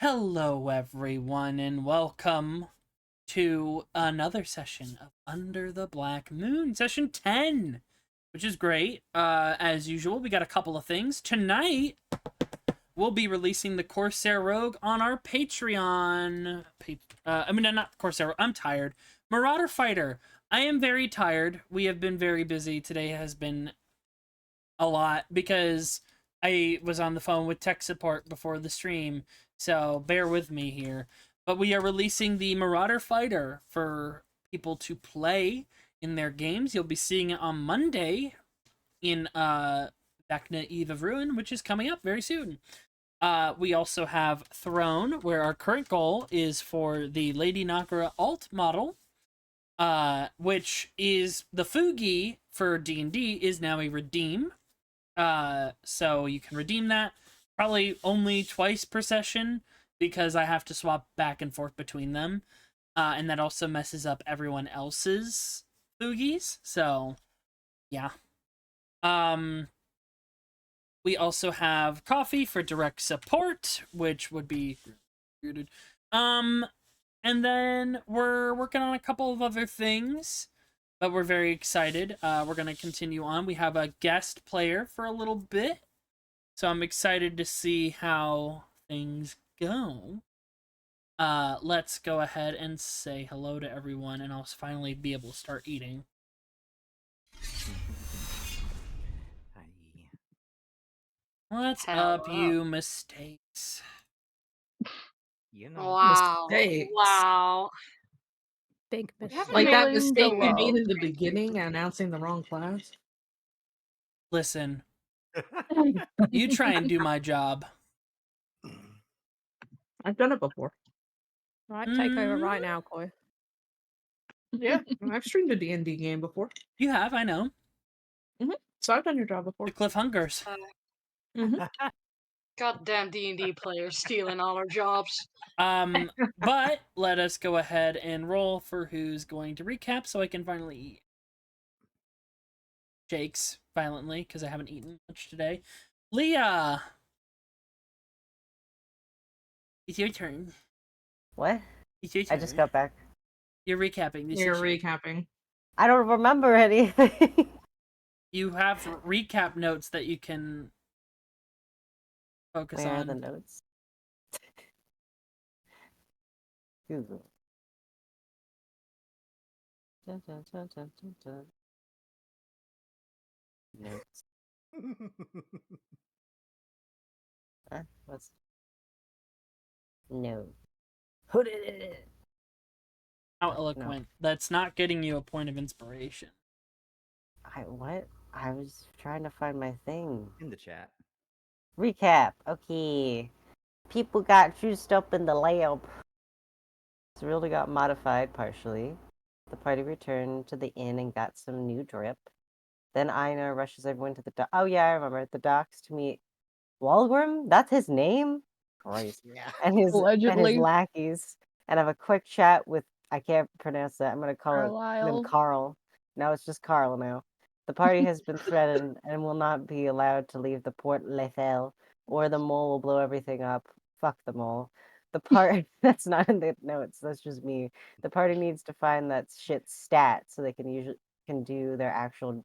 Hello, everyone, and welcome to another session of Under the Black Moon, session 10, which is great. As usual, we got a couple of things. Tonight, we'll be releasing the Corsair Rogue on our Patreon. Not Corsair, I'm tired. Marauder Fighter. I am very tired. We have been very busy. Today has been a lot because I was on the phone with tech support before the stream, so bear with me here. But we are releasing the Marauder Fighter for people to play in their games. You'll be seeing it on Monday in Vecna Eve of Ruin, which is coming up very soon. We also have Throne, where our current goal is for the Lady Nakara alt model, which is the Fugi for D&D is now a redeem. So you can redeem that probably only twice per session because I have to swap back and forth between them. And that also messes up everyone else's Foogies. So, yeah. We also have coffee for direct support, which would be rooted. And then we're working on a couple of other things, but we're very excited. We're going to continue on. We have a guest player for a little bit, so I'm excited to see how things go. Let's go ahead and say hello to everyone, and I'll finally be able to start eating. What's up, you mistakes? Wow. Mistakes. Wow. Big We have mistake. Like that Maylin mistake you Dolo. made in the beginning, announcing the wrong class. Listen, you try and do my job. I've done it before. Right, take over right now, Koi. Yeah, I've streamed a D&D game before. You have, I know. So I've done your job before. The Cliffhungers. Goddamn D&D players stealing all our jobs. But let us go ahead and roll for who's going to recap so I can finally eat. Shakes violently because I haven't eaten much today. Leah! It's your turn. What? It's your I turn. just got back. You're recapping this You're issue. recapping. I don't remember anything. You have recap notes that you can focus Where are on. the notes? Google. Dun, dun, dun, dun, dun, dun. Notes. What's no? Who did it? How eloquent. That's not getting you a point of inspiration. What? I was trying to find my thing. In the chat. Recap. Okay. People got juiced up in the lab. Cerilda got modified partially. The party returned to the inn and got some new drip. Then Aina rushes everyone to the dock. Oh yeah, I remember. The docks to meet Walgrim? That's his name? Christ. Yeah. And his Allegedly. lackeys. And have a quick chat with, I can't pronounce that. I'm gonna call him Carlisle. Carl. No, it's just Carl now. The party has been threatened and will not be allowed to leave the Port Lethel, or the mole will blow everything up. Fuck the mole. The part that's not in the notes, that's just me. The party needs to find that shit stat so they can do their actual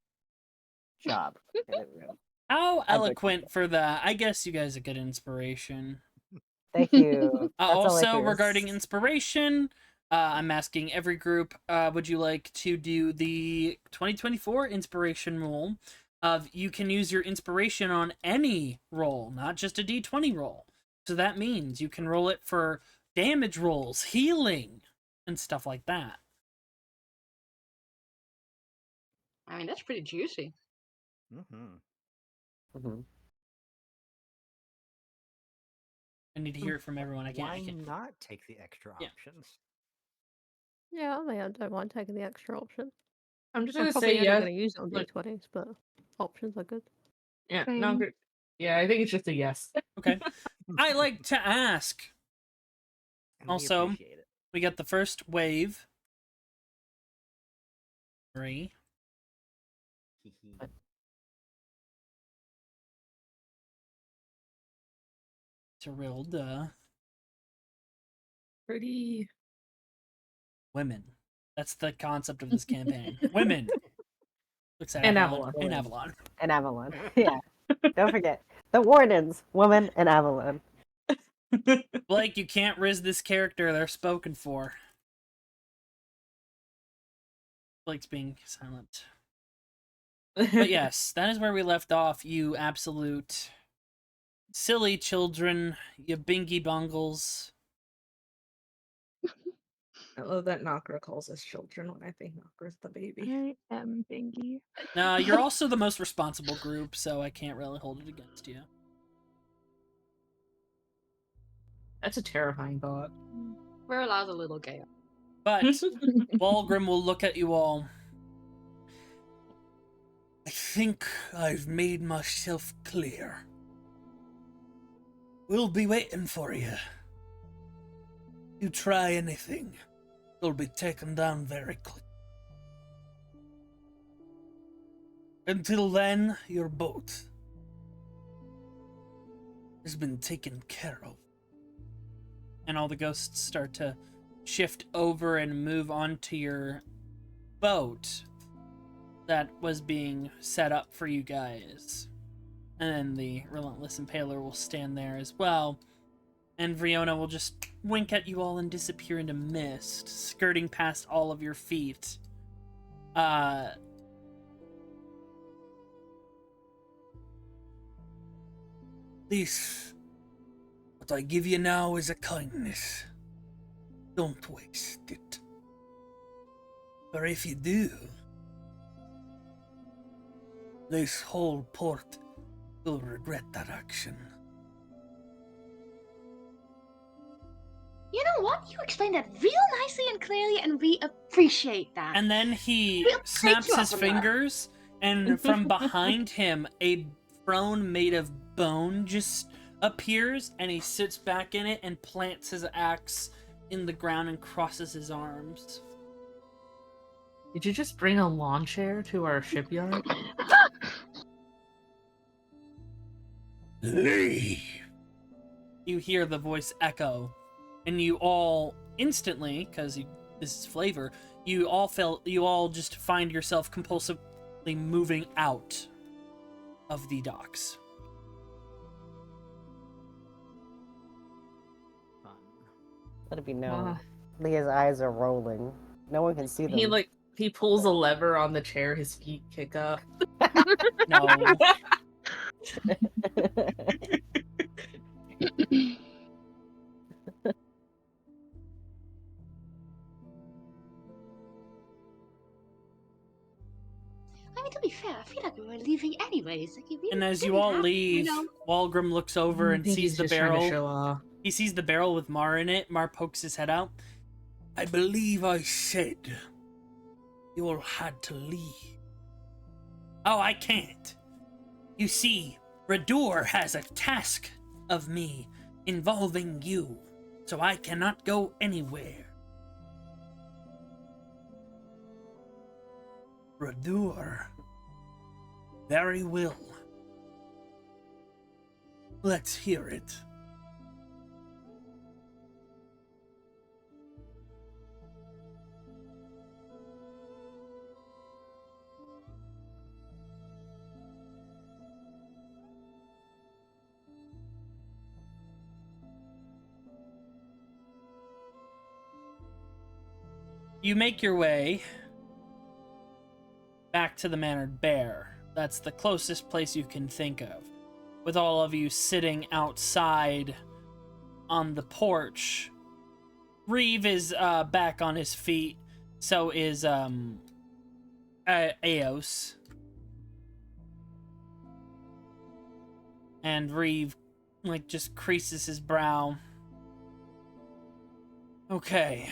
job. How eloquent for that. I guess you guys are good inspiration. Thank you. That's all I Also, can regarding inspiration, I'm asking every group, would you like to do the 2024 inspiration roll of you can use your inspiration on any roll, not just a d20 roll. So that means you can roll it for damage rolls, healing, and stuff like that. I mean, that's pretty juicy. Mm-hmm. I need to hear it from everyone. Why not take the extra options? Yeah, I mean, I don't mind taking the extra option. I'm just I'm gonna probably say only yes. going to use it on but- D20s, but options are good. Yeah, no, I'm good. Yeah, I think it's just a yes. Okay. I like to ask. And we Also, appreciate it. we got the first wave. 3. Cerilda. Pretty. Women. That's the concept of this campaign. Women. Looks at And Avalon. Avalon. And Avalon. And Avalon. Yeah. Don't forget. The Wardens, woman, and Avalon. Blake, you can't riz this character. They're spoken for. Blake's being silent. But yes, that is where we left off, you absolute silly children, you bingy bungles. I love that Knocker calls us children when I think Knocker's the baby. I am Bingy. No, you're also the most responsible group, so I can't really hold it against you. That's a terrifying thought. We're allowed a little gay. But Walgrim will look at you all. I think I've made myself clear. We'll be waiting for you. You try anything, you'll be taken down very quick. Until then, your boat has been taken care of. And all the ghosts start to shift over and move onto your boat that was being set up for you guys. And then the Relentless Impaler will stand there as well. And Vriona will just wink at you all and disappear into mist, skirting past all of your feet. This, what I give you now is a kindness. Don't waste it. For if you do, this whole port will regret that action. You know what? You explained that real nicely and clearly, and we appreciate that. And then he We'll take snaps you his up on that. fingers, and from behind him, a throne made of bone just appears, and he sits back in it and plants his axe in the ground and crosses his arms. Did you just bring a lawn chair to our shipyard? Leave. You hear the voice echo, and you all instantly, because this is flavor, you all just find yourself compulsively moving out of the docks. Fun. Let it be known. Uh, Leah's eyes are rolling. No one can see them. he pulls a lever on the chair, his feet kick up. No. I mean, to be fair, I feel like we were leaving anyways. Like, we And as you didn't all have to, leave, Walgrim looks over I and think sees he's the just trying to barrel. show off. He sees the barrel with Mar in it. Mar pokes his head out. I believe I said you all had to leave. Oh, I can't. You see, Radur has a task of me involving you, so I cannot go anywhere. Radur. Very well. Let's hear it. You make your way back to the Mannered Bear. That's the closest place you can think of. With all of you sitting outside on the porch. Reeve is back on his feet. So is Eos. And Reeve just creases his brow. Okay.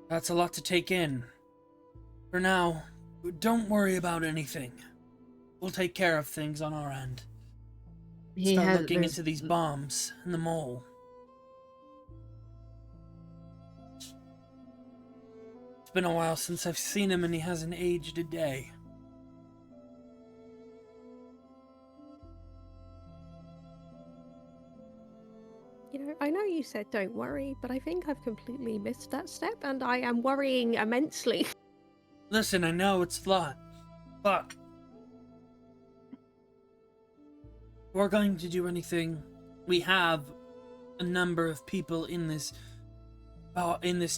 That's a lot to take in. For now, don't worry about anything. We'll take care of things on our end. Start looking into these bombs in the mole. It's been a while since I've seen him, and he hasn't aged a day. You know, I know you said don't worry, but I think I've completely missed that step, and I am worrying immensely. Listen, I know it's a lot, but we're going to do anything. We have a number of people in this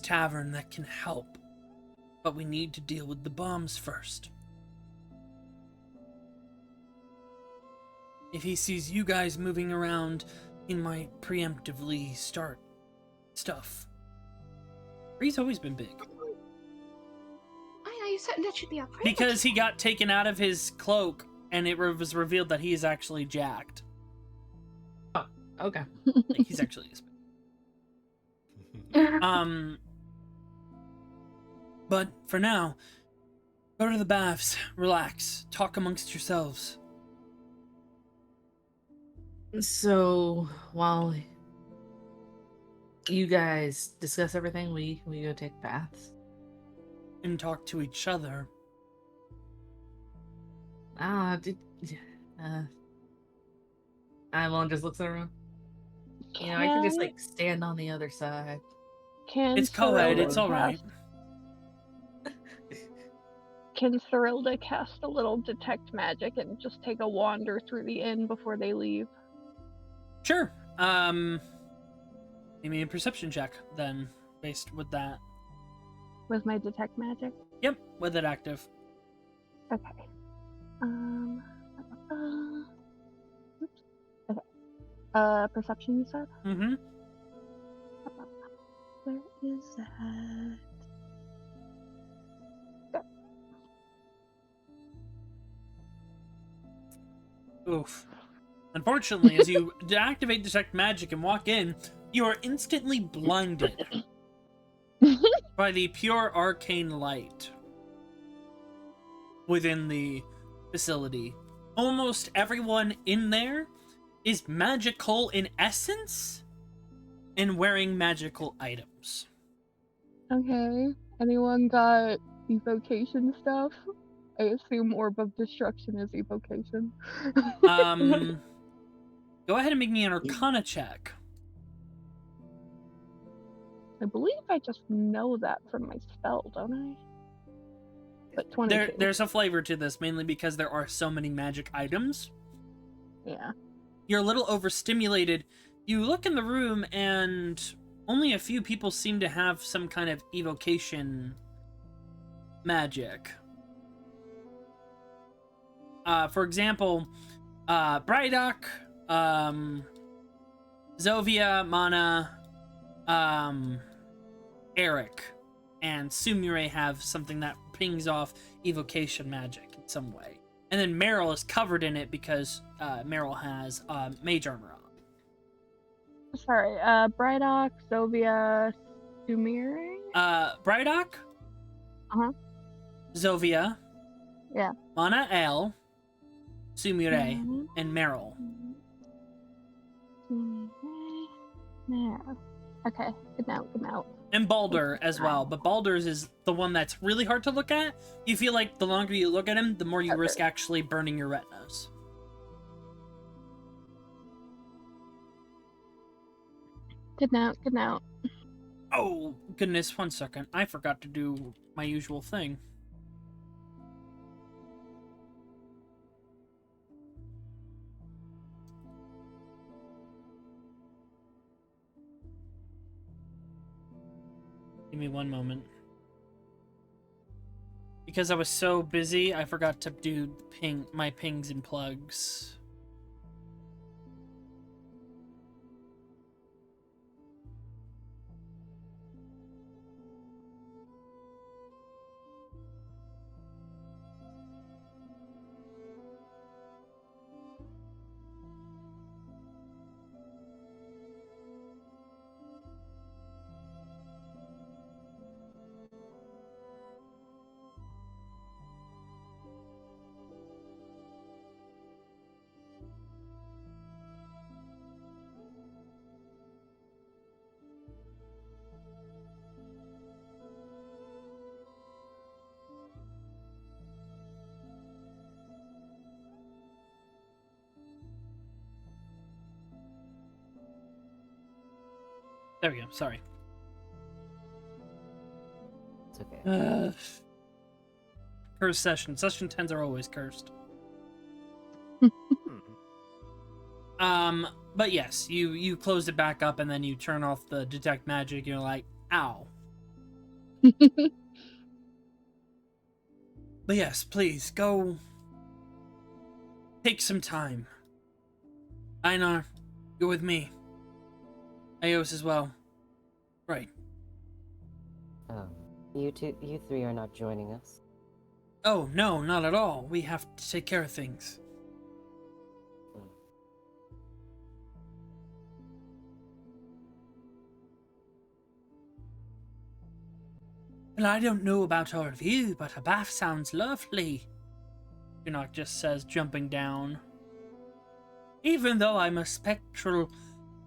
tavern that can help, but we need to deal with the bombs first. If he sees you guys moving around, he might preemptively start stuff. He's always been big. I know, you said that should be our privilege. Because he got taken out of his cloak, and it was revealed that he is actually jacked. Okay. Like, he's actually this big. But for now, go to the baths, relax, talk amongst yourselves. So while you guys discuss everything, we go take baths. And talk to each other. Avalon just looks around. You know, I could just like stand on the other side. It's co-ed, it's alright. Can Thrilda cast a little detect magic and just take a wander through the inn before they leave? Sure. Give me a perception check then, based with that. With my detect magic? Yep, with it active. Okay. Oops. Okay. Perception, you said? Mm-hmm. Where is that? Oof. Unfortunately, as you deactivate detect magic and walk in, you are instantly blinded by the pure arcane light within the facility. Almost everyone in there is magical in essence and wearing magical items. Okay. Anyone got evocation stuff? I assume Orb of Destruction is evocation. Go ahead and make me an Arcana check. I believe I just know that from my spell, don't I? But 22. There's a flavor to this, mainly because there are so many magic items. Yeah. You're a little overstimulated. You look in the room, and only a few people seem to have some kind of evocation magic. For example, Brydock, Zovia, Mana, Eric, and Sumire have something that pings off evocation magic in some way. And then Meryl is covered in it because Meryl has mage armor on. Sorry, Brydock, Zovia, Sumire? Brydock, Uh-huh. Zovia, Yeah. Mana L, Sumire, Mhm. and Meryl. There. Okay, good note. And Baldur as well, but Baldur's is the one that's really hard to look at. You feel like the longer you look at him, the more you Okay. risk actually burning your retinas. Good note. Oh, goodness, 1 second. I forgot to do my usual thing. Give me 1 moment. Because I was so busy, I forgot to do my pings and plugs. There we go. Sorry. It's okay. Cursed session. Session 10s are always cursed. But yes, you close it back up and then you turn off the detect magic. You're like, ow. But yes, please go. Take some time. Einar, you're with me. Eos as well. Right. You three are not joining us. Oh no, not at all. We have to take care of things. Well, I don't know about all of you, but a bath sounds lovely. Enoch just says, jumping down. Even though I'm a spectral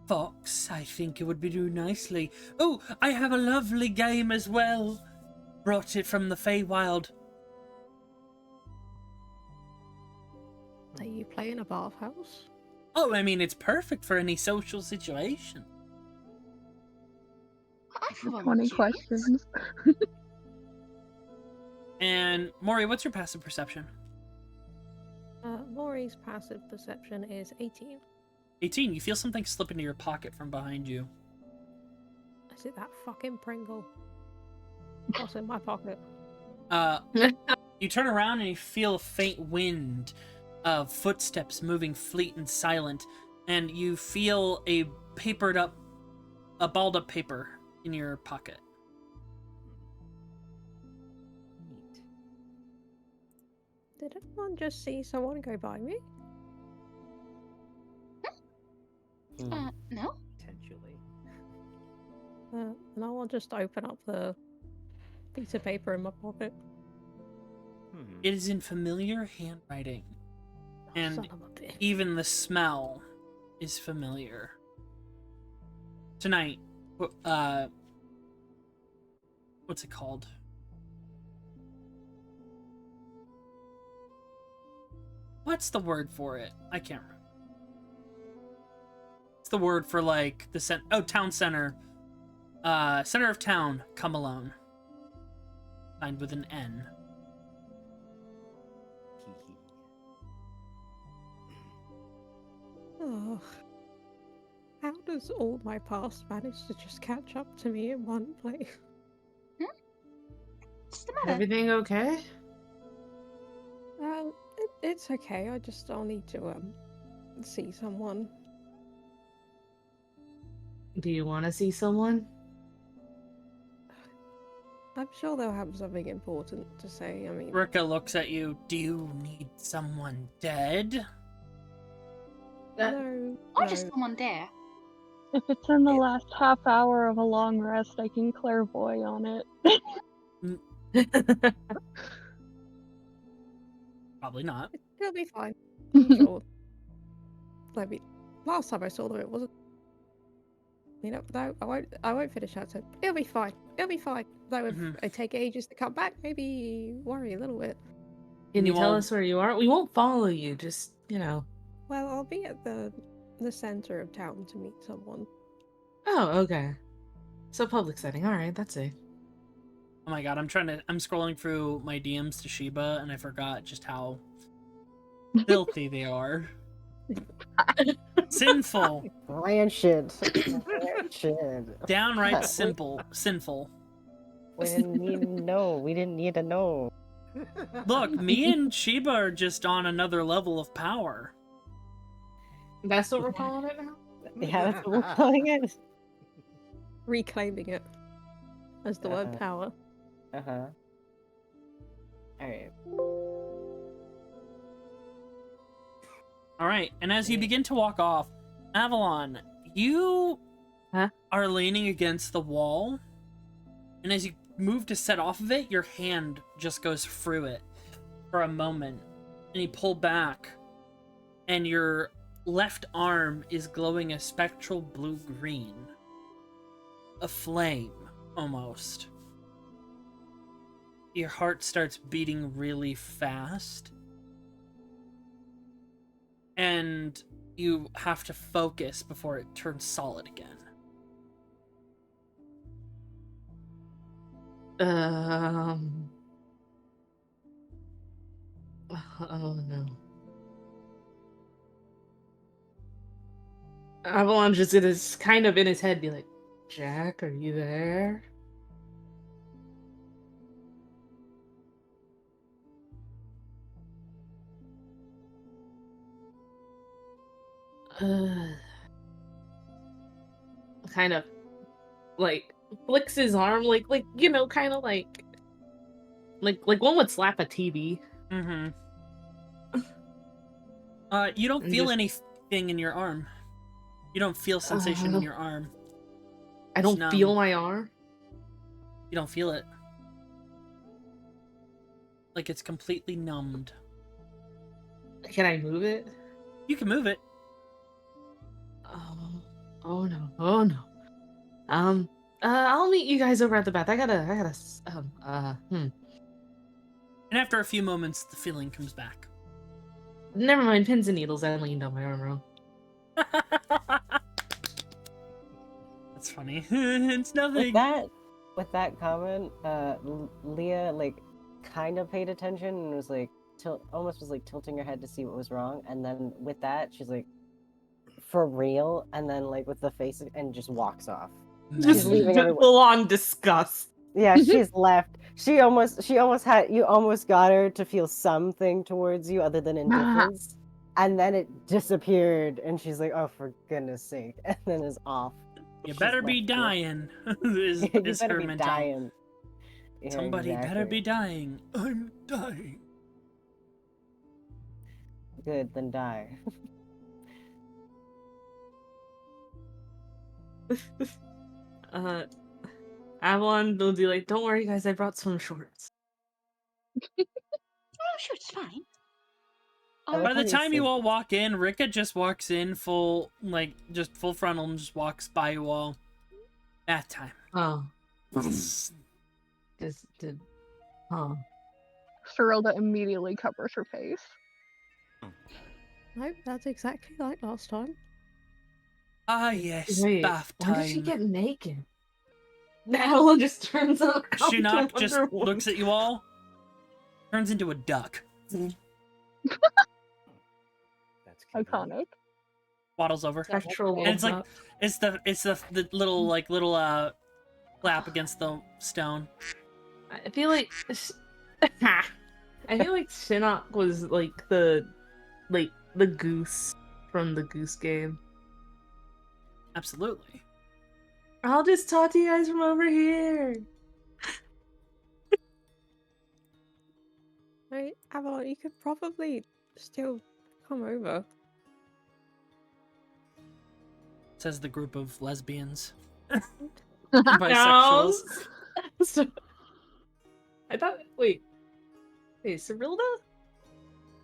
fox, I think it would be do nicely. Oh, I have a lovely game as well. Brought it from the Feywild. Are you playing a bathhouse? Oh, I mean, it's perfect for any social situation. I have 20 questions. And Mori, what's your passive perception? Maury's passive perception is 18. 18. You feel something slip into your pocket from behind you. Is it that fucking Pringle? What's in my pocket? You turn around and you feel a faint wind of footsteps moving fleet and silent, and you feel a balled up paper in your pocket. Neat. Did anyone just see someone go by me? No? Potentially. And I'll just open up the piece of paper in my pocket. It is in familiar handwriting, and Son of a bitch. even the smell is familiar. Tonight, what's it called? What's the word for it? I can't remember. It's the word for like the town center. Center of town, come alone. Signed with an N. Oh. How does all my past manage to just catch up to me in one place? What's the matter? Everything okay? It's okay. I'll need to see someone. Do you want to see someone? I'm sure they'll have something important to say. I mean, Rika looks at you. Do you need someone dead? no, Or no. just someone there. If it's in the last half hour of a long rest, I can clairvoy on it. Probably not. It'll be fine. I'm sure. I mean, last time I saw them, it wasn't. You know, no, I won't finish that. So it'll be fine. It'll be fine. Though if Mhm. it take ages to come back, maybe worry a little bit. Can you You tell won't- us where you are? We won't follow you. Just, Well, I'll be at the center of town to meet someone. Oh, okay. So public setting. All right, that's it. Oh my god, I'm scrolling through my DMs to Shiba, and I forgot just how filthy they are. Sinful. Rancid. Rancid. Downright sinful. We didn't need to know. Look, me and Shiba are just on another level of power. That's what we're calling it now? Yeah, that's what we're calling it. Reclaiming it as the word power. Uh-huh. Alright. Alright, and as you begin to walk off, Avalon, you are leaning against the wall, and as you move to set off of it, your hand just goes through it for a moment, and you pull back, and your left arm is glowing a spectral blue-green. A flame, almost. Your heart starts beating really fast. And you have to focus before it turns solid again. Um. Oh no. Avalon just gonna kind of in his head be like, Jack, are you there? Kind of like flicks his arm like kind of like one would slap a TV. Mm-hmm. You don't And feel just- anything in your arm. You don't feel sensation in your arm. I It's don't numb. feel my arm. You don't feel it. Like it's completely numbed. Can I move it? You can move it. Oh no. Oh no. I'll meet you guys over at the bath. I gotta And after a few moments, the feeling comes back. Never mind, pins and needles. I leaned on my arm wrong. That's funny. It's nothing. With that comment, Leah like kind of paid attention and was like almost was like tilting her head to see what was wrong, and then with that she's like, "For real?" And then like with the face and just walks off. Just leaving everyone- full on disgust. Yeah, she's left. She almost had you almost got her to feel something towards you other than indifference, and then it disappeared, and she's like, "Oh, for goodness sake!" And then is off. You She's better be left you. dying. is You is better her be mentality. dying. Yeah, Somebody better exactly. be dying. I'm dying. Good, then die. Avalon will be like, "Don't worry, guys. I brought some shorts." Oh, sure, it's fine. I like By how the you time you said- all walk in, Rika just walks in full frontal and just walks by you all. Bath time. Oh, just did. Huh. Serilda immediately covers her face. Nope, that's exactly like last time. Ah yes, Wait, bath when time. did she get naked? Avalon just turns around. Shinnok to just Wonder Woman. looks at you all, turns into a duck, That's convenient. Iconic. waddles over. Sexual And it's like up. it's the little flap against the stone. I feel like I feel like Shinnok was like the goose from the Goose Game. Absolutely. I'll just talk to you guys from over here. Right, Avalon, you could probably still come over. Says the group of lesbians. No. Bisexuals. So, I thought. Wait, Serilda?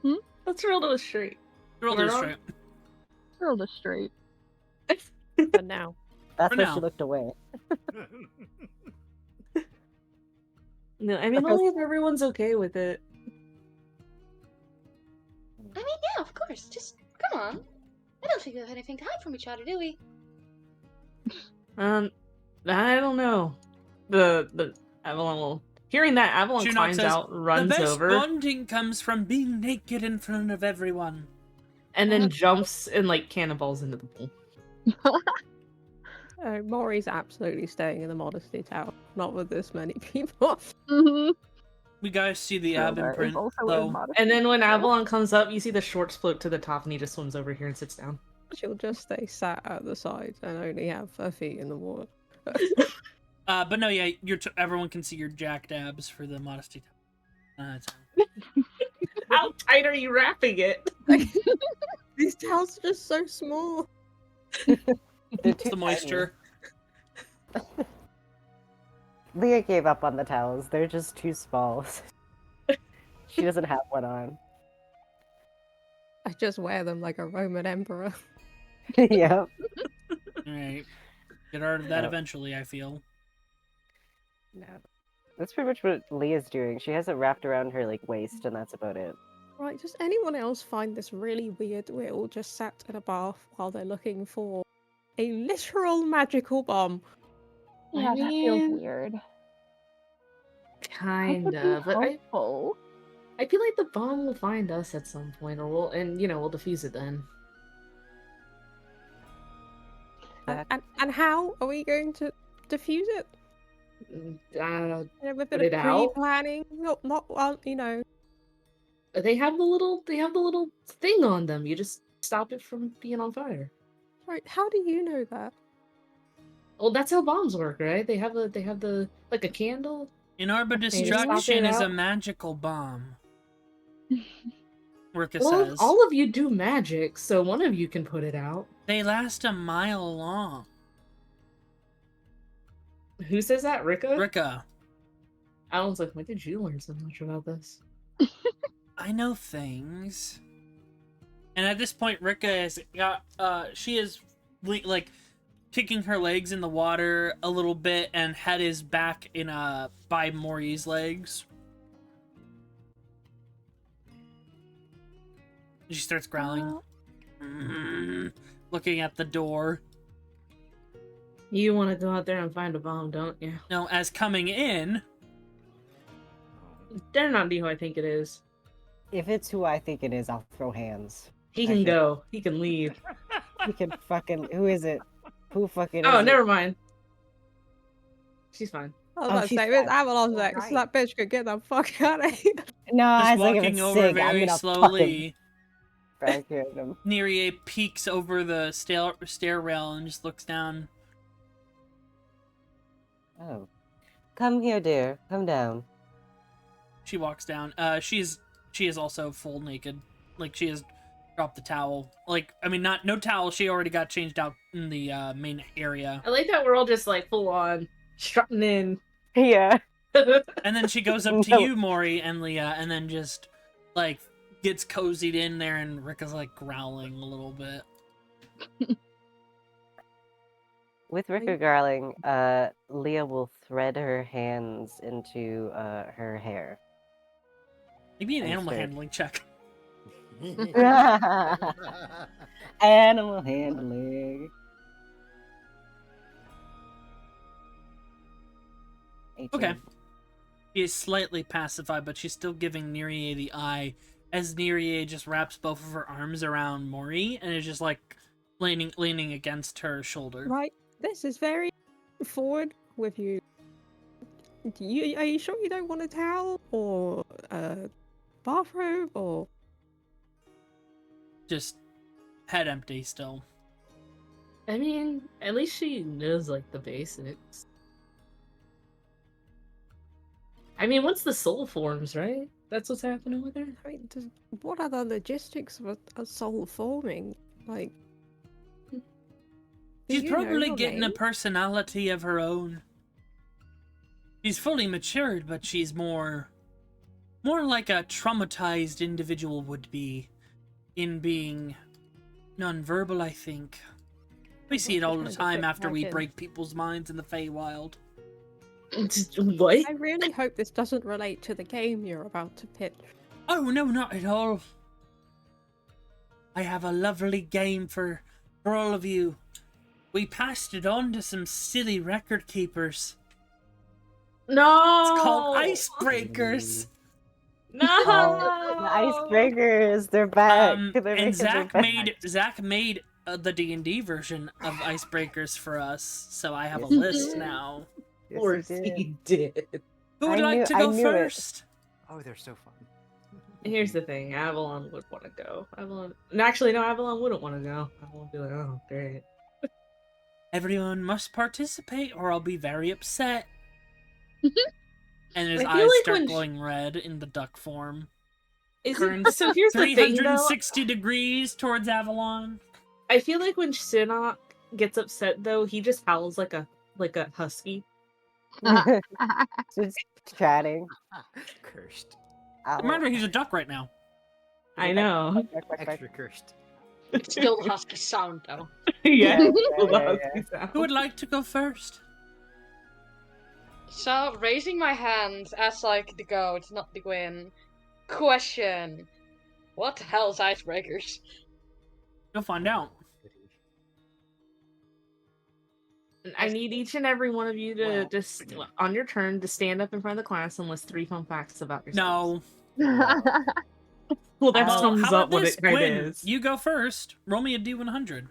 Hmm? I thought Serilda was straight. Girl Am I do wrong? straight. Serilda's straight. But now. That's For why now. she looked away. No, I mean Because- only if everyone's okay with it. I mean, yeah, of course. Just come on. I don't think we have anything to hide from each other, do we? I don't know. The Avalon will. Hearing that, Avalon Shinnok climbs says, out, The runs best over, bonding comes from being naked in front of everyone. and then jumps and like cannonballs into the pool. Maury's absolutely staying in the Modesty Tower, not with this many people. Mm-hmm. We guys see the ab Serilda is imprint, also though. in modesty. And then when too. Avalon comes up, you see the shorts float to the top, and he just swims over here and sits down. She'll just stay sat at the side and only have her feet in the water. But no, yeah, everyone can see your jacked abs for the modesty. It's- How tight are you wrapping it? These towels are just so small. They're it's too the moisture. tiny. Leah gave up on the towels. They're just too small. She doesn't have one on. I just wear them like a Roman emperor. Yep. Alright. Get out of that Yep. eventually, I feel. No. That's pretty much what Leah's doing. She has it wrapped around her like waist, and that's about it. Right, does anyone else find this really weird? We're all just sat in a bath while they're looking for a literal magical bomb. Yeah, that mean- feels weird. Kind That would of, be but helpful. I feel like the bomb will find us at some point, or we'll defuse it then. And how are we going to defuse it? With a Put bit it of out? pre-planning, not well, They have the little thing on them. You just stop it from being on fire. Right? How do you know that? Well, that's how bombs work, right? They have the like a candle. In order just stop destruction it is a out. magical bomb. Rika Well, says. all of you do magic, so one of you can put it out. They last a mile long. Who says that, Rika? Rika, Alan's like, when did you learn so much about this? I know things. And at this point, Rika has got, she is, like, kicking her legs in the water a little bit, and head is back in, by Mori's legs. She starts growling. Looking at the door. You want to go out there and find a bomb, don't you? No, as coming in, They're not who I think it is. If it's who I think it is, I'll throw hands. He I can can't- go. He can leave. He can fucking. Who is it? Who fucking? Oh, is never It? mind. She's fine. I was Oh, about to she's say, it's fine. Avalon's next. Right. That bitch could get the fuck out of here. No, I just was like, if walking it's over Sig, I'm very gonna slowly. fucking backhand him. Nerie peeks over the stair rail and just looks down. Oh, come here, dear. Come down. She walks down. She is also full naked. Like, she has dropped the towel. Like, I mean, no towel. She already got changed out in the main area. I like that we're all just like full on strutting in. Yeah. And then she goes up to No. you, Mori and Leah, and then just like gets cozied in there, and Rika's like growling a little bit. With Rika growling, Leah will thread her hands into her hair. Maybe an And animal start- handling check. Animal handling. 18. Okay. She is slightly pacified, but she's still giving Nerie the eye, as Nerie just wraps both of her arms around Mori and is just like leaning against her shoulder. Right. This is very forward with you. Are you sure you don't want a towel or a bathrobe or? Just head empty still. I mean, at least she knows like the basics. I mean, once the soul forms, right? That's what's happening with her. I mean, what are the logistics of a soul forming? Like, do She's you know probably your getting a name? personality of her own. She's fully matured, but she's more like a traumatized individual would be in being nonverbal, I think. We see it all the trying to time fit after we back in. break people's minds in the Feywild. What? I really hope this doesn't relate to the game you're about to pitch. Oh, no, not at all. I have a lovely game for all of you. We passed it on to some silly record keepers. No! It's called Icebreakers. No! The icebreakers, they're back. They're making And their Zach made the D&D version of Icebreakers for us, so I have a list now. Yes, Of course it did. he did. Who would I like knew- to I go knew it. first? Oh, they're so fun. Here's the thing, Avalon would want to go. Avalon Avalon wouldn't want to go. Avalon would be like, oh, great. Everyone must participate, or I'll be very upset. And his I feel eyes like start when glowing red in the duck form. Isn't, so here's the thing, though. 360 degrees towards Avalon. I feel like when Shinnok gets upset, though, he just howls like a husky. Just chatting. Cursed. Ow. Remember, he's a duck right now. I know. Quack, quack, quack. Extra cursed. It's still the husky sound though. Yeah. Yeah, the yeah, husky sound. Who would like to go first? So raising my hand as like the goat, not the Gwyn. Question: what the hell is icebreakers? You'll find out. I need each and every one of you to Well, just on your turn to stand up in front of the class and list 3 fun facts about yourselves. No. Well, that Well, sums how up about what this, it kind of Quinn? is. You go first. Roll me a D100.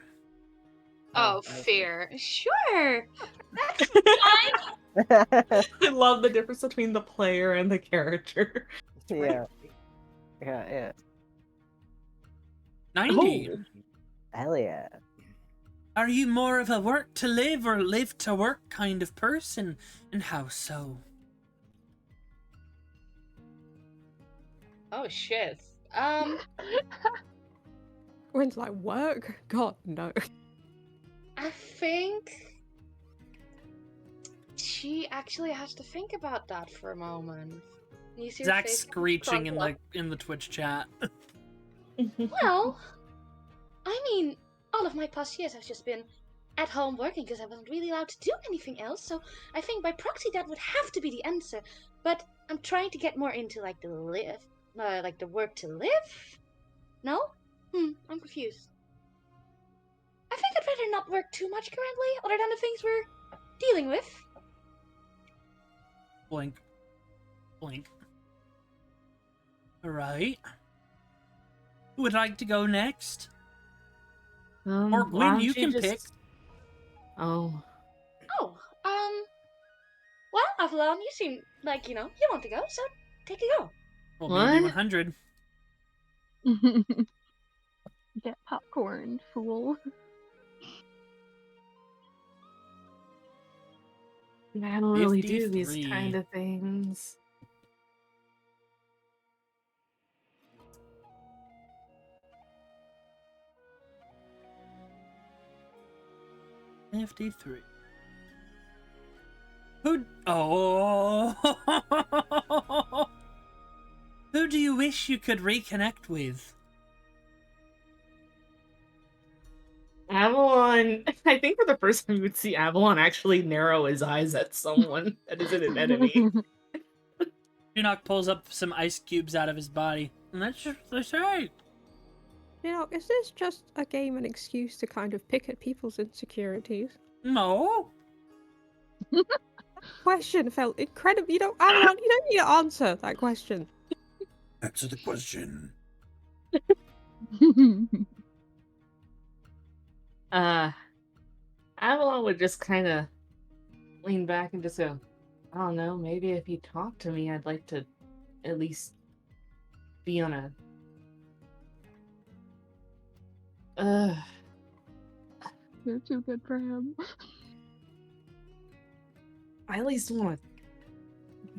Oh, okay. fear. Sure. That's I love the difference between the player and the character. Yeah. Yeah. 90. Oh. Hell yeah. Are you more of a work to live or live to work kind of person? And how so? Oh shit. When's like work? God, no. I think she actually has to think about that for a moment. You see her Zach's face screeching crumple in the Twitch chat. Well, I mean, all of my past years have just been at home working because I wasn't really allowed to do anything else. So I think by proxy that would have to be the answer. But I'm trying to get more into like the work to live. No? I'm confused. I think I'd rather not work too much currently, other than the things we're dealing with. Blink. Blink. Alright. Who would like to go next? Or why Gwen, don't you can just- pick. Oh. Oh, well, Avalon, you seem like, you want to go, so take a go. Roll me a What? D100. Get popcorn, fool. I don't really do these 53. kind of things. $53. Who? Oh! Who do you wish you could reconnect with? Avalon, I think for the first time you would see Avalon actually narrow his eyes at someone that isn't an enemy. Junok pulls up some ice cubes out of his body. And that's right. Is this just a game an excuse to kind of pick at people's insecurities? No. Question felt incredible. Avalon, you don't need to answer that question. Answer the question. Avalon would just kind of lean back and just go, I don't know, maybe if you talk to me, I'd like to at least be on a... You're too good for him. I at least want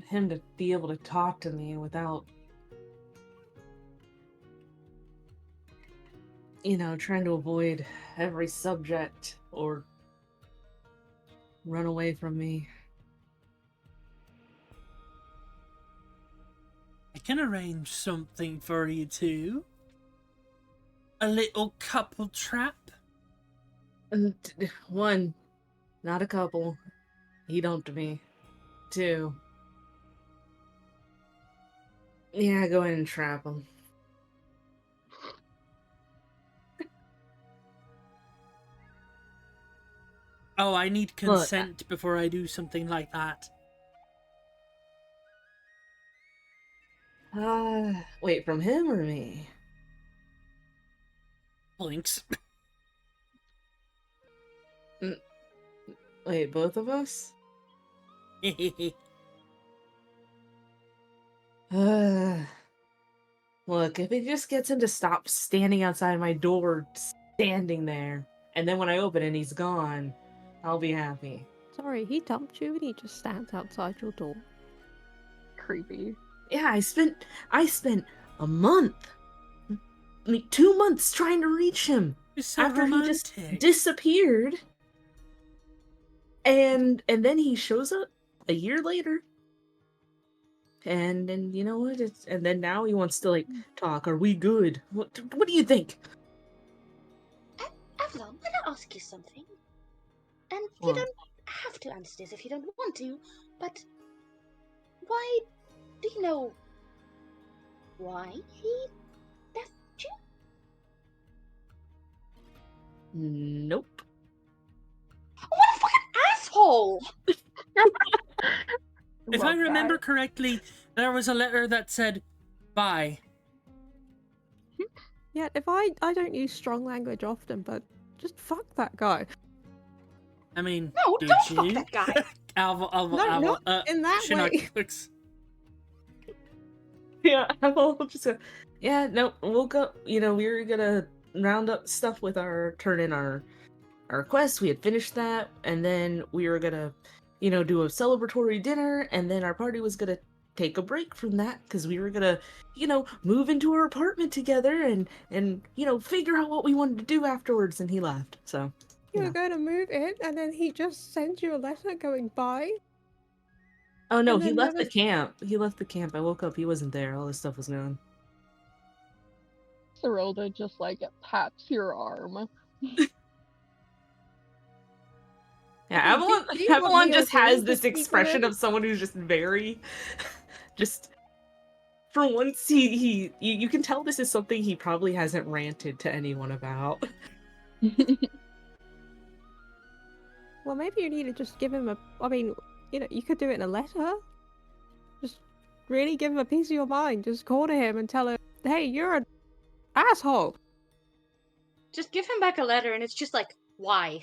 him to be able to talk to me without, trying to avoid every subject or run away from me. I can arrange something for you two. A little couple trap. One, not a couple. He dumped me. 2, yeah, go ahead and trap him. Oh, I need consent before I do something like that. Wait, from him or me? Blinks. Wait, both of us? Look, if it just gets him to stop standing outside my door, standing there, and then when I open it, he's gone, I'll be happy. Sorry, he dumped you and he just stands outside your door. Creepy. Yeah, I spent a month, 2 months trying to reach him You're so after romantic. he just disappeared, and then he shows up a year later. And then you know what? And then now he wants to talk. Are we good? What do you think? Avalon, can I ask you something? And you What? don't have to answer this if you don't want to, but why do you know why he left you? Nope. What a fucking If I Love remember that. correctly, there was a letter that said, bye. Yeah, if I don't use strong language often, but just fuck that guy. I mean, No, did don't fuck you? that guy. No, not in that Shinnok way. looks. Yeah, we'll just go. Yeah, no, we'll go. You know, we were gonna round up stuff with turn in our quest. We had finished that, and then we were gonna, you know, do a celebratory dinner, and then our party was gonna take a break from that because we were gonna, you know, move into our apartment together and you know figure out what we wanted to do afterwards. And he left. So You you were know. going to move in, and then he just sends you a letter going bye. Oh no, And he then left never the camp. He left the camp. I woke up. He wasn't there. All his stuff was gone. Serilda just like pats your arm. Yeah, Hey, Avalon. do you want Avalon me just over has to this speak with expression him? of someone who's just very, just for once you can tell this is something he probably hasn't ranted to anyone about. Well, maybe you need to just give him a. I mean, you know, you could do it in a letter. Just really give him a piece of your mind. Just call to him and tell him, "Hey, you're an asshole." Just give him back a letter, and it's just like, why?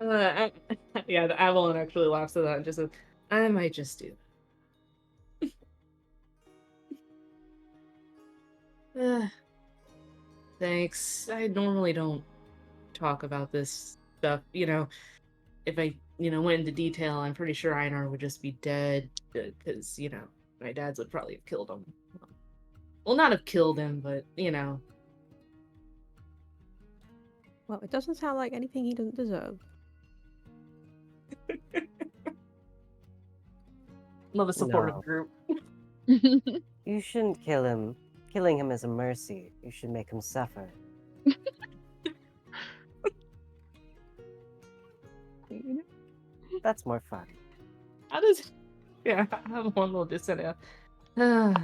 Yeah, the Avalon actually laughs at that and just says, "I might just do that." Thanks. I normally don't talk about this stuff. You know, if I, you know, went into detail, I'm pretty sure Einar would just be dead because, you know, my dads would probably have killed him. Well, not have killed him, but, you know. Well, it doesn't sound like anything he doesn't deserve. Love a supportive No. group. You shouldn't kill him. Killing him is a mercy. You should make him suffer. That's more fun. How does. Yeah, I have one little dissent. All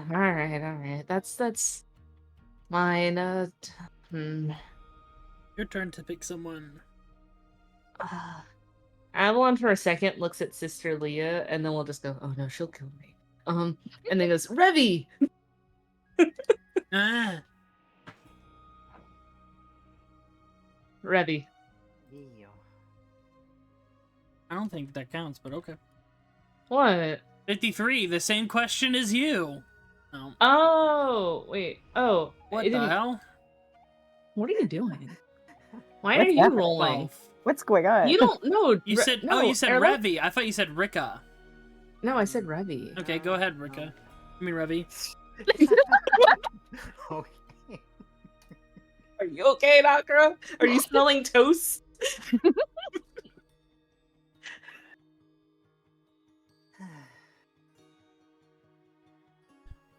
right. That's mine. Your turn to pick someone. Avalon for a second looks at Sister Leah, and then we'll just go, "Oh no, she'll kill me." And then goes, "Revy." Ah, Revy. Yeah. I don't think that counts, but okay. What? 53, the same question as you. Oh, Oh, wait. Oh, what it the didn't- hell? What are you doing? Why What's are you happening? rolling? 12. What's going on? You don't know. You said, no, oh, you said Erla? Revy. I thought you said Rika. No, I said Revy. Okay, go ahead, Rika. I mean, Revy. Okay. Are you okay, Nakra? Are you smelling toast?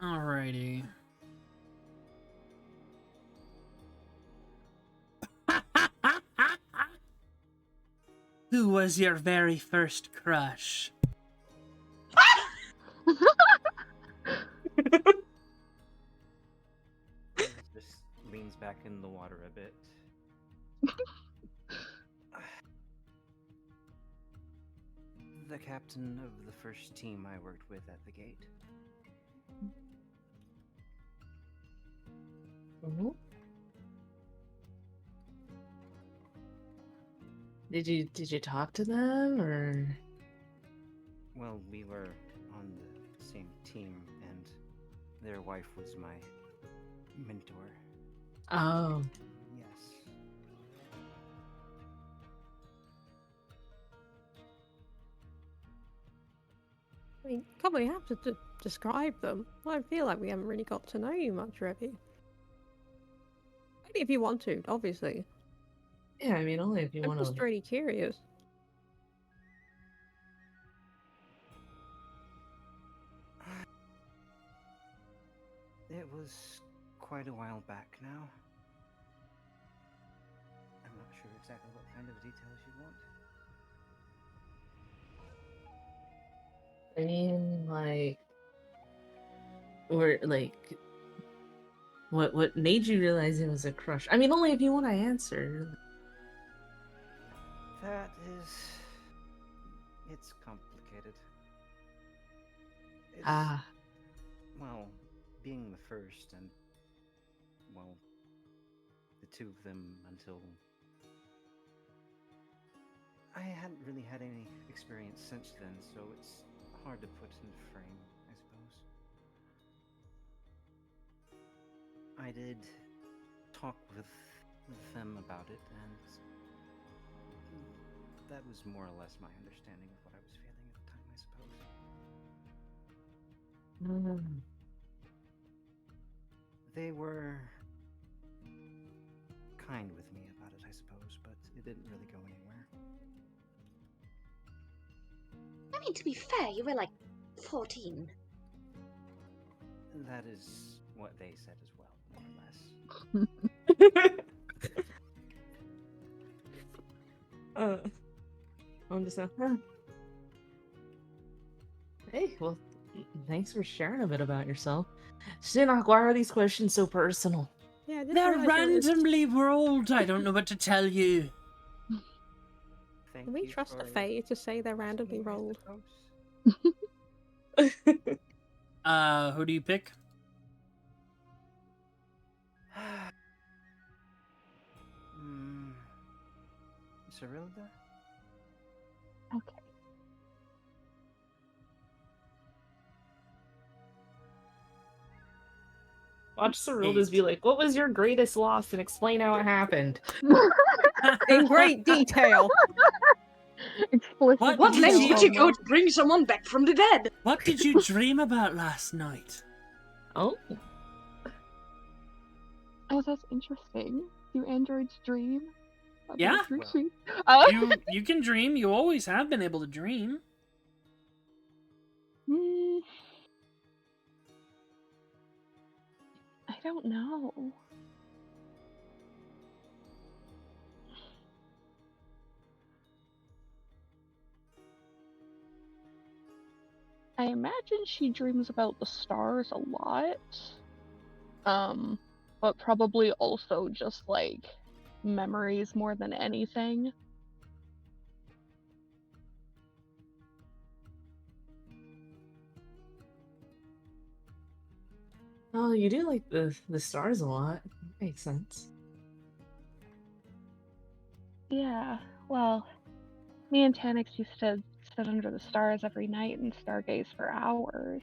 Alrighty. Who was your very first crush? Just leans back in the water a bit. The captain of the first team I worked with at the gate. Mhm. Did you talk to them or? Well, we were on the same team, and their wife was my mentor. Oh, Yes. I mean, come on, you have to describe them. I feel like we haven't really got to know you much, Revy. Only if you want to, obviously. yeah. I mean, only if you I'm want just to. really curious. It was quite a while back now. I'm not sure exactly what kind of details you want. I mean, like, or like, what made you realize it was a crush? I mean, only if you want to answer. That is... It's complicated. It's, Ah, well, being the first and, well, the two of them until... I hadn't really had any experience since then, so it's hard to put into frame, I suppose. I did talk with them about it, and that was more or less my understanding of what I was feeling at the time, I suppose. They were kind with me about it, I suppose, but it didn't really go anywhere. I mean, to be fair, you were like 14. That is what they said as well, more or less. I'm just Hey, well, thanks for sharing a bit about yourself. Shinnok, why are these questions so personal? Yeah, I didn't They're realize you were- randomly rolled. I don't know what to tell you. Thank Can we you trust the for fate to say they're randomly asking, I rolled? suppose. Who do you pick? Cyrilda? Okay. Watch Cyrilda's be like, what was your greatest loss, and explain how it happened. In great detail. Explicit. What What did lengths you- would you go to bring someone back from the dead? What did you dream about last night? Oh, Oh, that's interesting. Do androids dream? About Yeah. their Well. dreams? You can dream. You always have been able to dream. Hmm. I don't know. I imagine she dreams about the stars a lot. But probably also just like memories more than anything. oh, you do like the stars a lot. Makes sense. Yeah, well, me and Tanix used to sit under the stars every night and stargaze for hours.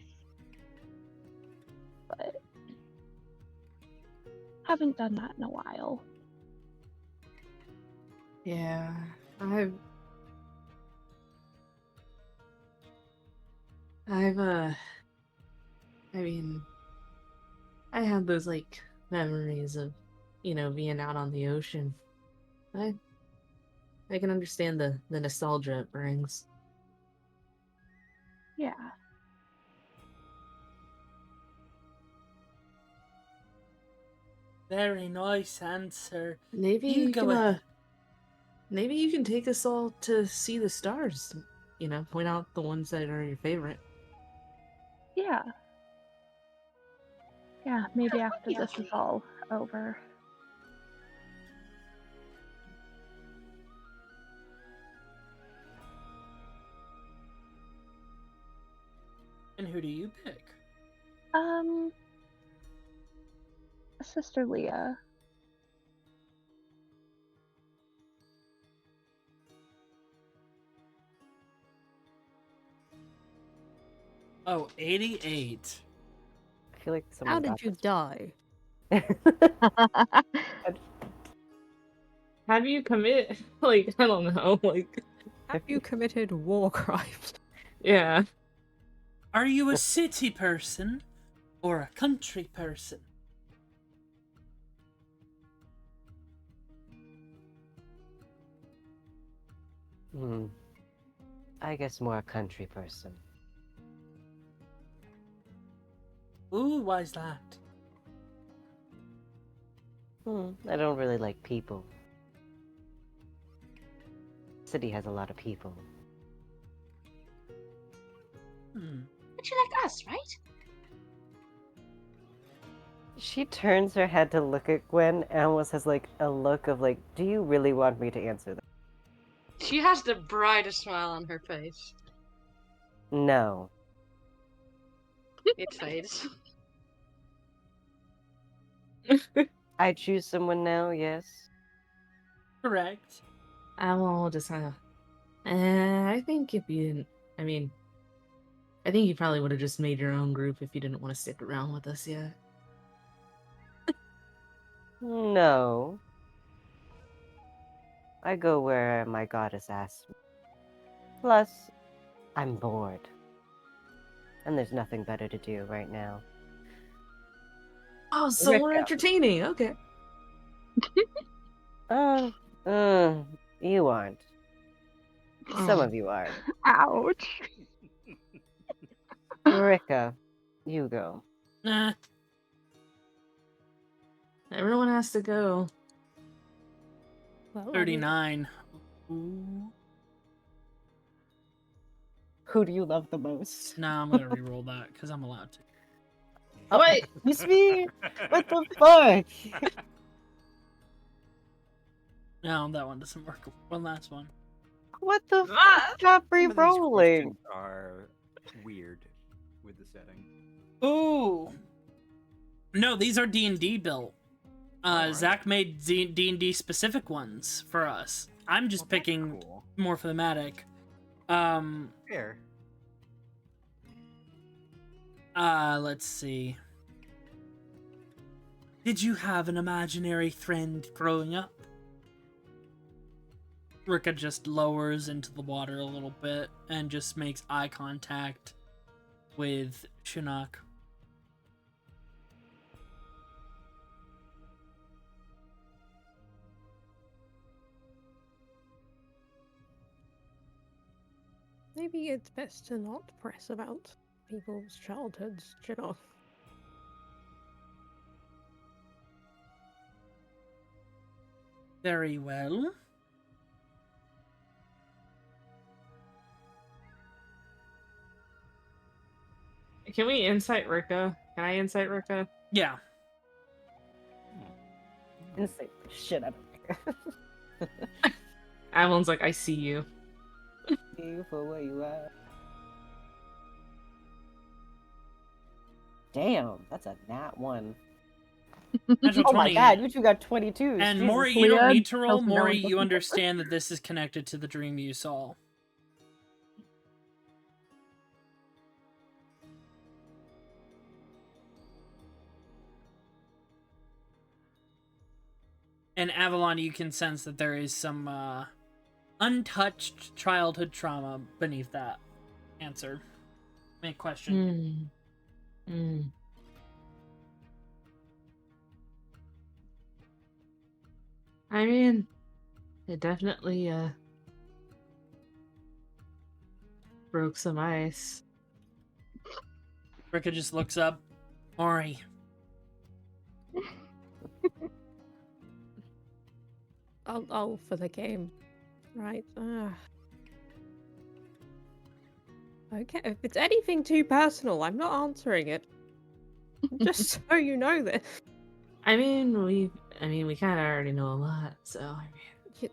But haven't done that in a while. Yeah, I mean, I have those like memories of, being out on the ocean. I can understand the nostalgia it brings. Yeah. Very nice answer. Maybe You you go can ahead. maybe you can take us all to see the stars. Point out the ones that are your favorite. Yeah. Yeah, maybe That after would be this is lovely. all over. And who do you pick? Sister Leah. Oh, 88. I feel like How someone did got you die? this. How do you commit? Like, I don't know. Like, Have you committed war crimes? yeah. Are you a city person or a country person? I guess more a country person. Ooh, why's that? I don't really like people. City has a lot of people. But you like us, right? She turns her head to look at Gwen and almost has like a look of like, do you really want me to answer that? She has the brightest smile on her face. No. It fades. I choose someone now, yes. Correct. I will just I think if you didn't, I mean, I think you probably would have just made your own group if you didn't want to stick around with us yet. No. I go where my goddess asks me. Plus, I'm bored. And there's nothing better to do right now. Oh, so more Rika. entertaining. Okay. You aren't. Some Oh. of you are. Ouch. Rika, you go. Nah. Everyone has to go. Well, I mean, 39. Ooh. Who do you love the most? Nah, I'm gonna re-roll that because I'm allowed to. Oh wait, it's me! What the fuck? No, that one doesn't work. One last one. What the fuck? Ah! Stop Some of these re-rolling! questions are weird with the setting. Ooh. No, these are D&D built. Alright. Zach made D&D specific ones for us. I'm just Well, that's picking cool. more thematic. Fair. Let's see. Did you have an imaginary friend growing up? Rika just lowers into the water a little bit and just makes eye contact with Shinnok. maybe it's best to not press about people's childhoods, you know. Very well. Can we insight Rika? Can I insight Rika? Yeah. Insane shit out of her. Avalon's like, I see you. You for where you are. Damn, that's a nat one. Natural Oh my 20. god, you two got 22. And Jesus. Maury, you don't Leah need to roll. doesn't know Maury, what you this is. understand that this is connected to the dream you saw. And Avalon, you can sense that there is some untouched childhood trauma beneath that answer. Make question. I mean, it definitely broke some ice. Rika just looks up. Maury. Oh, for the game. Right. Okay, if it's anything too personal, I'm not answering it. Just so you know that. I mean, we kind of already know a lot, so I mean,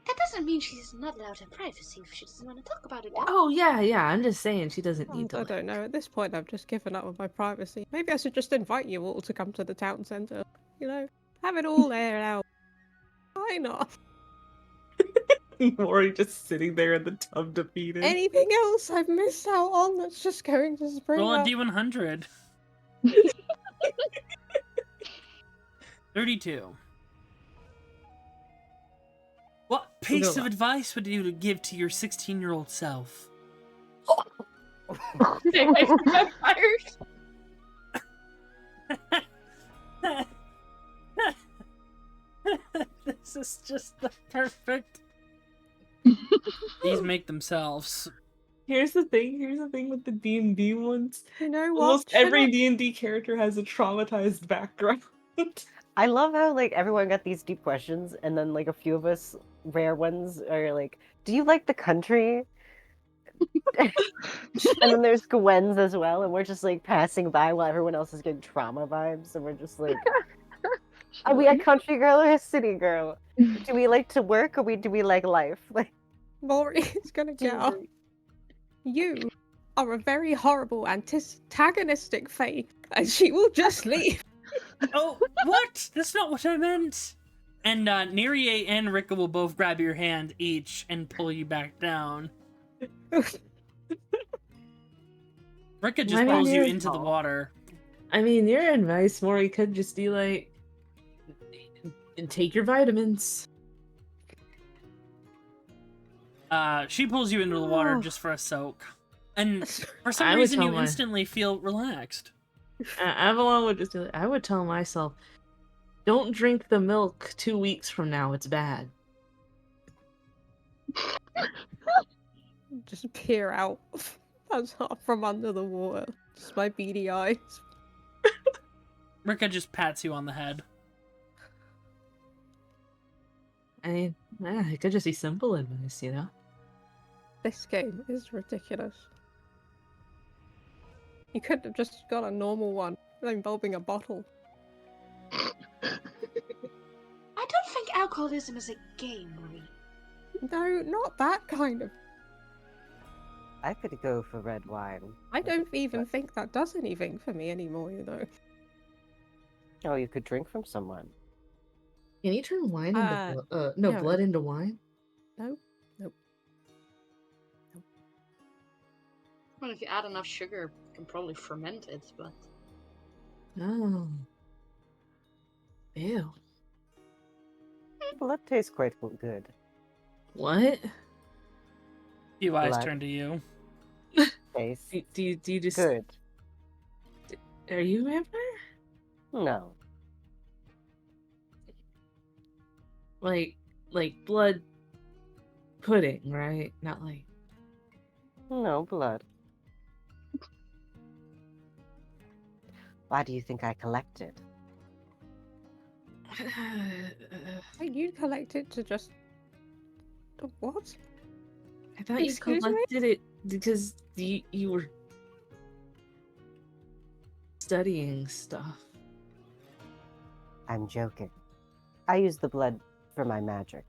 That doesn't mean she's not allowed her privacy if she doesn't want to talk about it. Though. oh yeah, I'm just saying she doesn't need to. I don't know. At this point, I've just given up with my privacy. Maybe I should just invite you all to come to the town centre. You know, have it all aired out. Why not? Maury just sitting there in the tub defeated. Anything else I've missed out on that's just going to spring Roll a up? D100. 32. What piece of advice would you give to your 16-year-old self? This is just the perfect. These make themselves. Here's the thing with the D&D ones. You know what? Almost Should every I- D&D character has a traumatized background. I love how like everyone got these deep questions, and then like a few of us rare ones are like, "Do you like the country?" And then there's Gwen's as well, and we're just like passing by while everyone else is getting trauma vibes, and we're just like, Are we a country girl or a city girl? Do we like to work or do we like life? Like, Maury is gonna get up. You are a very horrible antagonistic Fae, and she will just leave. Oh, what? That's not what I meant. And Nerie and Rika will both grab your hand each and pull you back down. Rika just I mean, pulls you you're- into the water. I mean, your advice, Maury, could just be like, take your vitamins. She pulls you into the water Oh. just for a soak. And for some I would reason, tell you my- instantly feel relaxed. Avalon would just be like, I would tell myself, don't drink the milk 2 weeks from now, it's bad. Just peer out from under the water. Just my beady eyes. Rika just pats you on the head. I mean, it could just be simple advice, you know? This game is ridiculous. You could have just got a normal one involving a bottle. I don't think alcoholism is a game, Marie. No, not that kind of. I could go for red wine. I don't even think that does anything for me anymore, you know. Oh, you could drink from someone. Can you turn wine into no. blood into wine? Nope. Well, if you add enough sugar, you can probably ferment it, but... Oh. Ew. Blood tastes quite good. What? Few eyes Black. turn to you. Tastes Do you just... good. Are you a vampire? No. Like blood pudding, right? Not like... No blood. Why do you think I collected? Wait, you collected to just. What? I thought you Excuse me? collected it because you were studying stuff. I'm joking. I use the blood for my magic.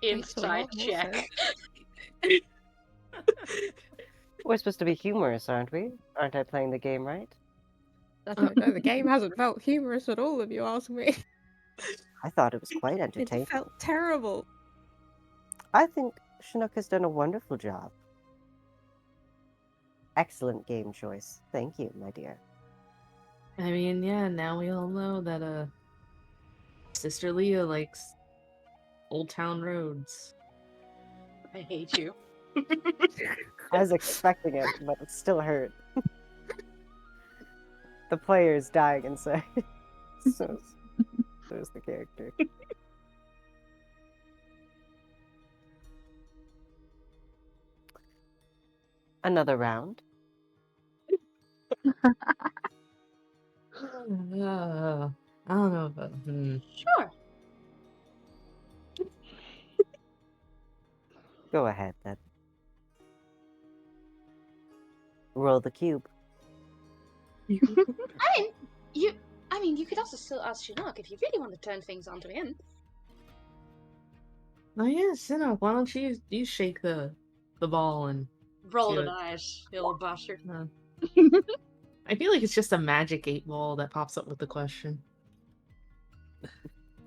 Makes a lot Inside more check. sense. We're supposed to be humorous, aren't we? Aren't I playing the game right? I don't know, the game hasn't felt humorous at all, if you ask me. I thought it was quite It entertaining. felt terrible. I think Chinook has done a wonderful job. Excellent game choice. Thank you, my dear. I mean, yeah, now we all know that Sister Leah likes Old Town roads. I hate you. I was expecting it, but it still hurt. The player is dying inside. so is the character. Another round. I don't know about. Sure. Go ahead then. Roll the cube. I mean, you could also still ask Shinnok if you really want to turn things onto him. Oh yeah, Sinnoh, why don't you shake the ball and Roll See the what- dice, you little bastard. I feel like it's just a magic 8 ball that pops up with the question.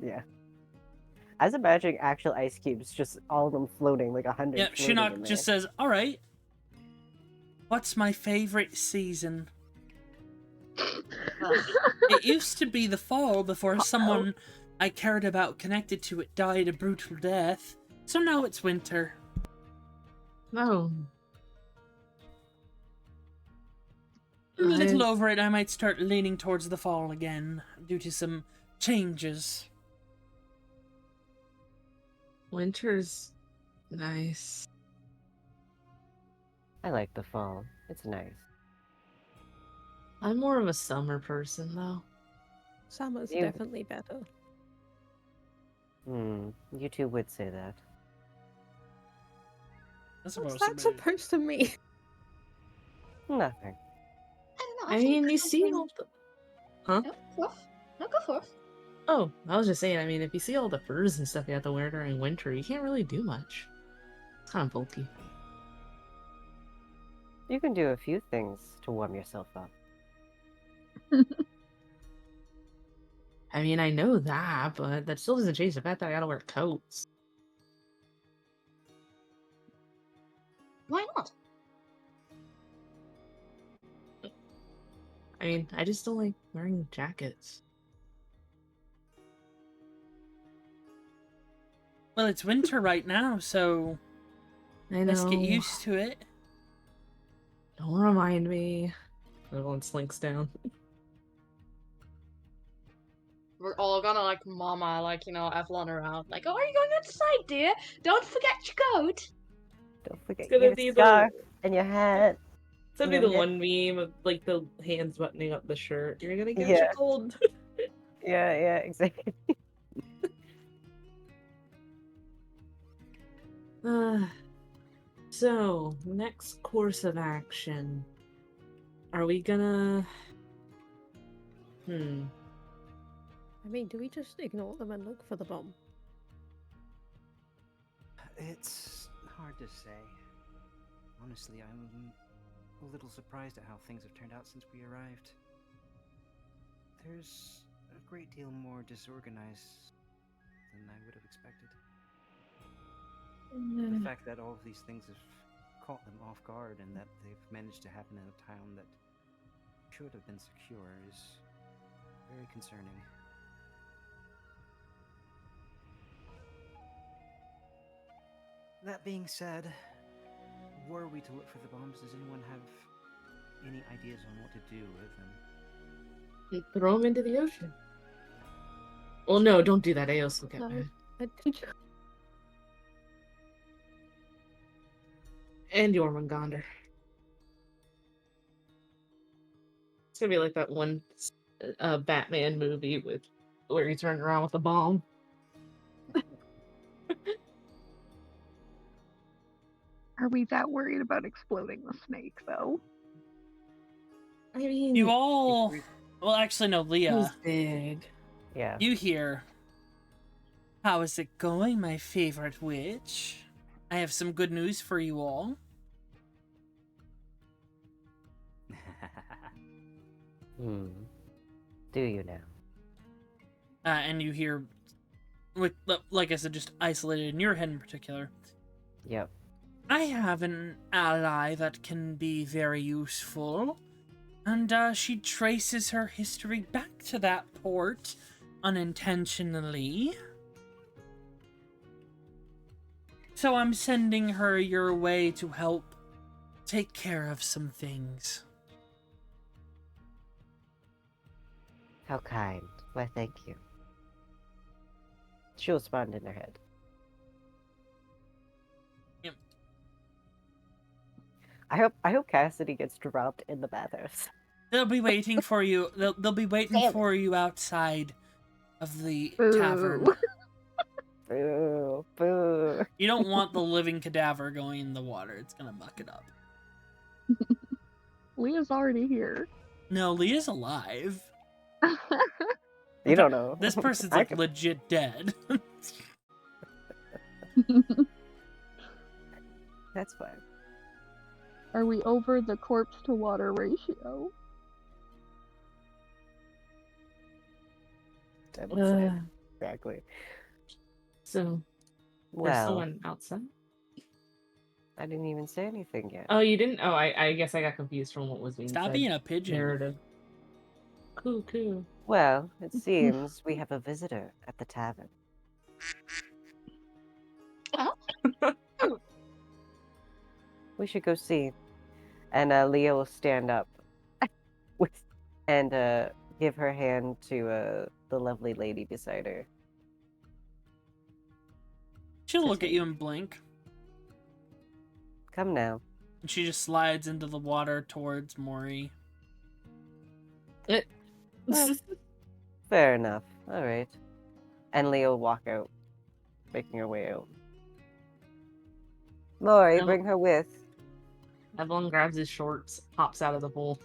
Yeah. As a magic, actual ice cubes, just all of them floating like 100. Yeah, floating in Shinnok just there. says, alright. What's my favorite season? It used to be the fall before someone I cared about connected to it died a brutal death. So now it's winter. No. A little over it, I might start leaning towards the fall again, due to some changes. Winter's nice. I like the fall. It's nice. I'm more of a summer person though. Summer's You- definitely better. You two would say that. That's What's supposed that to be. supposed to mean? Nothing. I don't know. I think mean, you that see when- all the Huh? No, go forth. No, go forth. Oh, I was just saying, I mean, if you see all the furs and stuff you have to wear during winter, you can't really do much. It's kind of bulky. You can do a few things to warm yourself up. I mean, I know that, but that still doesn't change the fact that I gotta wear coats. Why not? I mean, I just don't like wearing jackets. Well, it's winter right now, so I let's get know. used to it. Don't remind me. Everyone slinks down. We're all gonna like mama, like, Evelyn around. Like, oh, are you going outside, dear? Don't forget your coat. Don't forget It's gonna your be scarf the and your hat. it's gonna be Yeah, the yeah. one meme of like the hands buttoning up the shirt. You're gonna get Yeah. you cold. Yeah, exactly. So next course of action. Are we gonna? I mean, do we just ignore them and look for the bomb? It's hard to say. Honestly, I'm a little surprised at how things have turned out since we arrived. There's a great deal more disorganized than I would have expected. The fact that all of these things have caught them off guard and that they've managed to happen in a town that should have been secure is very concerning. That being said, were we to look for the bombs, does anyone have any ideas on what to do with them? Throw them into the ocean. Well, no, don't do that. Aos will get No. mad. And Jormungandr. It's gonna be like that one Batman movie with where he's running around with a bomb. Are we that worried about exploding the snake, though? I mean, You all. Well, actually, no, he's Leah. big. Yeah. You hear. How is it going, my favorite witch? I have some good news for you all. Do you now? And you hear, like I said, just isolated in your head in particular. Yep. I have an ally that can be very useful, and she traces her history back to that port unintentionally. So I'm sending her your way to help take care of some things. How kind. Why, thank you. She'll respond in her head. Yep. I hope Cassidy gets dropped in the bathhouse. They'll be waiting for you. They'll be waiting Damn it. for you outside of the Boo. tavern. Boo, boo. You don't want the living cadaver going in the water. It's gonna muck it up. Leah's already here. No, Leah's alive. You don't know. This person's I like can- legit dead. That's fine. Are we over the corpse to water ratio? I would say. Uh, Exactly. so there's Well, someone outside. I didn't even say anything yet. Oh, you didn't? Oh, I guess I got confused from what was being Stop said. being a pigeon. Narrative. Cool. Well, it seems we have a visitor at the tavern. We should go see. And Leah will stand up and give her hand to the lovely lady beside her. She'll look at you and blink. Come now. And she just slides into the water towards Mori. Fair enough. All right. And Leah will walk out, making her way out. Maury, No. bring her with. Evelyn grabs his shorts, hops out of the pool.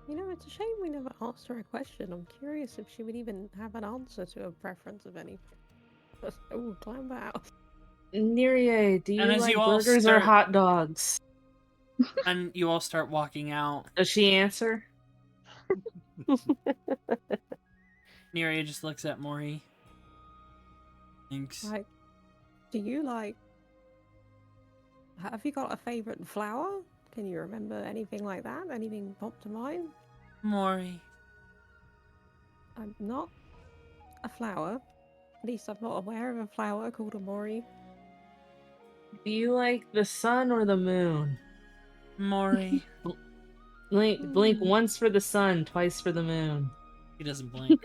You know, it's a shame we never asked her a question. I'm curious if she would even have an answer to a preference of any. Oh, climb out. Neria, do you And as like you all burgers start- or hot dogs? And you all start walking out. Does she answer? Neria just looks at Mori. Thanks. Like, do you like? Have you got a favorite flower? Can you remember anything like that? Anything pop to mind? Mori. I'm not a flower. At least I'm not aware of a flower called a Mori. Do you like the sun or the moon? Mori. Blink once for the sun, twice for the moon. He doesn't blink.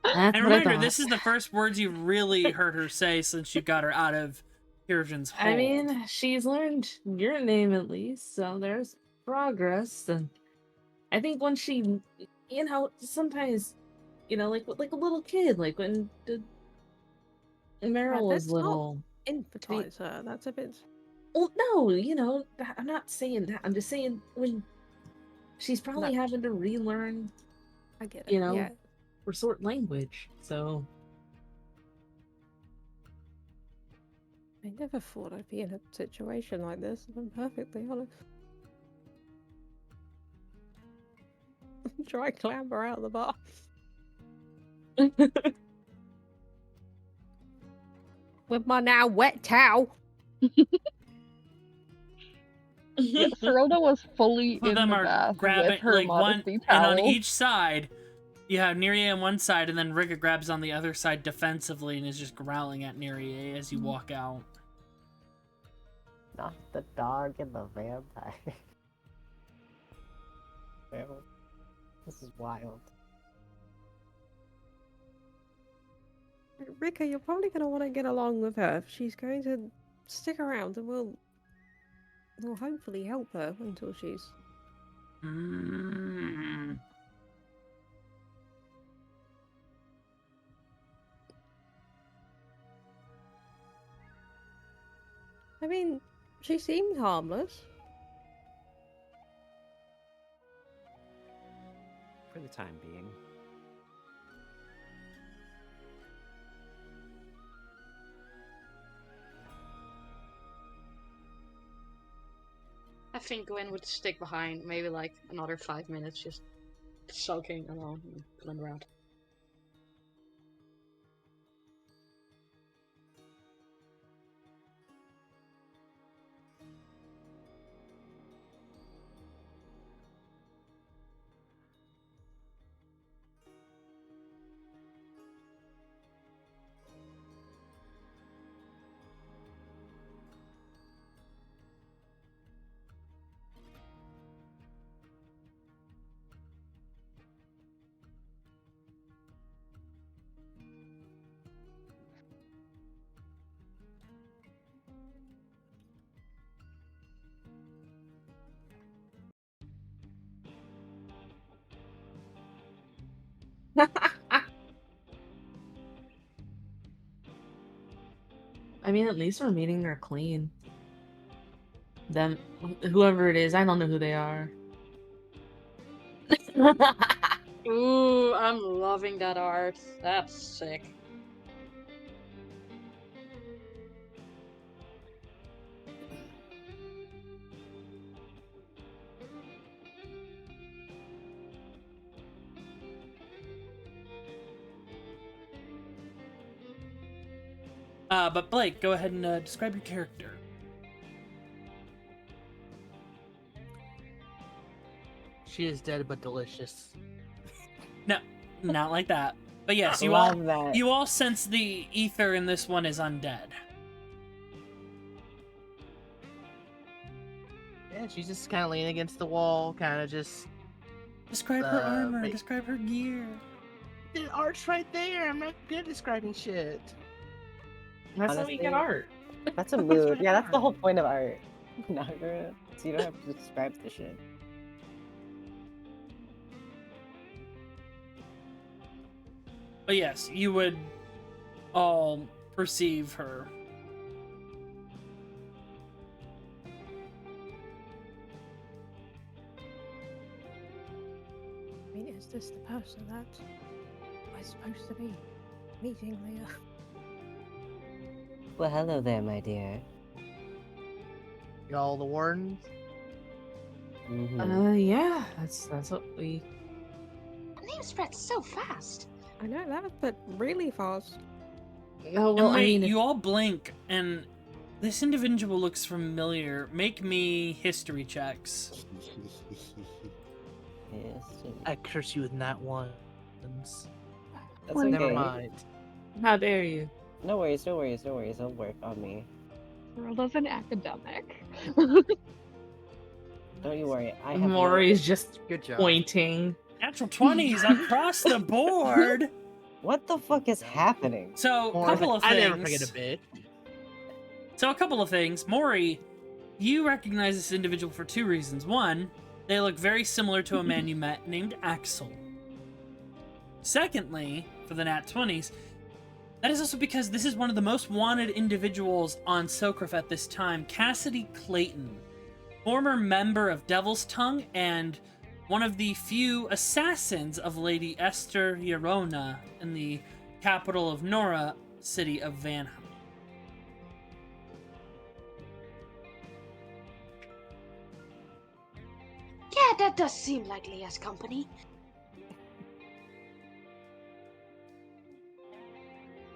That's And what I reminder, thought. this is the first words you've really heard her say since you got her out of Hirjan's hold. I mean, she's learned your name at least, so there's progress. And I think when she, you know, sometimes, you know, like a little kid, like when Meryl was that's not- little. Infantilize her. That's a bit. Well, no, you know, I'm not saying that. I'm just saying when she's probably No. having to relearn, I get it. you know, Yeah. resort language. So I never thought I'd be in a situation like this, if I'm perfectly honest. Try clamber out of the bar. With my now wet towel. Yeah, Serota was fully Both of in them the are bath grabbing with her like one, modesty and towel. on each side, you have Neria on one side, and then Rika grabs on the other side defensively and is just growling at Neria as you walk out. Not the dog and the vampire. Well, this is wild. Rika, you're probably going to want to get along with her. She's going to stick around and we'll hopefully help her until she's... Mm. I mean, she seemed harmless. For the time being. I think Gwen would stick behind, maybe like another 5 minutes, just sulking alone and pulling around. I mean, at least we're meeting her clean. Them, whoever it is, I don't know who they are. Ooh, I'm loving that art. That's sick. But Blake, go ahead and describe your character. She is dead but delicious. No, not like that. But yes, you Love that. you all sense the ether in this one is undead. Yeah, she's just kind of leaning against the wall, kind of just. Describe her armor. wait. Describe her gear. The art's right there. I'm not good at describing shit. That's how we get Honestly, art. That's a mood. Yeah, that's the whole point of art. Nagra, so you don't have to describe the shit. But yes, you would all perceive her. this the person that we're supposed to be meeting, Leah? Well, hello there, my dear. Y'all the wardens? Yeah, that's what we. The name spreads so fast. I know that, but really fast. Oh well, And I wait, mean, you all blink, and this individual looks familiar. Make me history checks. Yes. I curse you with not ones. That's Well, Never okay. mind. how dare you? No worries, no worries, no worries. It'll work on me. World as an academic. Don't you worry. I have Maury's just Good job. pointing. Natural 20s across the board. What the fuck is happening? So, Or, couple of I things. never forget a bitch. So, a couple of things. Maury, you recognize this individual for two reasons. One, they look very similar to a man you met named Axel. Secondly, for the Nat 20s, that is also because this is one of the most wanted individuals on Sokrif at this time, Cassidy Clayton, former member of Devil's Tongue and one of the few assassins of Lady Esther Yarona in the capital of Nora, city of Vanheim. Yeah, that does seem like Leah's company.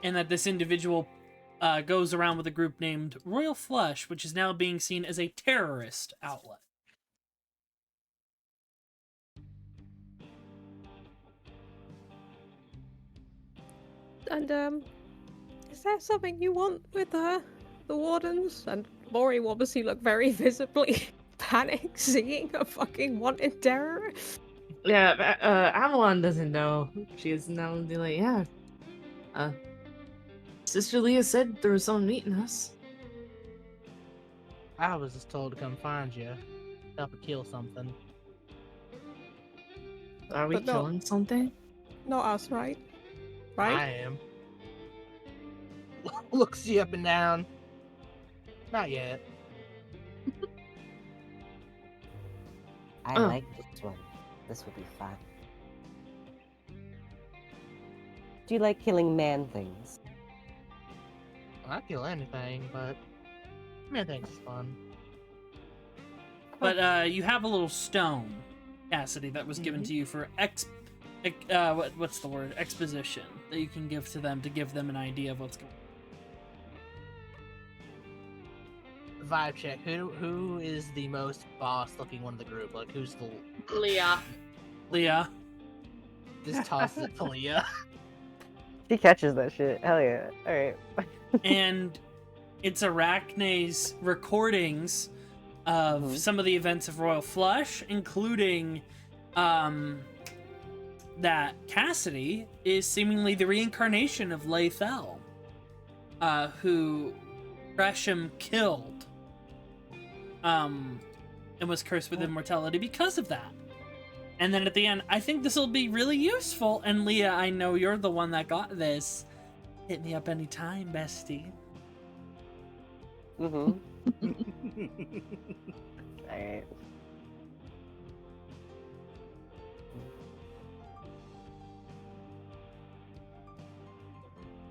And that this individual goes around with a group named Royal Flush, which is now being seen as a terrorist outlet. And is there something you want with the wardens? And Maury will obviously look very visibly panicked seeing a fucking wanted terrorist. Yeah, Avalon doesn't know. She is now be like, yeah. Sister Leah said there was someone meeting us. I was just told to come find you. Help her kill something. Are we But no. killing something? Not us, right? I Right? am. Looks you up and down. Not yet. I Oh. like this one. This will be fun. Do you like killing man things? I'll kill anything, but man, things is fun. But you have a little stone, Cassidy, that was given to you for what's the word? Exposition that you can give to them to give them an idea of what's going on. Vibe check. Who is the most boss looking one of the group? Like who's the Leah. Leah. just toss it to Leah? She catches that shit. Hell yeah. Alright. And it's Arachne's recordings of some of the events of Royal Flush, including that Cassidy is seemingly the reincarnation of Laethel, who Gresham killed, and was cursed with immortality because of that. And then at the end, I think this will be really useful. And Leah, I know you're the one that got this. Hit me up anytime, bestie. Mm-hmm. Alright.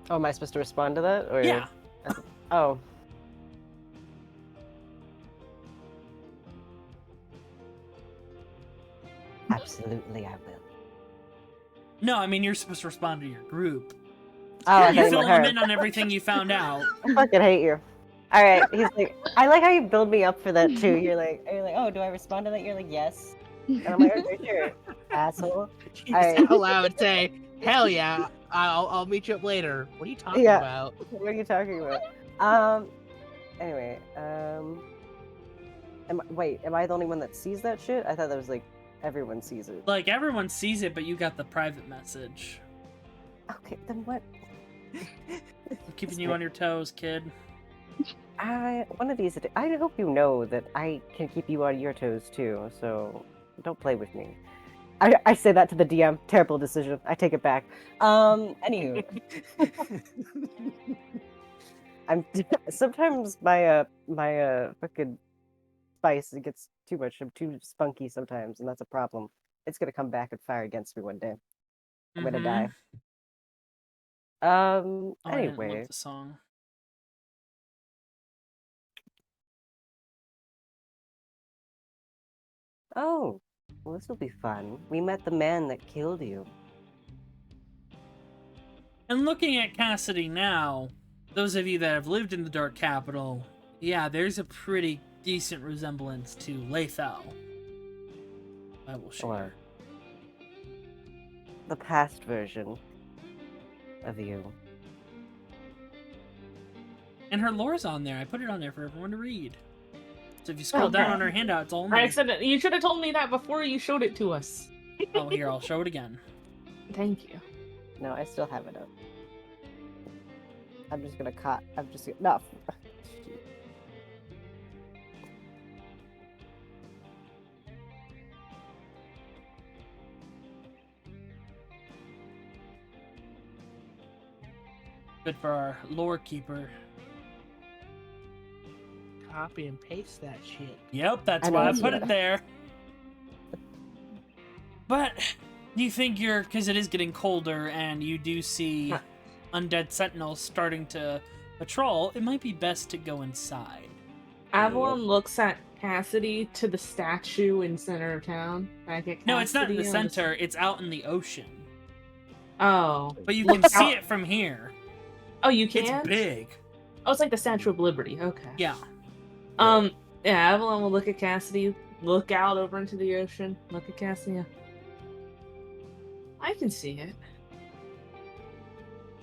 Oh, am I supposed to respond to that? Or Yeah. Oh. Absolutely, I will. No, I mean, you're supposed to respond to your group. Oh, I You thought you fill meant them her. in on everything you found out. I fucking hate you. All right, he's like, I like how you build me up for that too. You're like, oh, do I respond to that? You're like, yes. And I'm like, okay, sure, asshole. You Alright. just allow and say, "Hell yeah, I'll meet you up later." What are you talking Yeah. about? What are you talking about? Anyway, wait, am I the only one that sees that shit? I thought that was like everyone sees it. Like, everyone sees it, but you got the private message. Okay, then what? I'm keeping you on your toes, kid. One of these. I hope you know that I can keep you on your toes too. So don't play with me. I say that to the DM. Terrible decision. I take it back. Anywho, I'm sometimes my fucking spice gets too much. I'm too spunky sometimes, and that's a problem. It's gonna come back and fire against me one day. I'm gonna Mhm. die. Oh, I didn't Anyway, look the song. oh, well, this will be fun. We met the man that killed you. And looking at Cassidy now, those of you that have lived in the Dark Capital, yeah, there's a pretty decent resemblance to Lethal. I will share. Or the past version of you. And her lore's on there. I put it on there for everyone to read. So if you scroll down Okay. on her handout, it's all in I there. said you should have told me that before you showed it to us. Oh, here, I'll show it again. Thank you. No, I still have it up. I'm just gonna cut. No. Good for our lore keeper. Copy and paste that shit. Yep, that's I know, why I that's put what it there. But you think because it is getting colder and you do see undead sentinels starting to patrol, it might be best to go inside. Avalon looks at Cassidy to the statue in center of town. Back at No, it's not in the Cassidy on center, it's out in the ocean. Oh. But you Look can see out- it from here. Oh, you can? It's big. Oh, it's like the Statue of Liberty. Okay. Yeah. Yeah, Avalon will look at Cassidy, look out over into the ocean, look at Cassidy. I can see it.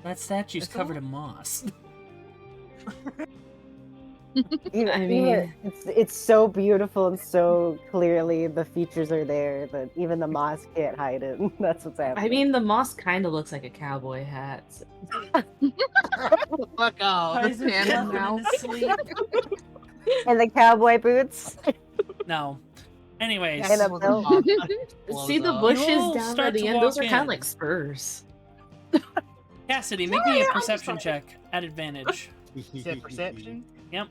That statue's It's covered all- in moss. I mean- it's so beautiful and so clearly the features are there that even the moss can't hide it. That's what's happening. I mean, the moss kind of looks like a cowboy hat. So. Fuck off. Why is it Panda flapping in mouth. his sleep? and the cowboy boots. No. Anyways, And a Blows belt. See the up. bushes You'll down start at the to end? Those walk are kind in. of like spurs. Cassidy, make me a perception check at advantage. Is that perception? Yep.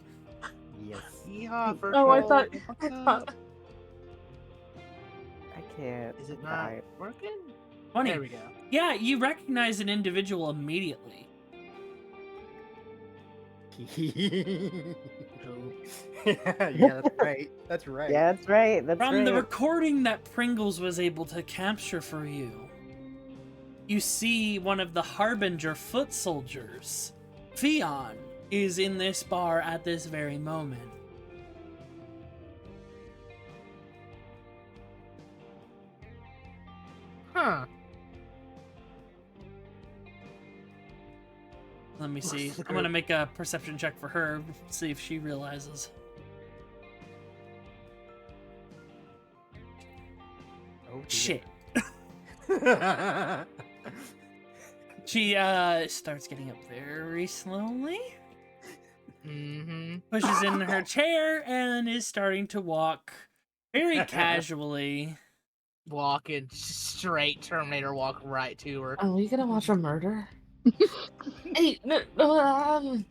Yes. Yeehaw, first Oh, I roll. thought- What's I up? thought- I can't. Is it not die. working? 20. There we go. Yeah, you recognize an individual immediately. Yeah, that's right. That's right. Yeah, that's right. That's From right. the recording that Pringles was able to capture for you, you see one of the Harbinger foot soldiers. Fion is in this bar at this very moment. Huh. Let me see. Looks I'm gonna make a perception check for her, see if she realizes. Oh, Shit. dear. She starts getting up very slowly, Mm-hmm. pushes in her chair, and is starting to walk very casually. Walking straight Terminator walk right to her. Are we gonna watch a murder? Hey, no, Where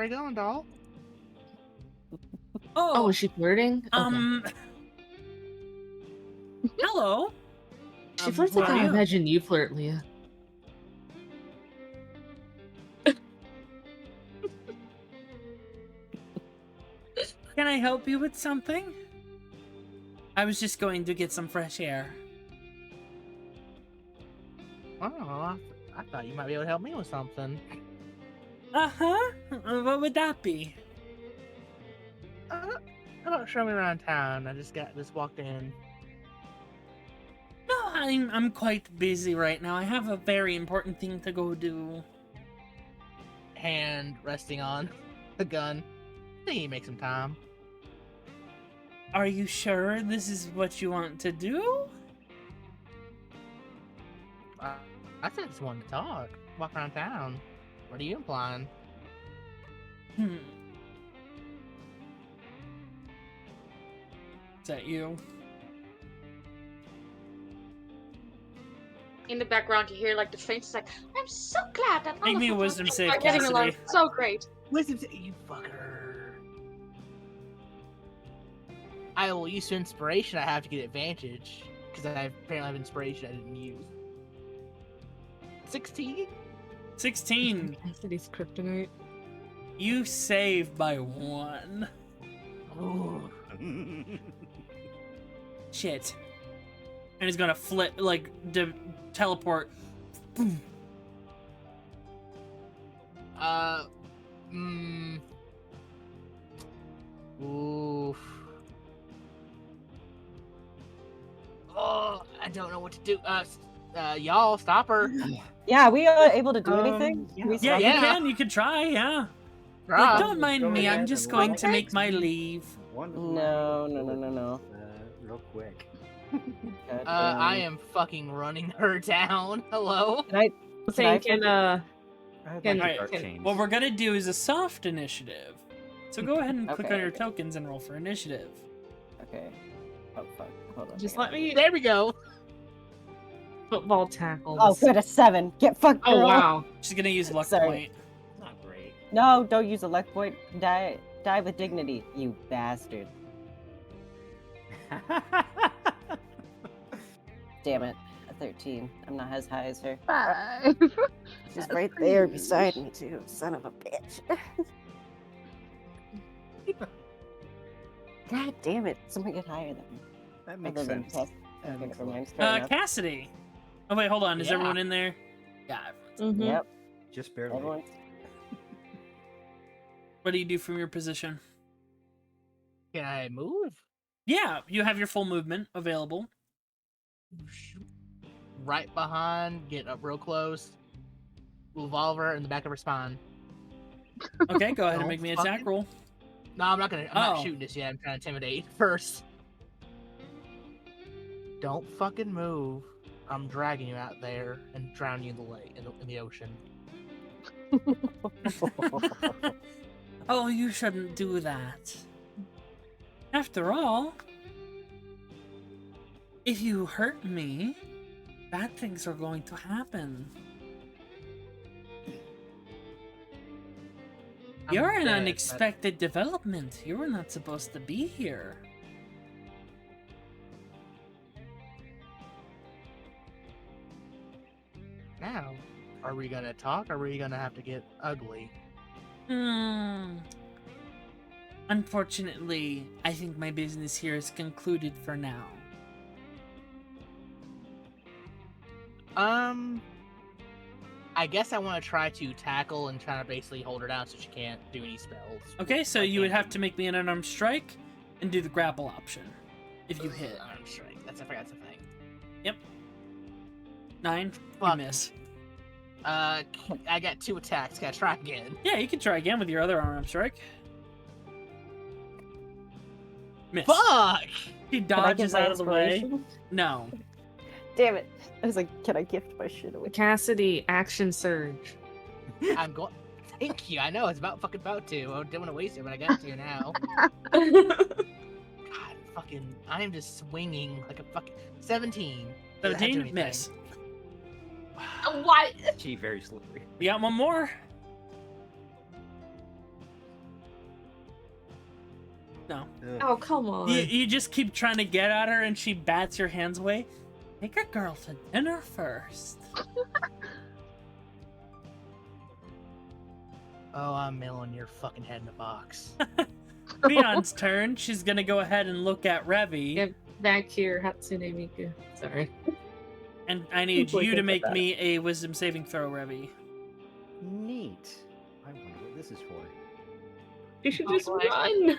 are you going, doll? oh, is she flirting? Okay. Hello. She flirts like what are I you? imagine you flirt, Leah. Can I help you with something? I was just going to get some fresh air. Oh, I thought you might be able to help me with something. Uh-huh. What would that be? How about show me around town? I just walked in. No, I'm quite busy right now. I have a very important thing to go do. Hand resting on the gun. I think you make some time. Are you sure this is what you want to do? I just wanted to talk. Walk around town. What are you implying? Hmm. Is that you? In the background, you hear like the faintest like, "I'm so glad that all Make of me a us wisdom save, are getting along Cassidy. so great." Listen to you fucker. I will use inspiration. I have to get advantage because I apparently have inspiration I didn't use. 16. 16. Cassidy's kryptonite. You save by 1. Ooh. Shit. And he's gonna flip, like, teleport. Boom. Oof. Oh, I don't know what to do. Y'all, stop her. Yeah, we are able to do anything. yeah. Can we Yeah, stop you Yeah. can. You can try, yeah. Rah. Like, don't mind Go me. I'm ahead just and going roll to make my it. leave. One of No, my no, no, no, no. rolls, real quick. God I damn. am fucking running her down. Hello. Can I? Saying Can can I'd Can- like Alright, to start can- change. What we're gonna do is a soft initiative. So go ahead and click Okay, on your okay. tokens and roll for initiative. Okay. Oh fuck. Hold on. just hang let on. me There we go. football tackle. Oh, this- good, a 7. Get fucked, Oh girl. wow. She's gonna use luck Sorry. point. Not great. No, don't use a luck point. Die with dignity, you bastard. Damn it. A 13. I'm not as high as her. 5. She's That's right pretty there good. beside me too. Son of a bitch. God damn it. Someone get higher than me. That makes Other than sense. Tess. That Okay, makes never a lot mind. of Fair enough. Cassidy. Oh wait, hold on. Is Yeah. everyone in there? Yeah, everyone's. Mhm. Yep. Just barely. Everyone's What do you do from your position? Can I move? Yeah, you have your full movement available. Right behind, get up real close. Revolver in the back of her spine. Okay, go ahead and Don't make me an attack fucking- roll. No, I'm not gonna. I'm not Oh. shooting this yet. I'm trying to intimidate first. Don't fucking move. I'm dragging you out there and drowning you in the lake, in the ocean. Oh, you shouldn't do that. After all, if you hurt me, bad things are going to happen. I'm You're an dead, but- unexpected development. You were not supposed to be here. Now, are we gonna talk? Or are we gonna have to get ugly? Unfortunately, I think my business here is concluded for now. I guess I want to try to tackle and try to basically hold her down so she can't do any spells. Okay, so I you would can't have to make me an unarmed strike and do the grapple option if you hit. Arm strike. I forgot that's a thing. 9, you Fuck. miss. I got 2 attacks. Gotta try again. Yeah, you can try again with your other unarmed strike. Miss. Fuck! He Can I give dodges my out of the way. inspiration? No. Damn it. I was like, can I gift my shit away? Cassidy, action surge. I'm going. Thank you. I know. I was fucking about to. I didn't want to waste it, but I got to now. God, fucking. I am just swinging like a fucking 17. Doesn't have to do 17, anything. miss. What? She very slippery. You got one more? No. Ugh. Oh, come on. You just keep trying to get at her and she bats your hands away. Take a girl to dinner first. Oh, I'm mailing your fucking head in a box. Leon's turn. She's gonna go ahead and look at Revi. Yep. Back to your Hatsune Miku. Sorry. And I need Before you you to get make that. me a wisdom saving throw, Revi. Neat. I wonder what this is for. You should Oh, just boy. run.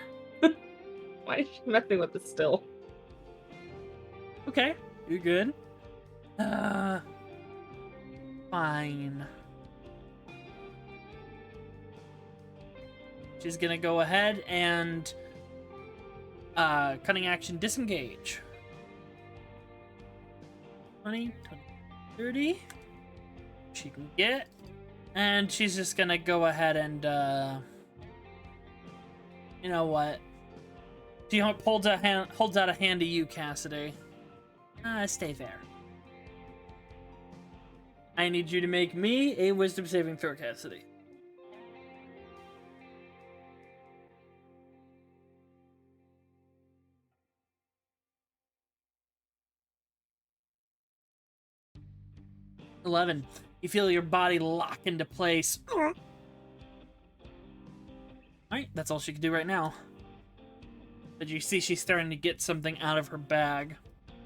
Why is she messing with this still? Okay, you're good. Fine. She's gonna go ahead and cunning action disengage. 20, 30. She can get. And she's just gonna go ahead and you know what? She holds out a hand to you, Cassidy. Stay there. I need you to make me a wisdom saving throw, Cassidy. 11. You feel your body lock into place. Alright, that's all she can do right now. But you see she's starting to get something out of her bag.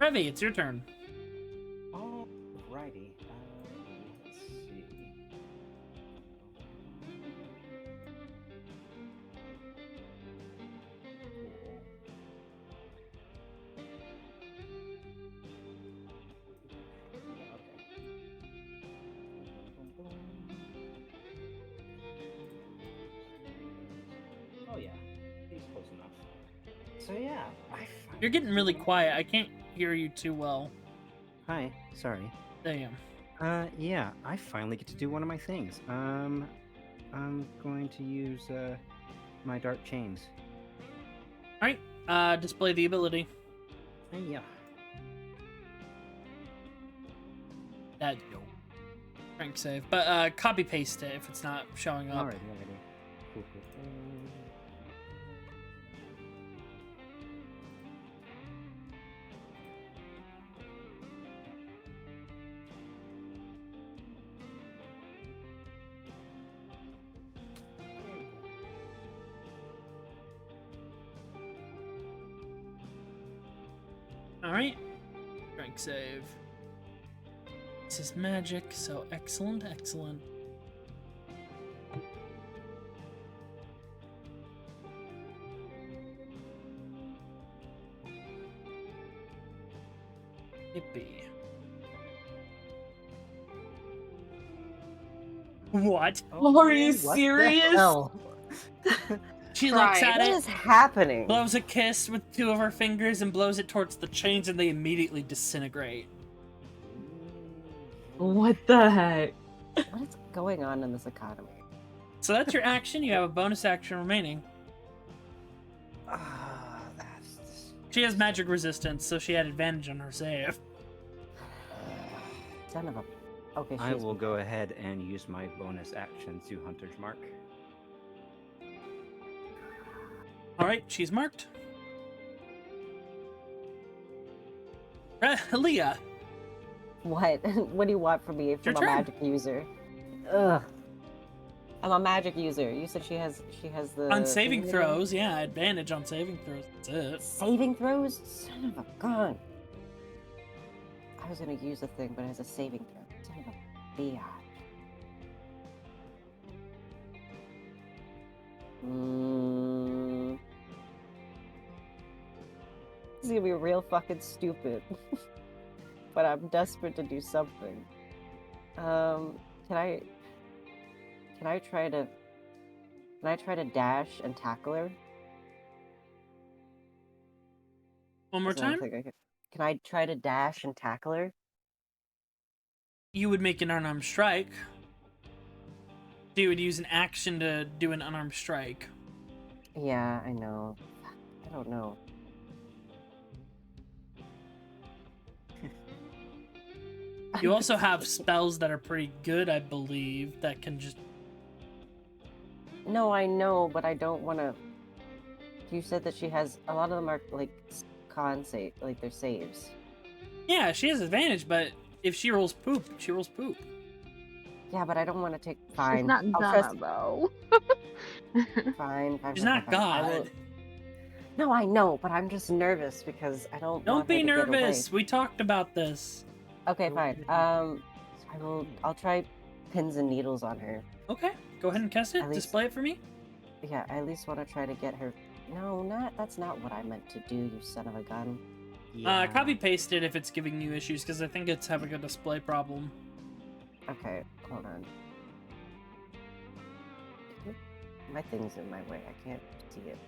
Revi, it's your turn. Alrighty. Let's see. Oh yeah, he's close enough. So yeah, You're getting really quiet. I can't hear you too well. Hi, sorry. Damn. Yeah, I finally get to do one of my things. I'm going to use my dark chains. Alright, display the ability. Yeah. That strength save. But copy paste it if it's not showing up. Alrighty. Cool. Alright. Strength save. This is magic, so excellent. Yippee. What? Are you What the serious? hell? She looks Right. at What it, is happening? blows a kiss with two of her fingers, and blows it towards the chains, and they immediately disintegrate. What the heck? What is going on in this economy? So that's your action. You have a bonus action remaining. That's... She has magic resistance, so she had advantage on her save. Son of a. Okay, I she's will go ahead and use my bonus action to Hunter's Mark. Alright, she's marked. Leah. What? What do you want from me if Your I'm a turn. magic user? Ugh. I'm a magic user. You said she has the On saving thing again? throws, yeah, advantage on saving throws. That's it. Saving throws? Son of a gun. I was gonna use the thing, but it has a saving throw. Son of a biatch. This is gonna be real fucking stupid. But I'm desperate to do something. Can I try to dash and tackle her? One more Is that a time. thing I can I try to dash and tackle her? You would make an unarmed strike. So you would use an action to do an unarmed strike. Yeah, I know. I don't know. You also have spells that are pretty good, I believe, that can just... No, I know, but I don't want to. You said that she has a lot of them are like con save, like they're saves. Yeah, she has advantage, but if she rolls poop, she rolls poop. Yeah, but I don't want to take. Fine. She's not I'll gonna trust. though. Fine. She's not I God. will- No, I know, but I'm just nervous because I don't. Don't want her be to get away. nervous. We talked about this. Okay, fine. I'll try pins and needles on her. Okay, go ahead and cast it. At least- Display it for me. Yeah, I at least want to try to get her. No, that's not what I meant to do. You son of a gun. Copy paste it if it's giving you issues, because I think it's having a display problem. Okay, hold on. My thing's in my way. I can't see it.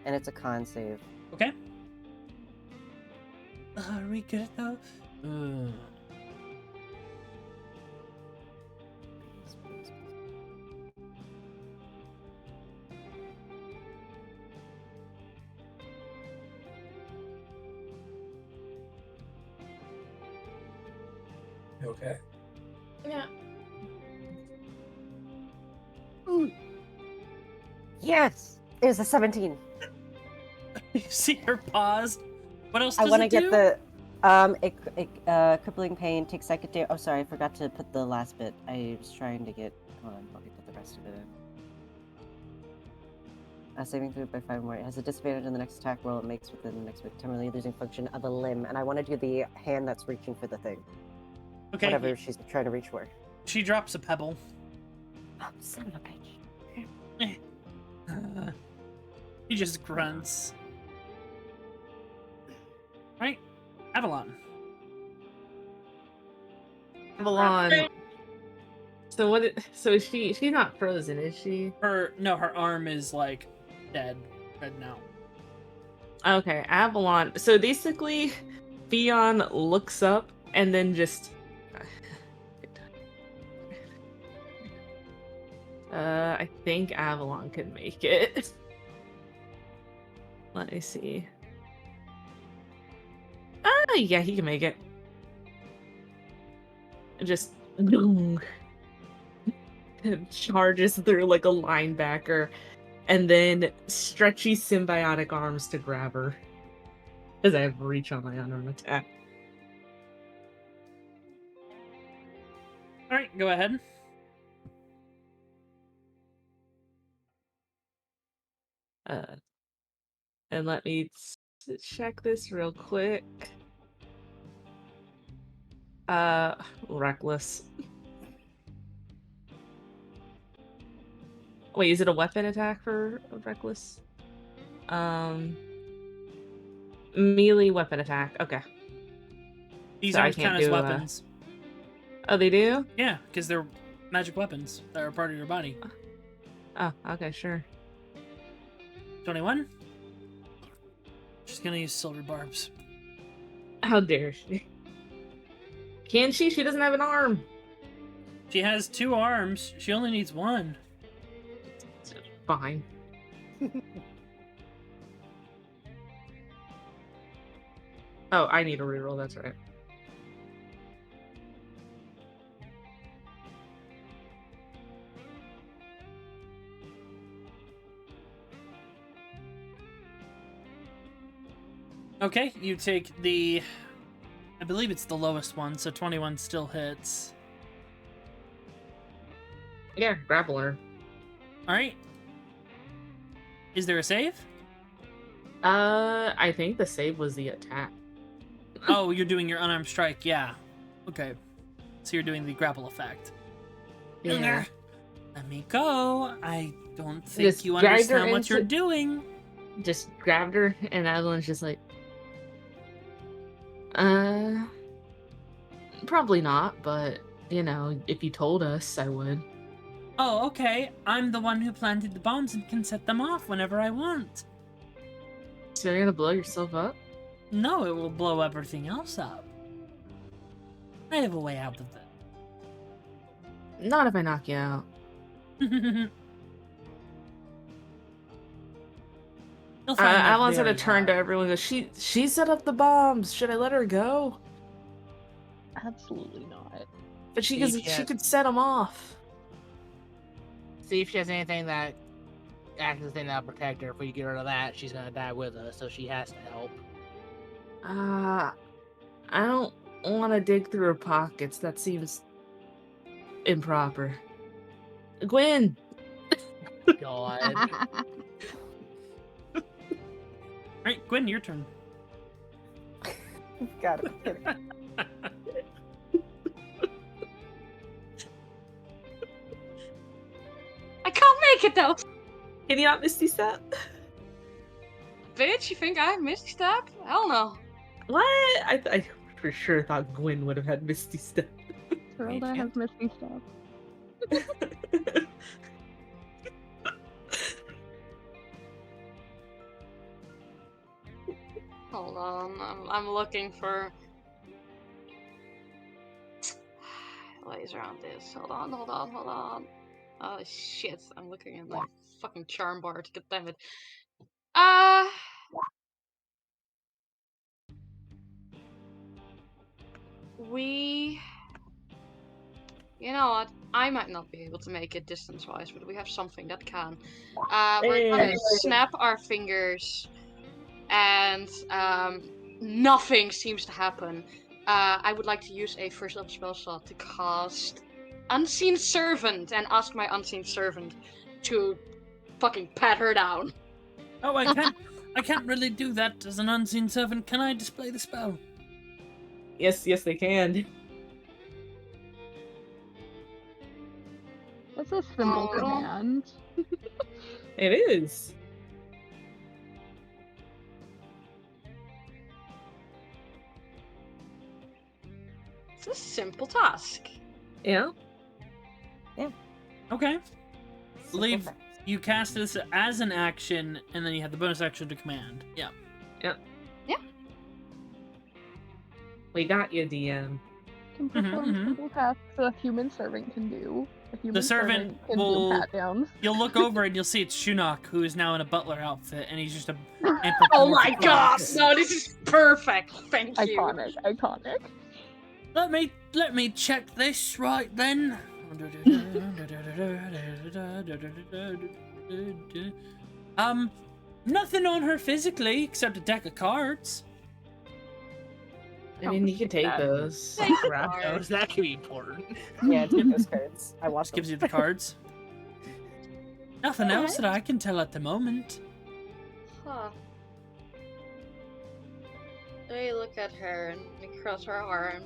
And it's a con save. Okay. Are we good though? Ugh. Okay. Yeah. Yes! It was a 17. You see her pause. What else I does want to it get do? the crippling pain takes second day. Oh, sorry, I forgot to put the last bit. I was trying to get. Hold on, let me put the rest of it in. Saving through by 5 more. It has a disadvantage on the next attack roll it makes within the next week, temporarily losing function of a limb. And I want to do the hand that's reaching for the thing. Okay. Whatever she's trying to reach for. She drops a pebble. Oh, son of a bitch. He just grunts. Right, Avalon. Avalon. So what? So is she's not frozen, is she? Her arm is like dead right now. Okay, Avalon. So basically, Fion looks up and then just. I think Avalon can make it. Let me see. Yeah, he can make it. Just charges through like a linebacker and then stretchy symbiotic arms to grab her. Because I have reach on my unarmed attack. Alright, go ahead. And let me check this real quick. Reckless. Wait, is it a weapon attack for reckless? Melee weapon attack. Okay. These So I aren't can't count as do, weapons. Oh, they do? Yeah, because they're magic weapons that are part of your body. Oh, okay, sure. 21. She's gonna use silver barbs. How dare she? Can she? She doesn't have an arm. She has 2 arms. She only needs 1. Fine. Oh, I need a reroll, that's right. Okay, you take the... I believe it's the lowest one, so 21 still hits. Yeah, grapple her. Alright. Is there a save? I think the save was the attack. Oh, you're doing your unarmed strike, yeah. Okay. So you're doing the grapple effect. Yeah. Let me go. I don't think Just you dragged her understand what you're into- doing. Just grabbed her, and Avalon's just like, probably not, but, you know, if you told us, I would. Oh, okay. I'm the one who planted the bombs and can set them off whenever I want. So you're gonna blow yourself up? No, it will blow everything else up. I have a way out of Not if I knock you out. it. You'll find that Avalon's gonna very turn to hard. everyone and go, she set up the bombs. Should I let her go? Absolutely not. But she Yeah. could set them off. See if she has anything that acts as a thing that'll protect her. If we get rid of that, she's gonna die with us, so she has to help. I don't want to dig through her pockets. That seems improper. Gwen! God. Alright, Gwen, your turn. Got it. I can't make it though. Can you not Misty Step? Bitch, you think I have Misty Step? Hell no. What? I for sure thought Gwen would have had Misty Step. Ferelda has Misty Step. Hold on, I'm looking for laser on this. Hold on. Oh shit, I'm looking at my fucking charm bar to get damn it. You know what? I might not be able to make it distance-wise, but we have something that can. We're gonna Hey. snap our fingers and nothing seems to happen. I would like to use a first level spell slot to cast Unseen Servant and ask my Unseen Servant to fucking pat her down. Oh, I can't really do that as an unseen servant. Can I display the spell? Yes, they can. That's a simple Oh. command. It is. It's a simple task. Yeah. Okay. Simple Leave. fact. You cast this as an action, and then you have the bonus action to command. Yeah. We got you, DM. Can perform mhm. simple tasks a human servant can do. A human servant can will- do pat downs. You'll look over and you'll see it's Shinnok, who is now in a butler outfit, and he's just a. Oh my anthropomorphic god! fox. No, this is perfect. Thank you. Iconic. Let me check this right then. Nothing on her physically except a deck of cards. I mean, you can take that. those. Thank you, Grab Bard. those. That could be important. Yeah, take those cards. I want Just them. gives you the cards. Nothing else that I can tell at the moment. Huh. I look at her and I cross her arms.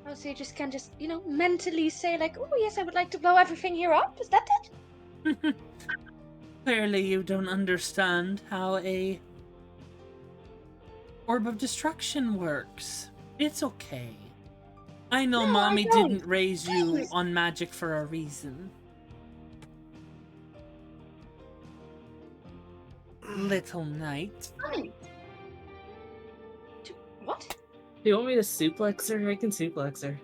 Oh, so you just can just, mentally say like, oh yes, I would like to blow everything here up? Is that it? Clearly you don't understand how a orb of destruction works. It's okay. I know No, I Mommy don't. didn't raise you Please. on magic for a reason. Little knight. Fine. What? Do you want me to suplex her? I can suplex her.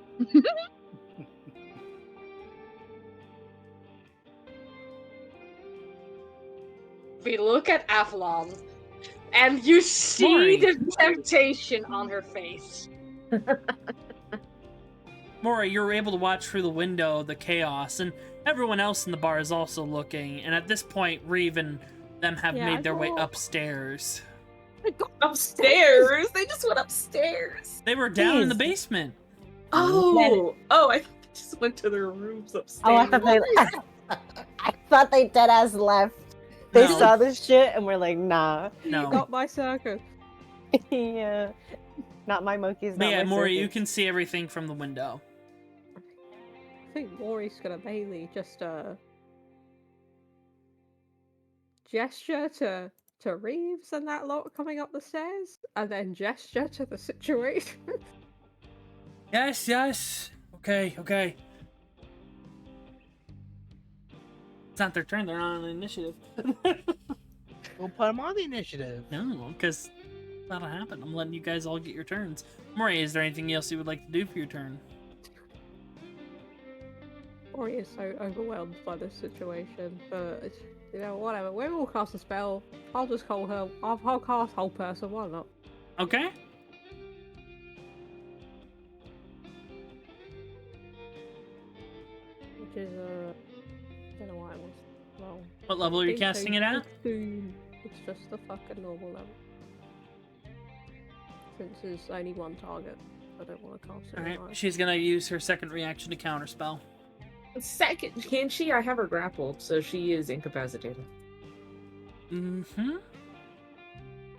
We look at Avalon, and you see Mori. the temptation on her face. Mora, you're able to watch through the window the chaos, and everyone else in the bar is also looking, and at this point, Reeve and them have Yeah, made I their way saw- upstairs. Upstairs! They just went upstairs. They were down in the Jeez. basement. Oh! Oh, I just went to their rooms upstairs. Oh, I thought they. I thought they dead ass left. They No. saw this shit and were like, nah. No. Got my circus. Yeah. Not my monkeys. But Not yeah, my Mori, you circus. can see everything from the window. I think Maury's gonna mainly just gesture to Reeves and that lot coming up the stairs, and then gesture to the situation. Yes, yes. Okay, okay. It's not their turn, they're not on the initiative. We'll put them on the initiative. No, because that'll happen. I'm letting you guys all get your turns. Mori, is there anything else you would like to do for your turn? Maury is so overwhelmed by this situation, but it's, whatever. We will cast a spell. I'll just call her. I'll cast whole person. Why not? Okay. Which is I don't know why it was wrong. What level are you It's casting it at? 15. It's just a fucking normal level. Since there's only one target, I don't want to cast it. Alright, high. she's gonna use her second reaction to counterspell. Second, can she? I have her grappled, so she is incapacitated. Mm-hmm.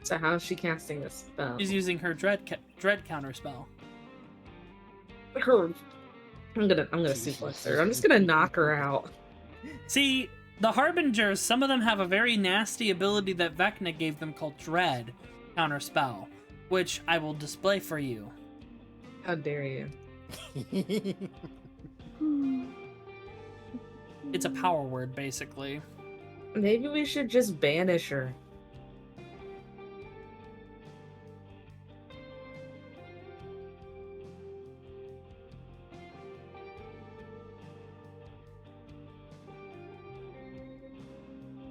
So how's she casting this spell? She's using her dread counterspell. Her. I'm gonna suplex her. I'm just gonna knock her out. See, the Harbingers, some of them have a very nasty ability that Vecna gave them called Dread counterspell, which I will display for you. How dare you? It's a power word, basically. Maybe we should just banish her.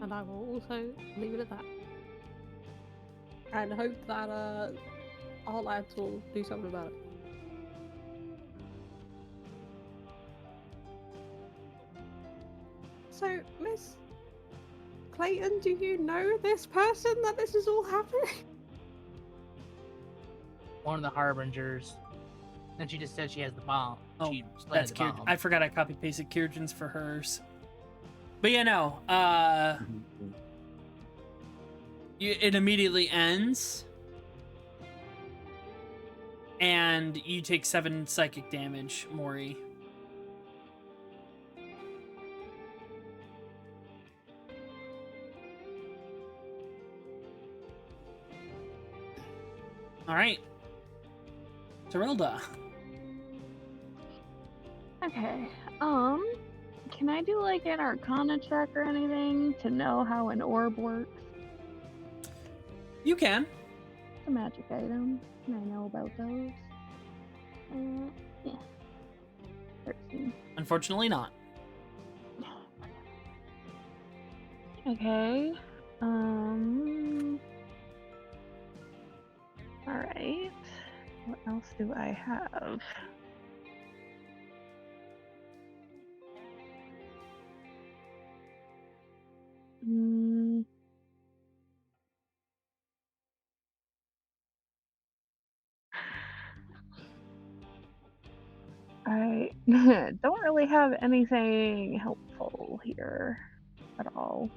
And I will also leave it at that. And hope that our lads will do something about it. So, Miss Clayton, do you know this person that this is all happening? One of the harbingers. And she just said she has the bomb. Oh, she that's the Kier. bomb. I forgot I copy pasted Kierjan's for hers. But yeah, no. It immediately ends. And you take 7 psychic damage, Mori. Alright. Terilda. Okay. Can I do like an Arcana check or anything to know how an orb works? You can. It's a magic item, and I know about those. Yeah. 13. Unfortunately not. Okay. Alright. What else do I have? I don't really have anything helpful here at all.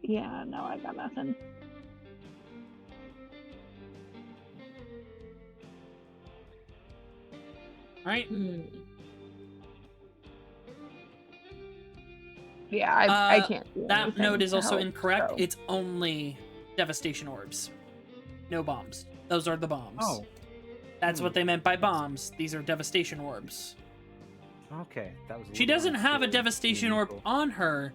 Yeah, no, I got nothing. Alright. Yeah, I can't do that anything note is to also help, incorrect. so. It's only devastation orbs. No bombs. Those are the bombs. Oh. That's what they meant by bombs. These are devastation orbs. Okay, that was. She doesn't have a devastation orb on her.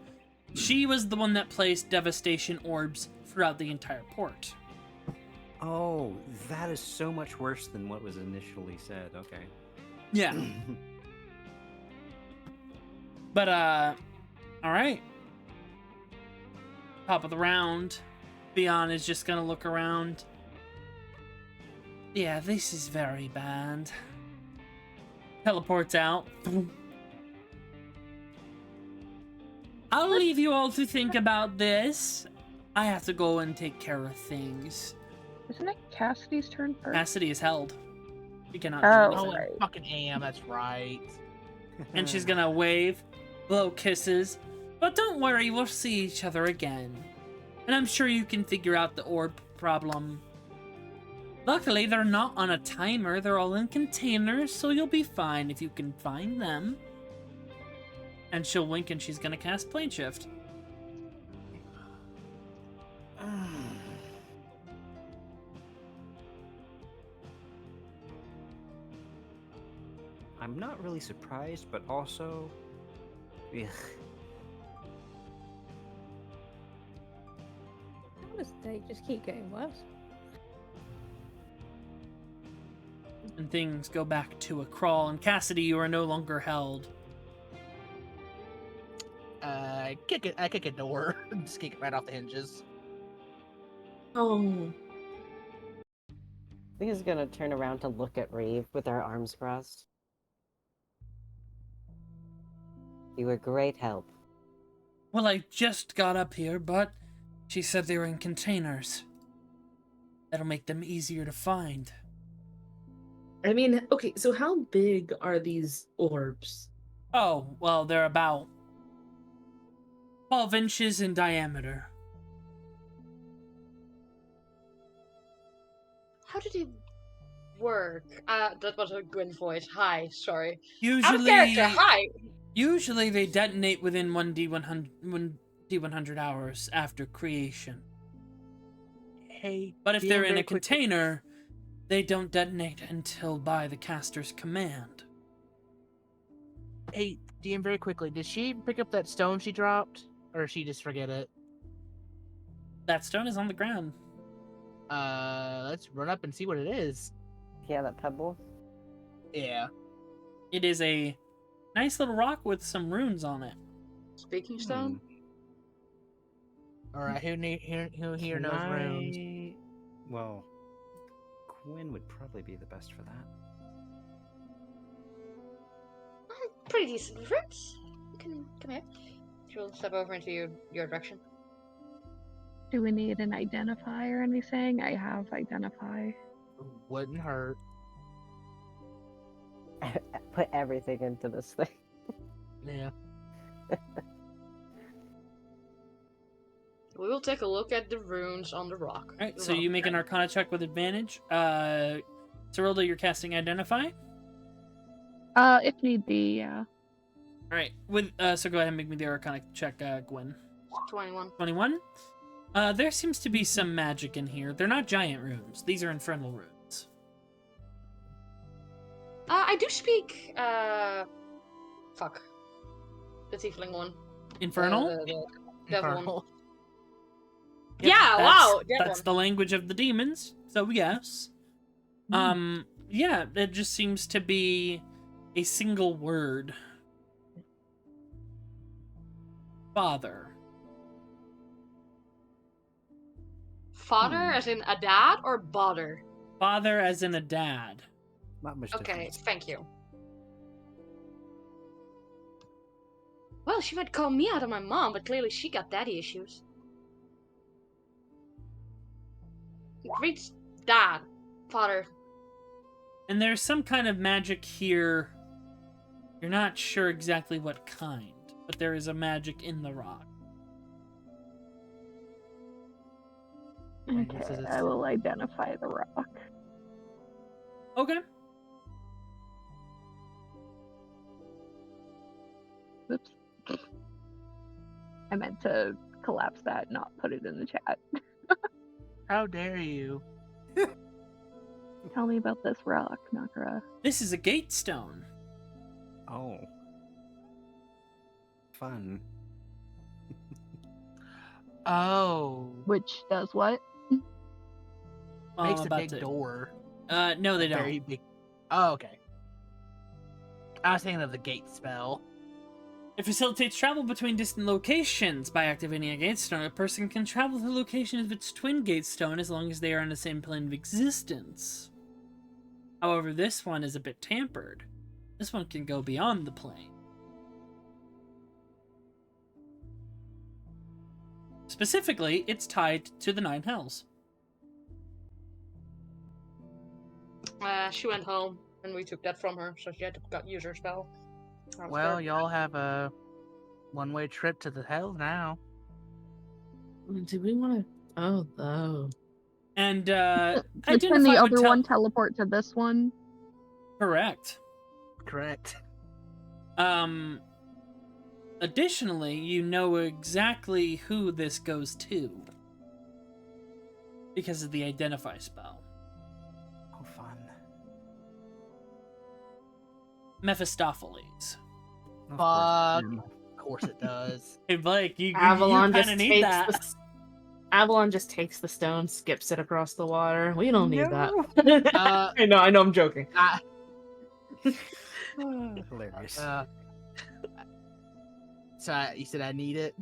She was the one that placed devastation orbs throughout the entire port. Oh, that is so much worse than what was initially said. Okay. Yeah. But, alright. Top of the round. Theon is just gonna look around. Yeah, this is very bad. Teleports out. I'll leave you all to think about this. I have to go and take care of things. Isn't it Cassidy's turn first? Cassidy is held. She cannot Oh, do Oh, anything. right. I fucking am. That's right. And she's gonna wave, blow kisses. But don't worry, we'll see each other again. And I'm sure you can figure out the orb problem. Luckily, they're not on a timer. They're all in containers, so you'll be fine if you can find them. And she'll wink and she's gonna cast Plane Shift. I'm not really surprised, but also, yeah. They just keep getting worse. And things go back to a crawl. And Cassidy, you are no longer held. I kick a door. Just kick it right off the hinges. Oh. Leah's gonna turn around to look at Reeve with our arms crossed. You were great help. Well, I just got up here, but she said they were in containers. That'll make them easier to find. I mean, okay, so how big are these orbs? Oh, well, they're about 12 inches in diameter. How did it work? That was a Gwyn voice. Hi, sorry. Out of Usually, character, hi! usually they detonate within 1d100 hours after creation. Hey, But if DM they're in very a quick- container, they don't detonate until by the caster's command. Hey, DM, very quickly. Did she pick up that stone she dropped, or did she just forget it? That stone is on the ground. Let's run up and see what it is. Yeah, that pebble. Yeah. It is a nice little rock with some runes on it. Speaking stone? All right. Who here knows runes? Well, Gwyn would probably be the best for that. Pretty decent with friends. You can come here. She'll step over into your direction. Do we need an identify or anything? I have identify. Wouldn't hurt. Put everything into this thing. Yeah. We will take a look at the runes on the rock. Alright, so you make an Arcana check with advantage. Cyrilda, you're casting Identify. If need be, yeah. Alright, with so go ahead and make me the Arcana check, Gwen. 21. 21. There seems to be some magic in here. They're not giant runes. These are infernal runes. I do speak. Fuck. The tiefling one. Infernal? The devil one. Infernal. Yep, Yeah, wow, that That's one. the language of the demons, so yes. Yeah, it just seems to be a single word. Father. Father, as in a dad, or bodder? Father as in a dad. Not much Okay, difference. thank you. Well, she might call me out of my mom, but clearly she got daddy issues. Great dad, father. And there's some kind of magic here. You're not sure exactly what kind, but there is a magic in the rock. And this Okay, is I will identify the rock. Okay. Oops. I meant to collapse that, not put it in the chat. How dare you? Tell me about this rock, Nakara. This is a gate stone. Oh. Fun. Oh. Which does what? Well, Makes I'm a about big to- door. No, they don't. Very big. Oh, okay. I was thinking of the gate spell. It facilitates travel between distant locations. By activating a gate stone, a person can travel to the location of its twin gate stone as long as they are on the same plane of existence. However, this one is a bit tampered. This one can go beyond the plane. Specifically, it's tied to the Nine Hells. She went home, and we took that from her, so she had to use her spell. That was Well, fair. y'all have a one-way trip to the hell now. Do we want to? Oh, though. And Can the Identify would other tell- one teleport to this one? Correct. Correct. Additionally, you know exactly who this goes to. Because of the Identify spell. Oh, fun. Mephistopheles. Of Fuck. course. Of course it does. Hey, Blake, you Avalon kind just of need takes that. the Avalon just takes the stone, skips it across the water. We don't need that. Uh, I know, I'm joking. Hilarious. So you said I need it?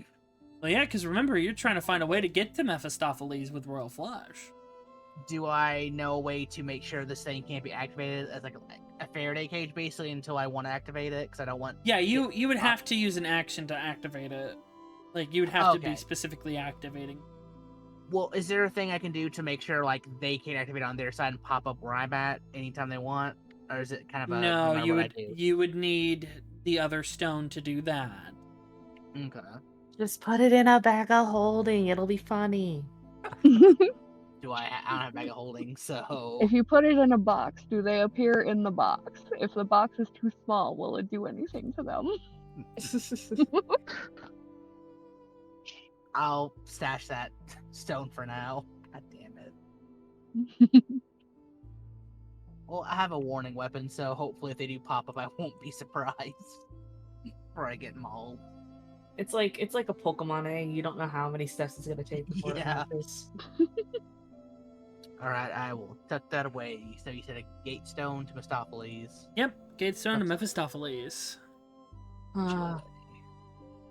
Well, yeah, because remember, you're trying to find a way to get to Mephistopheles with Royal Flush. Do I know a way to make sure this thing can't be activated as like a Faraday cage, basically, until I want to activate it? Because I don't want. Yeah, you would have to use an action to activate it. Like, you would have to be Okay. specifically activating. Well, is there a thing I can do to make sure like they can activate it on their side and pop up where I'm at anytime they want, or is it kind of a No, matter you what would I do? you would need the other stone to do that. Okay. Just put it in a bag of holding. It'll be funny. Do I? I don't have a bag of holding, so. If you put it in a box, do they appear in the box? If the box is too small, will it do anything to them? I'll stash that stone for now. God damn it. Well, I have a warning weapon, so hopefully if they do pop up, I won't be surprised. Before I get mauled. It's like a Pokemon egg. You don't know how many steps it's gonna take before Yeah. it happens. Alright, I will tuck that away. So you said a gate stone to Mephistophelies. Yep, gate stone to That's- Mephistopheles.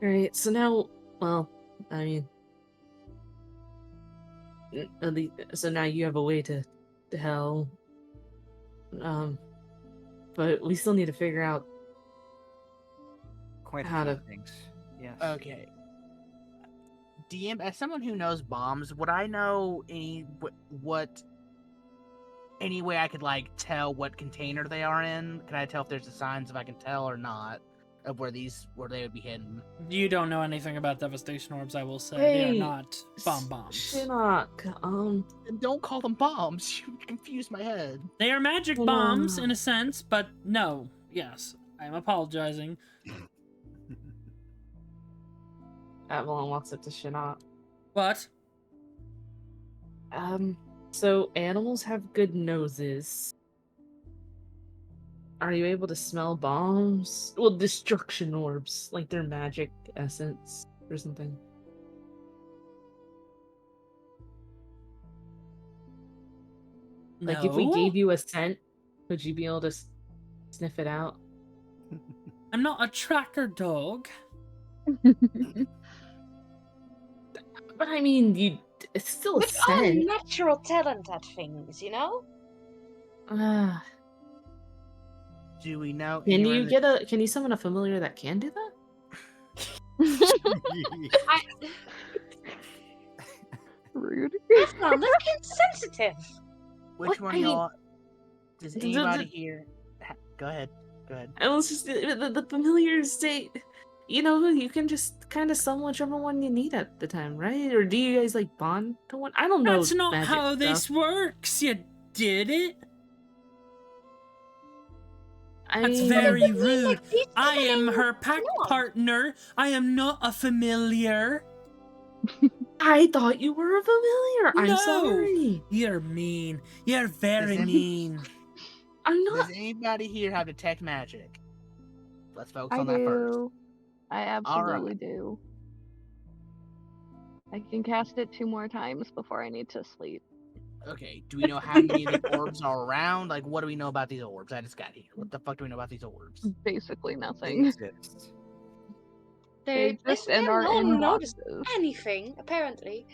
Great. So now, well, I mean, so now you have a way to hell. But we still need to figure out Quite How a few to- things. Yes. Okay. DM, as someone who knows bombs, would I know what any way I could like tell what container they are in? Can I tell if there's the signs if I can tell or not of where they would be hidden? You don't know anything about devastation orbs, I will say. They Hey, are not bombs. Shinnok, And don't call them bombs. You confuse my head. They are magic Hold bombs on. in a sense, but no. Yes, I am apologizing. Avalon walks up to Shinnok. But So animals have good noses. Are you able to smell bombs? Well, destruction orbs, like their magic essence or something. Like if we no. gave you a scent, would you be able to sniff it out? I'm not a tracker dog. But I mean, it's still a With our scent. natural talent at things, you know? Ah, Do we know? can anywhere you in the- get a? Can you summon a familiar that can do that? Rude. Ephron, that's insensitive. Which What? one I mean- y'all? Does the- anybody here? Go ahead. Go ahead. I was just the familiars say, you know, you can just kind of summon whichever one you need at the time, right? Or do you guys like bond to one? I don't know. That's not magic how stuff. this works. You did it. I That's mean, very rude. These I am things her pack not. partner. I am not a familiar. I thought you were a familiar. I'm No. sorry. You're mean. You're very Does mean. I'm Does not. anybody here have detect magic? Let's focus I on that first. do. I absolutely do. I can cast it 2 more times before I need to sleep. Okay. Do we know how many of the orbs are around? Like, what do we know about these orbs? I just got here. What the fuck do we know about these orbs? Basically They nothing. exist. They exist and are no in one noticed boxes. anything, apparently.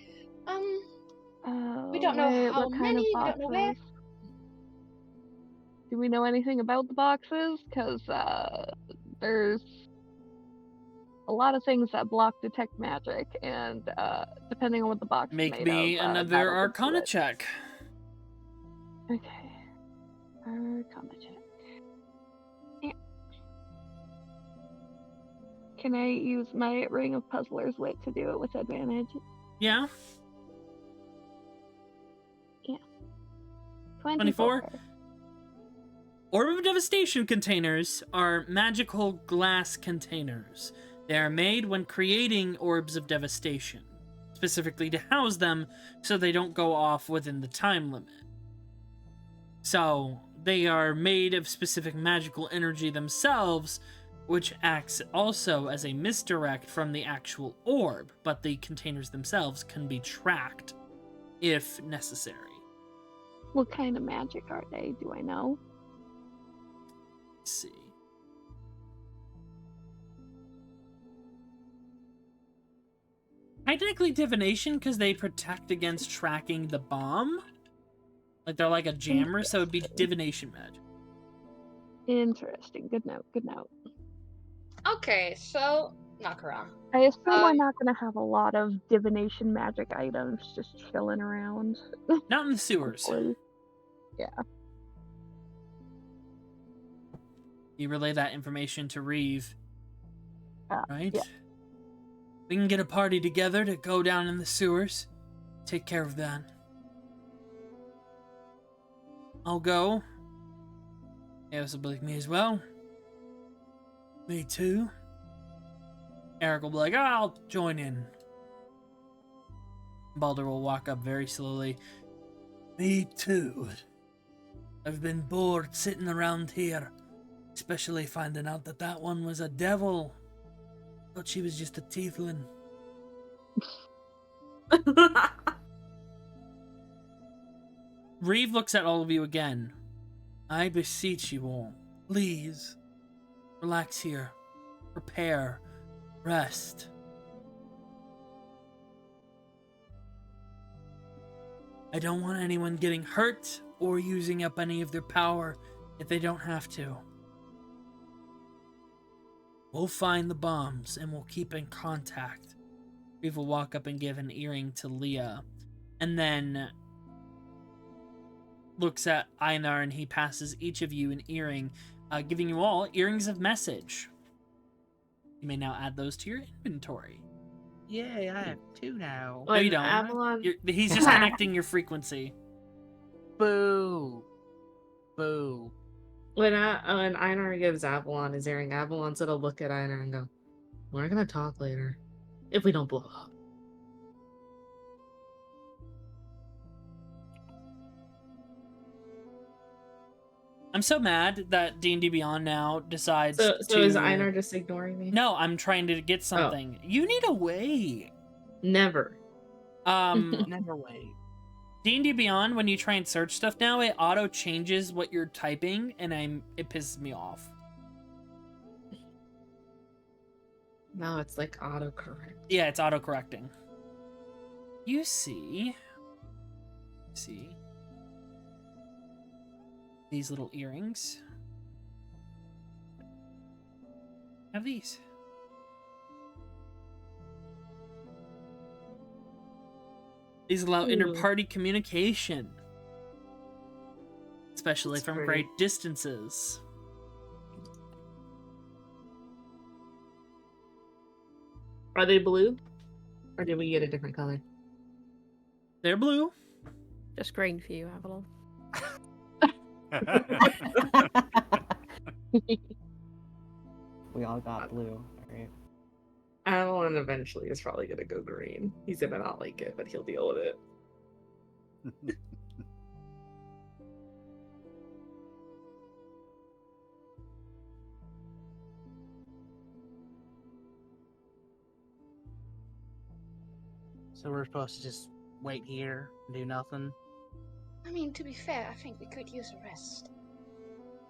We don't know Wait, how what kind many, of we don't know where. boxes? Do we know anything about the boxes? Because there's a lot of things that block detect magic, and depending on what the box is Make made me of, another that'll do Arcana it. check. Okay. Arcana check. Yeah. Can I use my Ring of Puzzler's Wit to do it with advantage? Yeah. 24. Orb of Devastation containers are magical glass containers. They are made when creating Orbs of Devastation, specifically to house them so they don't go off within the time limit. So, they are made of specific magical energy themselves, which acts also as a misdirect from the actual orb, but the containers themselves can be tracked if necessary. What kind of magic are they? Do I know? Let's see. Technically divination because they protect against tracking the bomb. Like they're like a jammer, so it would be divination magic. Interesting. Good note. Good note. Okay, so Nakara. I assume we're Um, not going to have a lot of divination magic items just chilling around. Not in the sewers. Hopefully. You relay that information to Reeve. Right? yeah. We can get a party together to go down in the sewers. Take care of that. I'll go. Eos will be like, me as well. Me too. Eric will be like, I'll join in. Baldur will walk up very slowly. Me too. I've been bored sitting around here, especially finding out that that one was a devil. Thought she was just a tiefling. Reeve looks at all of you again. I beseech you all, please, relax here, prepare, rest. I don't want anyone getting hurt or using up any of their power if they don't have to. We'll find the bombs and we'll keep in contact. Reeve will walk up and give an earring to Leah, and then looks at Einar and he passes each of you an earring, giving you all earrings of message. You may now add those to your inventory. Yay, I have 2 now. No, you When don't. Avalon, He's just connecting your frequency. Boo. Boo. when Einar gives Avalon his earring, Avalon's gonna look at Einar and go, "We're gonna talk later, if we don't blow up." I'm so mad that D&D Beyond now decides So to... is Einar just ignoring me? No, I'm trying to get something. You need a way. Never. Never wait. D&D Beyond, when you try and search stuff now, it auto changes what you're typing, and it pisses me off. No, it's like autocorrect. Yeah, it's auto correcting. You see these little earrings. Have these. These allow Ooh. inter-party communication, especially That's from pretty. great distances. Are they blue? Or did we get a different color? They're blue. Just green for you, Avalon. We all got blue, right? Avalon eventually is probably gonna go green. He's gonna not like it, but he'll deal with it. So we're supposed to just wait here and do nothing? I mean, to be fair, I think we could use a rest.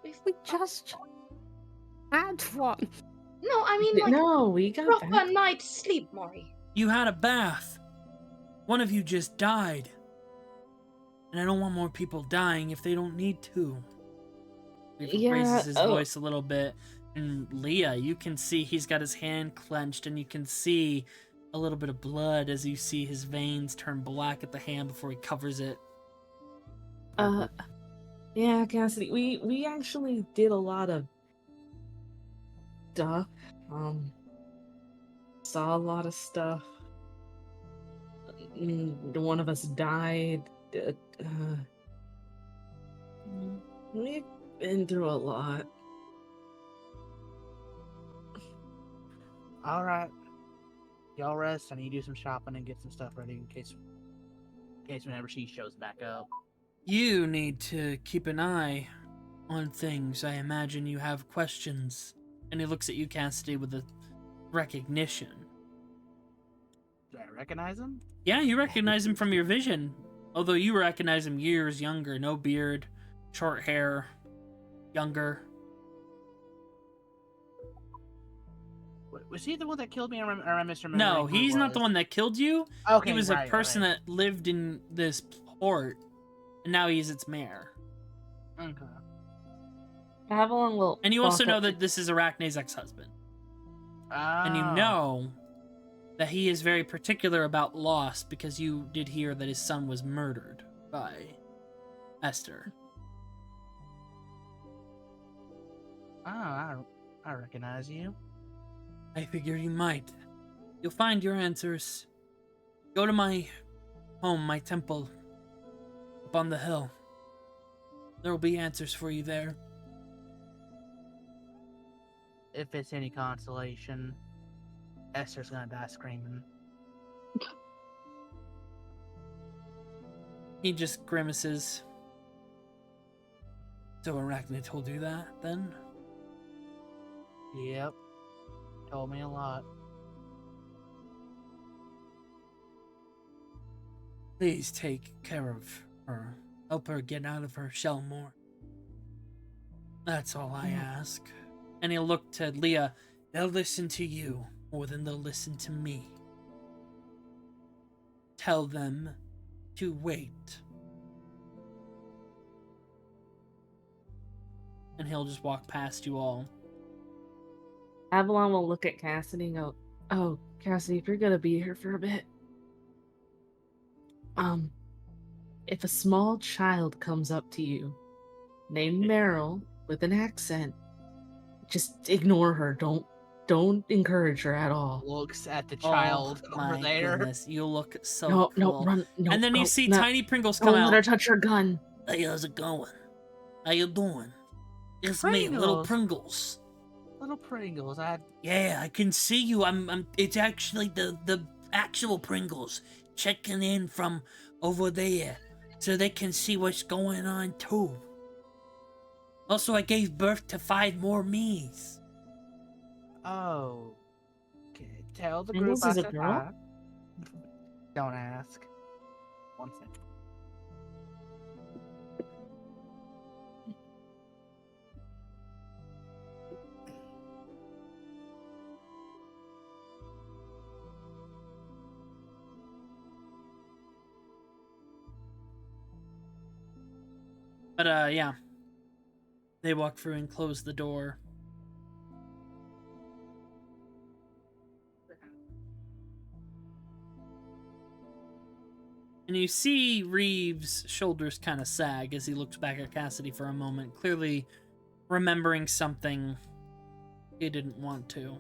We just had one. No, I mean, like, No, we got proper back. night's sleep, Maury. You had a bath. One of you just died. And I don't want more people dying if they don't need to. He Yeah, raises his oh. voice a little bit. And Leah, you can see he's got his hand clenched, and you can see a little bit of blood as you see his veins turn black at the hand before he covers it. Yeah, Cassidy, we actually did a lot of stuff. Saw a lot of stuff. One of us died. We've been through a lot. Alright. Y'all rest. I need to do some shopping and get some stuff ready in case whenever she shows back up. You need to keep an eye on things. I imagine you have questions. And he looks at you, Cassidy, with a recognition. Do I recognize him? Yeah, you recognize him from your vision. Although you recognize him years younger. No beard, short hair, younger. Was he the one that killed me, or am I misremembering? No, who it he's not the was? one that killed you. Okay, He was right, a person right. that lived in this port, and now he's its mayor. Okay. Avalon will. And you also walk know up that this is Arachne's ex-husband. And you Oh. know that he is very particular about Lost because you did hear that his son was murdered by Esther. Oh, I recognize you. I figure you might. You'll find your answers. Go to my home, my temple, up on the hill. There will be answers for you there. If it's any consolation, Esther's gonna die screaming. He just grimaces. So Arachne told you that, then? Yep. Told me a lot. Please take care of her. Help her get out of her shell more. That's all I ask. And he'll look to Leah. They'll listen to you more than they'll listen to me. Tell them to wait. and he'll just walk past you all. Avalon will look at Cassidy and go, "Oh, Cassidy, if you're gonna be here for a bit, if a small child comes up to you named Meryl with an accent, just ignore her. Don't encourage her at all." Looks at the child Oh over my there. goodness, you look so No, cool. run, no. And then you go, see no, Tiny Pringles come don't let her out. touch her gun. Hey, how's it going? How you doing? It's me, Little Pringles. Little Pringles. Yeah, I can see you. It's actually the actual Pringles checking in from over there, so they can see what's going on too. Also, I gave birth to 5 more me's. Oh. Okay. Tell the Pringles group is I a said girl? hi. Don't ask. One second. But yeah. They walk through and close the door. And you see Reeves' shoulders kind of sag as he looks back at Cassidy for a moment, clearly remembering something he didn't want to.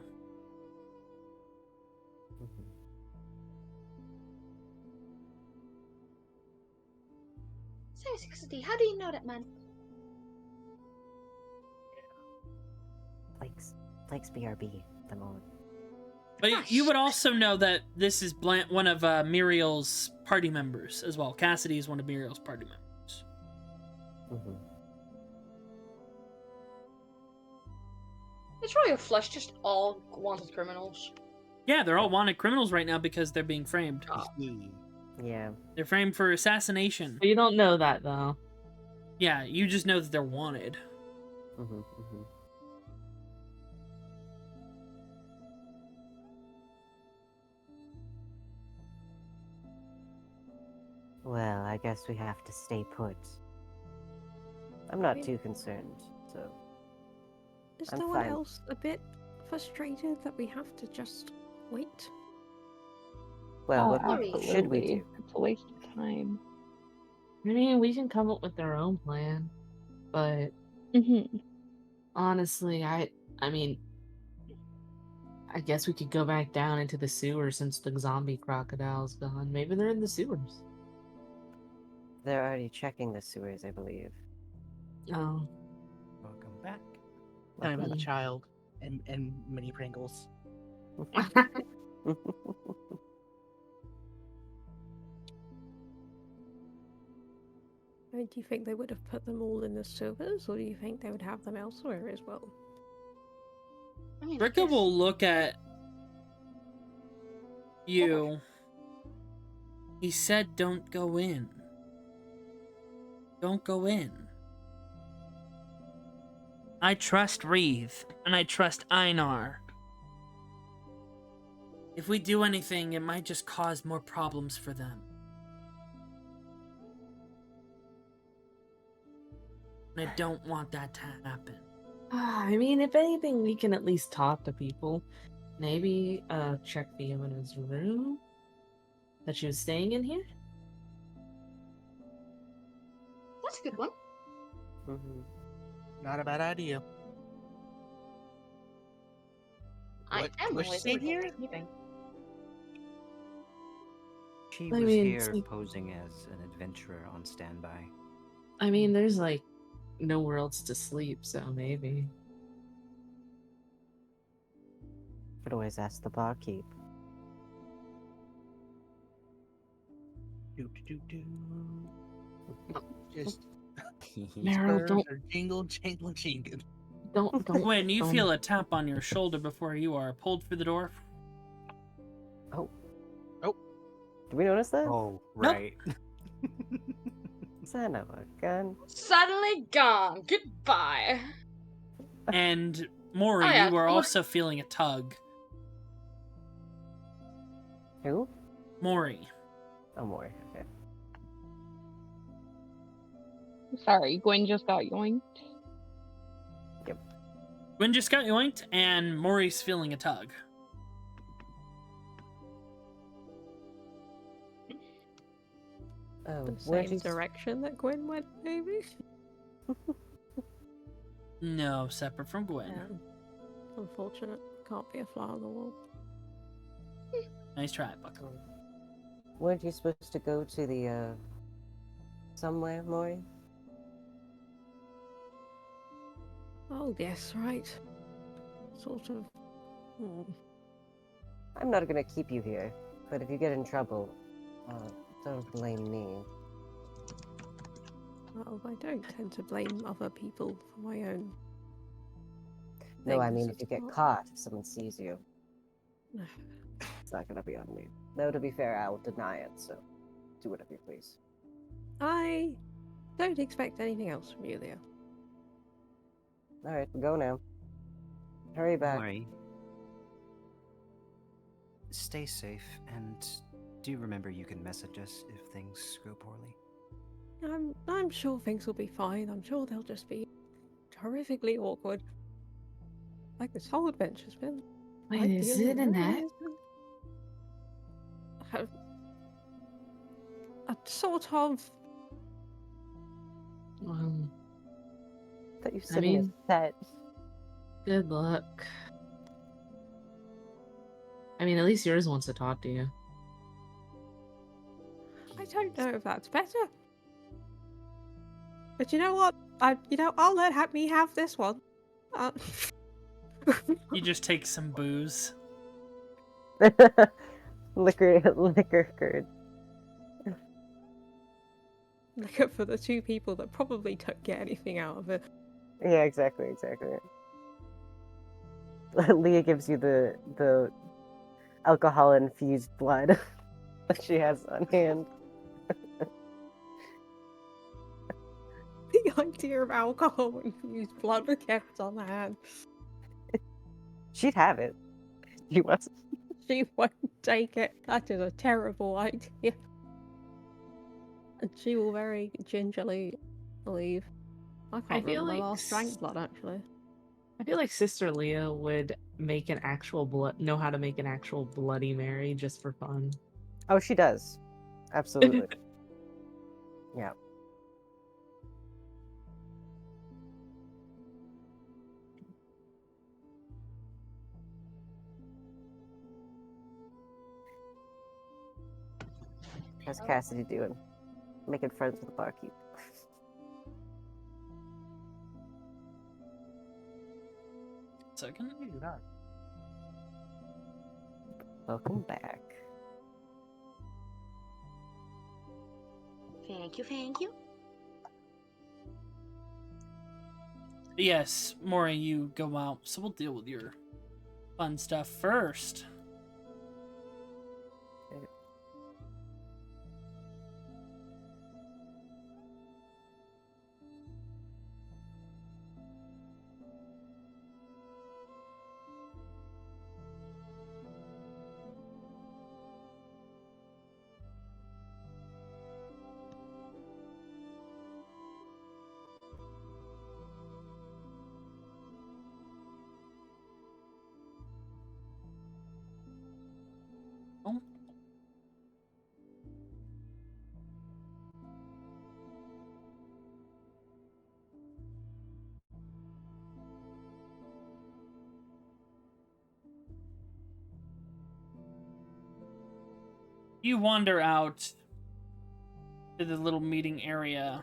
Seriously, Cassidy, how do you know that man? Blake's BRB at the moment. But you would also know that this is one of Muriel's party members as well. Cassidy is one of Muriel's party members. Is Royal Flush just all wanted criminals? Yeah, they're all wanted criminals right now because they're being framed. Yeah. They're framed for assassination. But you don't know that, though. Yeah, you just know that they're wanted. Well, I guess we have to stay put. I'm not too concerned, so Is I'm no one fine. else a bit frustrated that we have to just wait? well, Oh, what absolutely. should we do? It's a waste of time. I mean, we can come up with our own plan, but honestly, I mean, I guess we could go back down into the sewer since the zombie crocodile's gone. Maybe they're in the sewers. They're already checking the sewers, I believe. Oh. Welcome back. Tell me about the Lucky. child and mini Pringles. I mean, do you think they would have put them all in the sewers, or do you think they would have them elsewhere as well? I mean, Ricka yes. will look at you. He said, "Don't go in. Don't go in." I trust Reeve, and I trust Einar. If we do anything, it might just cause more problems for them. And I don't want that to happen. I mean, if anything, we can at least talk to people. Maybe check Fiona's room that she was staying in here. That's a good one. Not a bad idea. I am was always she looking here? for anything. She I was mean, here see- posing as an adventurer on standby. I mean, there's like nowhere else to sleep, so maybe. Could always ask the barkeep. Do do do do. Just Meryl, spurs are jingle jangle jingle. don't. When you don't- feel a tap on your shoulder before you are pulled through the door. Did we notice that? Oh, Nope. right. Son of a gun. Suddenly gone. Goodbye. And Maury, Oh, yeah. you are also feeling a tug. Who? Maury. Oh, more. Okay. Sorry, Gwen just got yoinked. Gwen just got yoinked, and Maury's feeling a tug. Oh, The weren't same you? direction that Gwen went, maybe? No, separate from Gwen. Yeah. Unfortunate. Can't be a fly on the wall. Nice try, Buck. Weren't you supposed to go to the somewhere, Maury? Oh, yes, right. Sort of. I'm not gonna keep you here, but if you get in trouble, don't blame me. Well, I don't tend to blame other people for my own. No, I things, mean if you it's get not- caught, if someone sees you, it's not gonna be on me. Though to be fair, I will deny it, so do whatever you please. I don't expect anything else from you, Leo. Alright, go now. Hurry back. Maury, stay safe, and do remember you can message us if things go poorly. I'm sure things will be fine. I'm sure they'll just be horrifically awkward. Like this whole adventure's been. Wait, I is feel it in that? A sort of. That you I said in a mean- set. Good luck. I mean, at least yours wants to talk to you. I don't know if that's better. But you know what? I'll let me have this one. You just take some booze. liquor curd. Look for the two people that probably don't get anything out of it. Yeah, exactly. Leah gives you the alcohol infused blood that she has on hand. The idea of alcohol infused blood kept on hand. She'd have it. She was. She won't take it. That is a terrible idea. And she will very gingerly leave. I can't feel remember like my last drank blood, actually. I feel like Sister Leah would make an actual know how to make an actual Bloody Mary just for fun. Oh, she does. Absolutely. Yeah. How's Cassidy doing? Making friends with the barkeep. Second. Welcome back. Thank you. Yes, Maury, you go out, so we'll deal with your fun stuff first. Oh. You wander out to the little meeting area.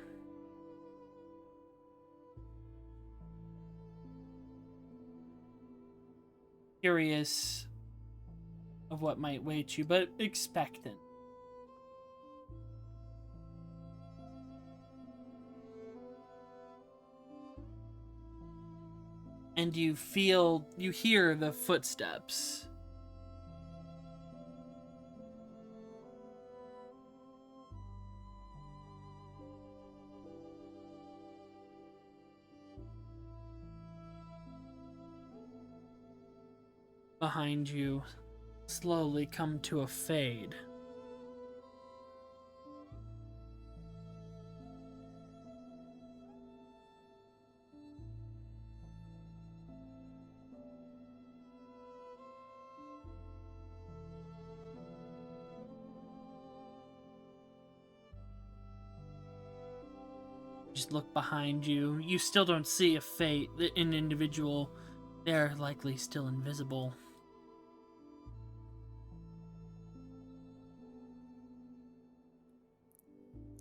Curious of what might wait you, but expectant. And you hear the footsteps. Behind you slowly come to a fade. Just look behind you. You still don't see a fate, an individual. They're likely still invisible.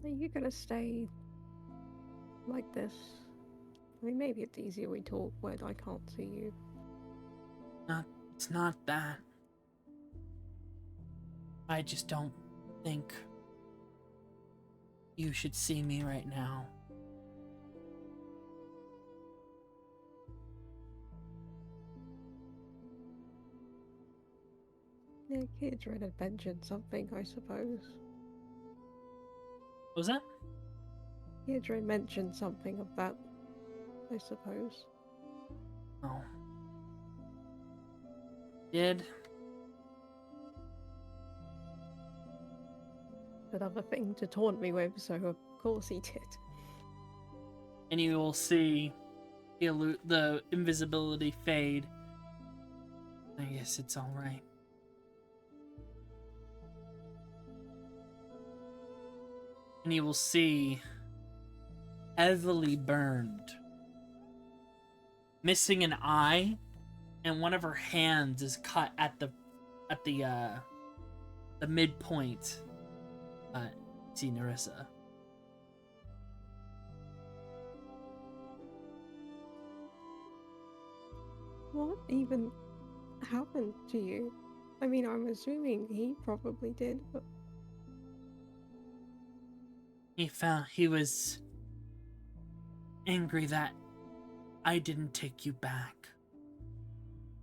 Are you gonna stay like this? I mean, maybe it's easier we talk when I can't see you. It's not that. I just don't think you should see me right now. Yeah, Kidred had mentioned something, I suppose. What was that? Kidred mentioned something of that, I suppose. Oh. Did? Another thing to taunt me with, so of course he did. And you will see the invisibility fade. I guess it's alright. And you will see heavily burned, missing an eye, and one of her hands is cut at the midpoint. See Nerissa. What even happened to you? I mean, I'm assuming he probably did, but He was angry that I didn't take you back.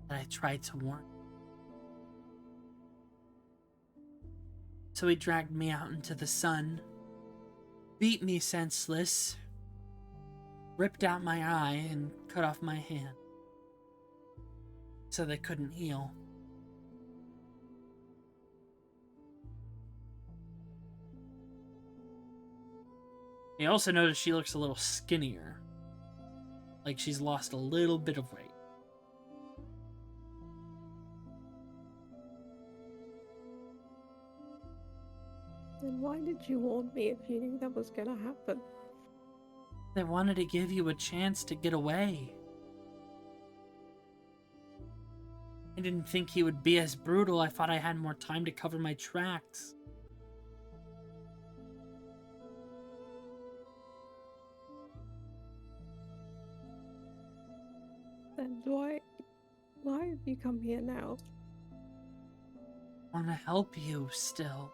That I tried to warn. So he dragged me out into the sun, beat me senseless, ripped out my eye, and cut off my hand. So they couldn't heal. You also notice she looks a little skinnier. Like she's lost a little bit of weight. then why did you warn me if you knew that was gonna happen? They wanted to give you a chance to get away. I didn't think he would be as brutal. I thought I had more time to cover my tracks. Then why have you come here now? I want to help you still.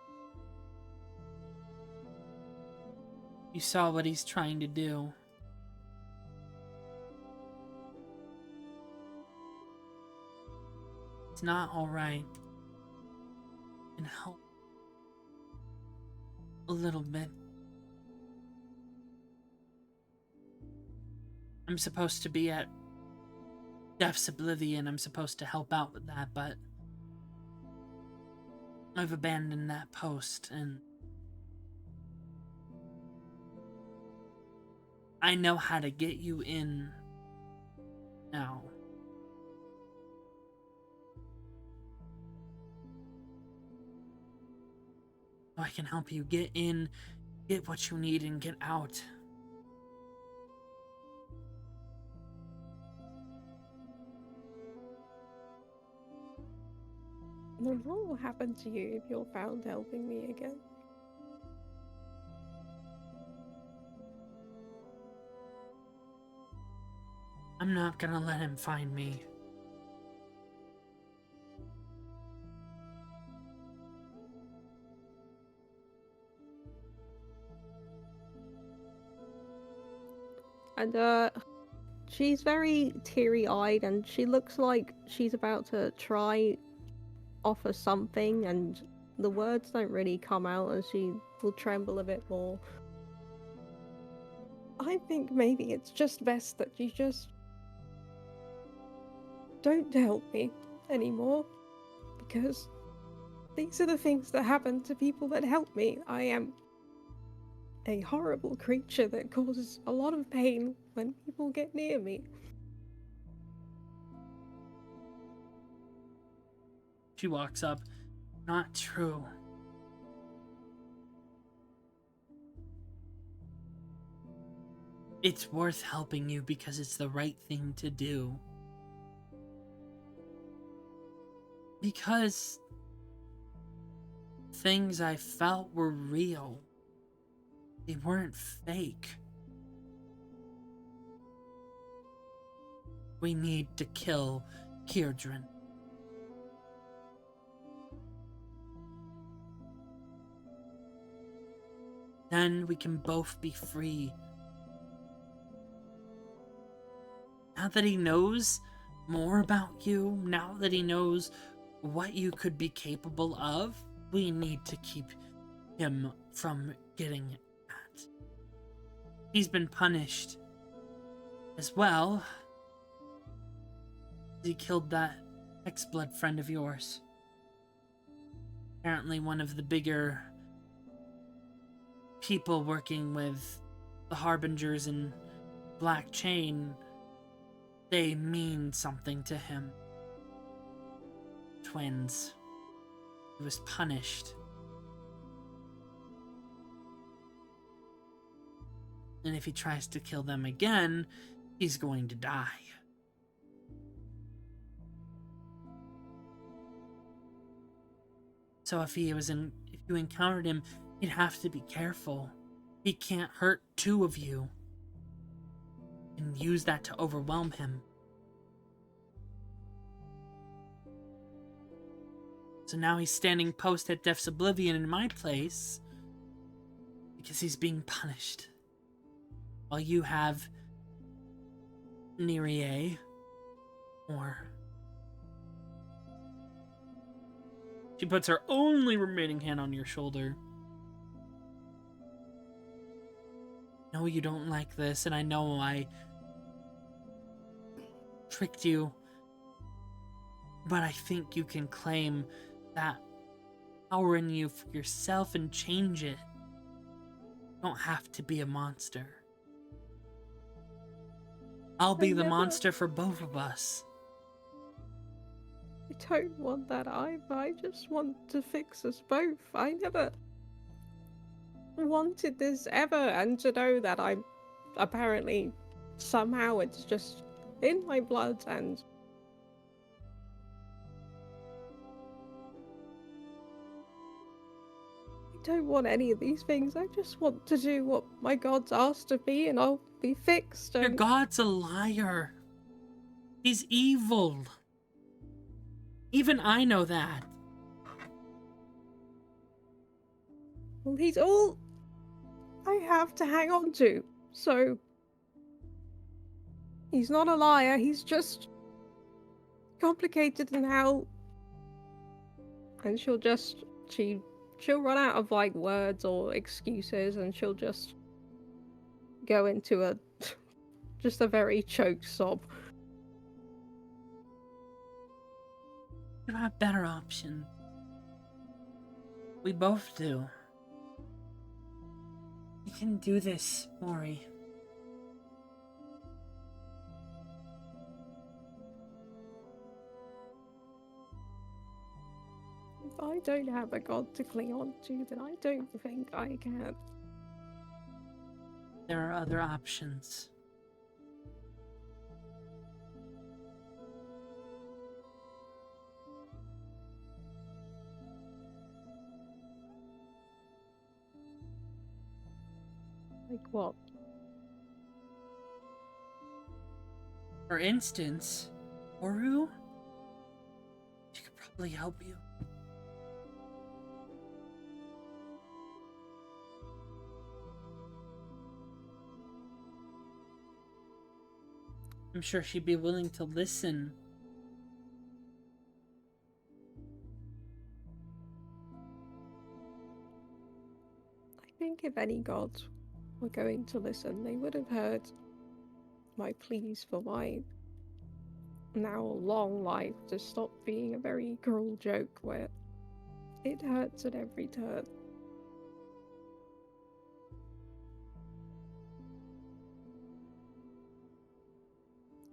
You saw what he's trying to do. It's not alright. Can help a little bit. I'm supposed to be at Death's Oblivion. I'm supposed to help out with that, but I've abandoned that post, and I know how to get you in now. So I can help you get in, get what you need, and get out. Then what will happen to you if you're found helping me again? I'm not gonna let him find me. And she's very teary-eyed, and she looks like she's about to try offer something, and the words don't really come out, and she will tremble a bit more. I think maybe it's just best that you just don't help me anymore, because these are the things that happen to people that help me. I am a horrible creature that causes a lot of pain when people get near me. She walks up. Not true. It's worth helping you because it's the right thing to do. Because things I felt were real. They weren't fake. We need to kill Kirdrin. Then we can both be free. Now that he knows more about you, now that he knows what you could be capable of, we need to keep him from getting that. He's been punished as well. He killed that ex-blood friend of yours. Apparently one of the bigger people working with the Harbingers and Black Chain, they mean something to him. Twins. He was punished. And if he tries to kill them again, he's going to die. So if you encountered him, you'd have to be careful. He can't hurt two of you. And use that to overwhelm him. So now he's standing post at Death's Oblivion in my place because he's being punished. While you have Nerie, or she puts her only remaining hand on your shoulder. I know you don't like this, and I know I tricked you, but I think you can claim that power in you for yourself and change it. You don't have to be a monster. I'll be the monster for both of us. I don't want that either. I just want to fix us both. I never wanted this ever, and to know that I'm apparently somehow it's just in my blood, and I don't want any of these things. I just want to do what my gods asked of me, and I'll be fixed. Your And god's a liar. He's evil. Even I know that. well, he's all I have to hang on to. So he's not a liar. He's just complicated in how, and she'll run out of like words or excuses, and she'll just go into a just a very choked sob. You have better options. We both do. We can do this, Mori. If I don't have a god to cling on to, then I don't think I can. There are other options. Like what? For instance, Oru, she could probably help you. I'm sure she'd be willing to listen. I think if any gods were going to listen, they would have heard my pleas for my now long life to stop being a very cruel joke where it hurts at every turn.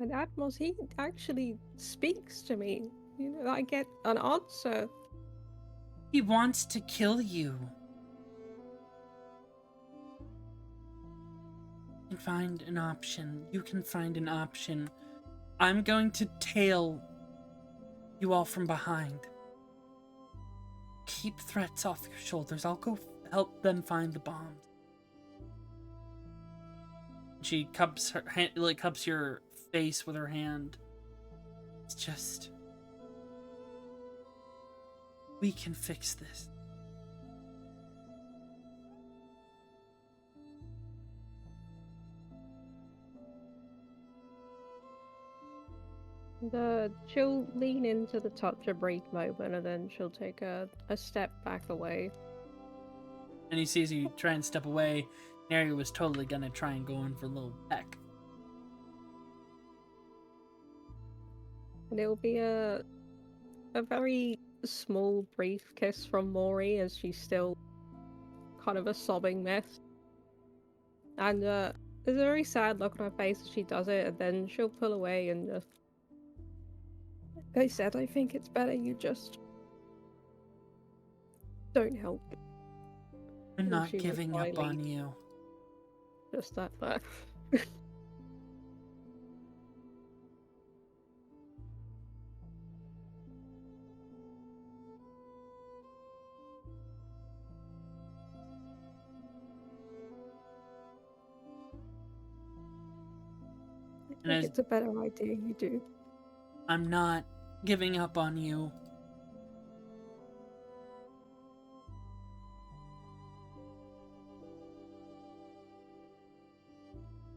And Atmos, he actually speaks to me. You know, I get an answer. He wants to kill you. can find an option. You can find an option. I'm going to tail you all from behind. Keep threats off your shoulders. I'll go help them find the bombs. She cups her hand, like cups your face with her hand. It's just, we can fix this. She'll lean into the touch a brief moment, and then she'll take a step back away. And he sees you try and step away. Neri was totally gonna try and go in for a little peck. And it'll be a very small, brief kiss from Mori as she's still kind of a sobbing mess. And there's a very sad look on her face as she does it, and then she'll pull away and just... Like I said, I think it's better you just don't help. I'm And not she will giving up slyly- on you. Just that. I think as- it's a better idea you do. I'm not giving up on you.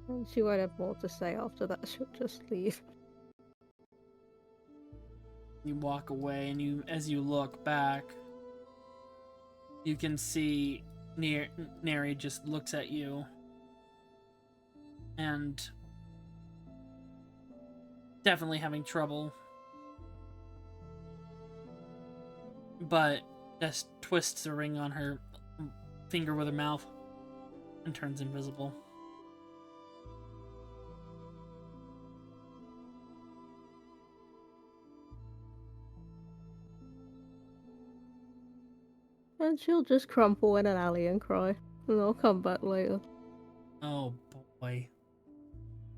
And she won't have more to say after that. She'll just leave. You walk away, and as you look back, you can see Neri just looks at you, and definitely having trouble, but just twists a ring on her finger with her mouth and turns invisible. And she'll just crumple in an alley and cry. And I'll come back later. Oh boy.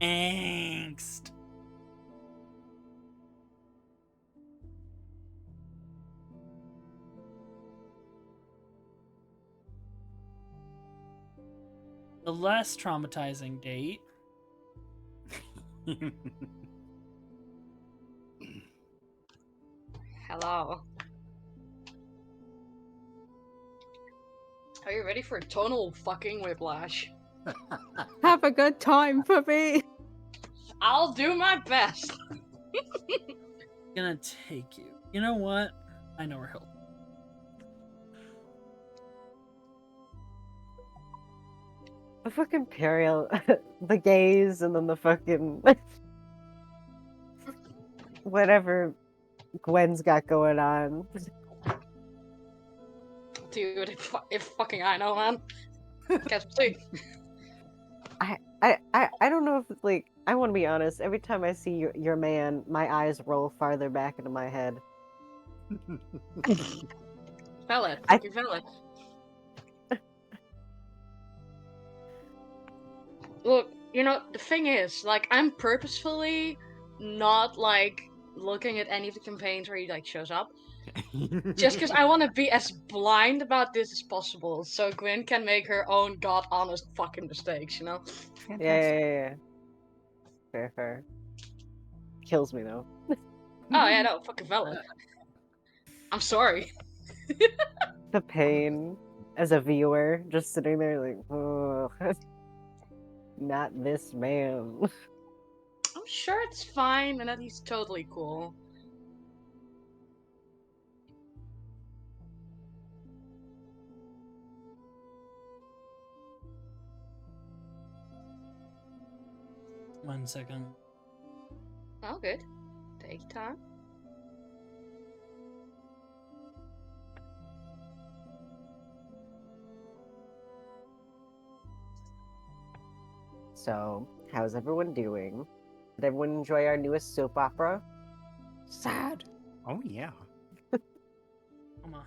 Angst. The less traumatizing date. Hello. Are you ready for tonal fucking whiplash? Have a good time for me! I'll do my best. Gonna take you. You know what? I know where he'll. The fucking Imperial, the gaze, and then the fucking whatever Gwen's got going on. Dude, if fucking I know, man. Guess we'll see. I don't know if it's like, I want to be honest. Every time I see your man, my eyes roll farther back into my head. Valid. I- You're valid. Look, you know, the thing is, like, I'm purposefully not, like, looking at any of the campaigns where he, like, shows up. Just because I want to be as blind about this as possible, so Gwen can make her own god-honest fucking mistakes, you know? Yeah. Fair. Kills me though. Oh, yeah, no, fucking valid. I'm sorry. The pain as a viewer, just sitting there like, oh, not this man. I'm sure it's fine and that he's totally cool. One second. Oh, good. Take your time. So, how's everyone doing? Did everyone enjoy our newest soap opera? Sad. Oh yeah. Come on.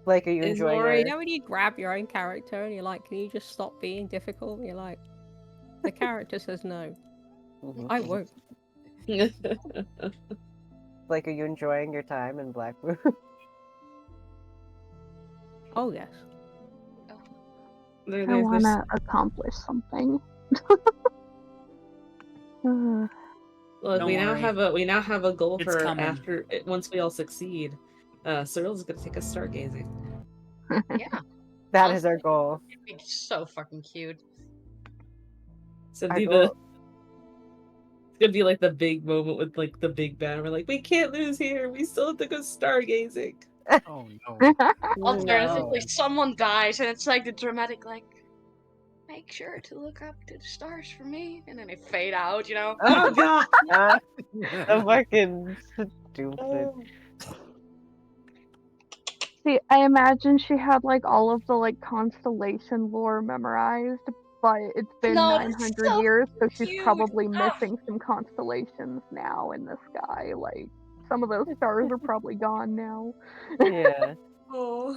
Like, are you Is enjoying Laura, our... you know when you grab your own character and you're like, can you just stop being difficult? And you're like, The character says no. I won't. Like, are you enjoying your time in Blackmoon? Oh yes. There- I there's- want to accomplish something. Look, Don't we now worry. have a goal It's for coming. after once we all succeed. Cyril's gonna take us stargazing. Yeah, That is our goal. it'd be so fucking cute. So Our be goal- it's gonna be like the big moment with like the big banner. We're like, we can't lose here. We still have to go stargazing. Oh no. Alternatively, No. someone dies, and it's like the dramatic, like, make sure to look up to the stars for me, and then they fade out, you know? Oh god. So fucking stupid. Oh. See, I imagine she had like all of the like constellation lore memorized, but it's been No, that's 900 so years, so she's cute. probably Ah. missing some constellations now in the sky. Like some of those stars are probably gone now. Yeah. Oh.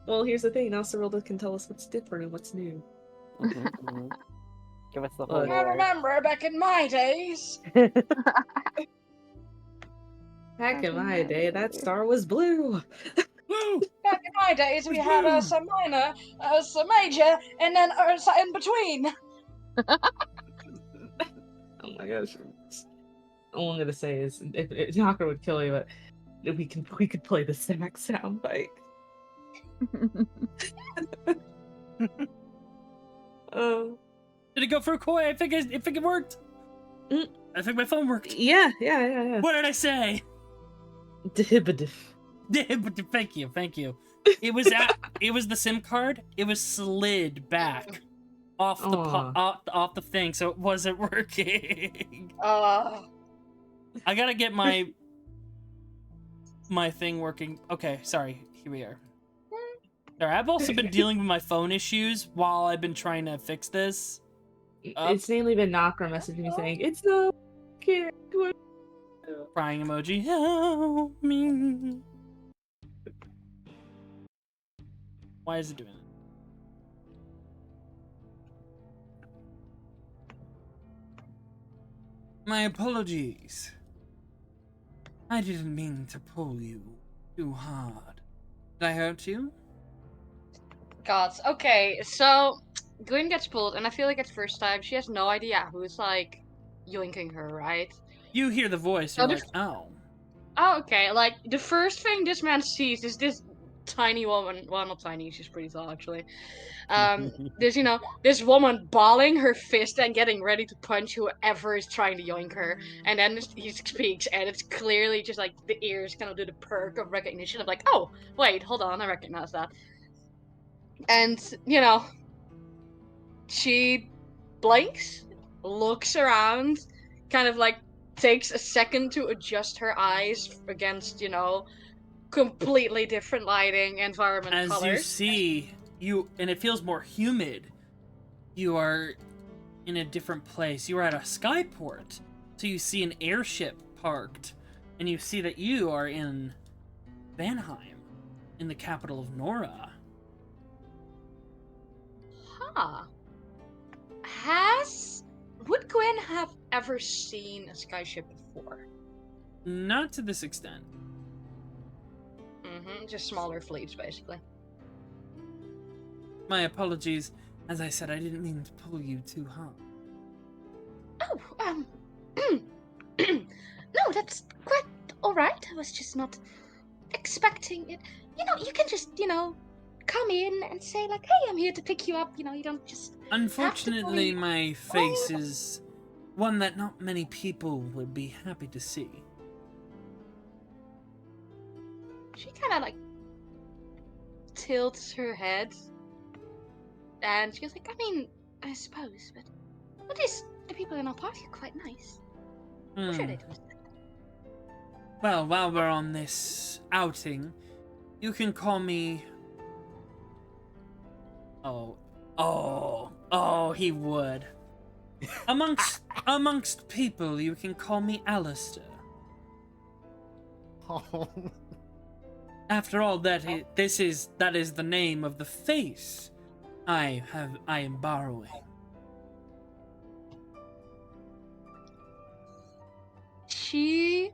Well, here's the thing. Now Cyrilda can tell us what's different and what's new. Mhm. Give us the whole Look. I lore. remember back in my days. Back in my day, that star was blue. Woo! Back in my days, we had Ursa Minor, Ursa Major, and then Ursa in between. Oh my gosh. All I'm gonna say is, if Knocker would kill you, but we could play the Sax soundbite. Oh. Did it go for a koi? I think it worked. Mm. I think my phone worked. Yeah. What did I say? Dihibidif. Thank you. It was the SIM card. It was slid back off the off the thing, so it wasn't working. I gotta get my thing working. Okay, sorry. Here we are. Sorry, I've also been dealing with my phone issues while I've been trying to fix this. It's mainly been Knocker messaging me saying, it's no kid. Crying emoji. Help me. Why is it doing that? My apologies. I didn't mean to pull you too hard. Did I hurt you? Gods. Okay, so Gwyn gets pulled, and I feel like at first time she has no idea who's like yoinking her, right? You hear the voice, Oh, you're there's- like, oh. Oh, okay. Like the first thing this man sees is this tiny woman. Well, not tiny. She's pretty tall, actually. There's this woman balling her fist and getting ready to punch whoever is trying to yoink her. And then he speaks, and it's clearly just like the ears kind of do the perk of recognition of like, oh wait, hold on, I recognize that. And she blinks, looks around, kind of like takes a second to adjust her eyes against, completely different lighting, environment, As colors. you see, and it feels more humid. You are in a different place. You are at a skyport. So you see an airship parked, and you see that you are in Vanheim, in the capital of Nora. Huh. Would Gwen have ever seen a skyship before? Not to this extent. Just smaller fleets, basically. My apologies. As I said, I didn't mean to pull you too hard. Oh, no, that's quite alright. I was just not expecting it. You can just, come in and say, like, hey, I'm here to pick you up. You don't just. Unfortunately, my face is one that not many people would be happy to see. She kind of, like, tilts her head. And she goes, like, I suppose, but. The people in our party are quite nice. I'm sure they do. Well, while we're on this outing, you can call me... Oh, he would. Amongst people, you can call me Alistair. Oh. After all, that is the name of the face I am borrowing. she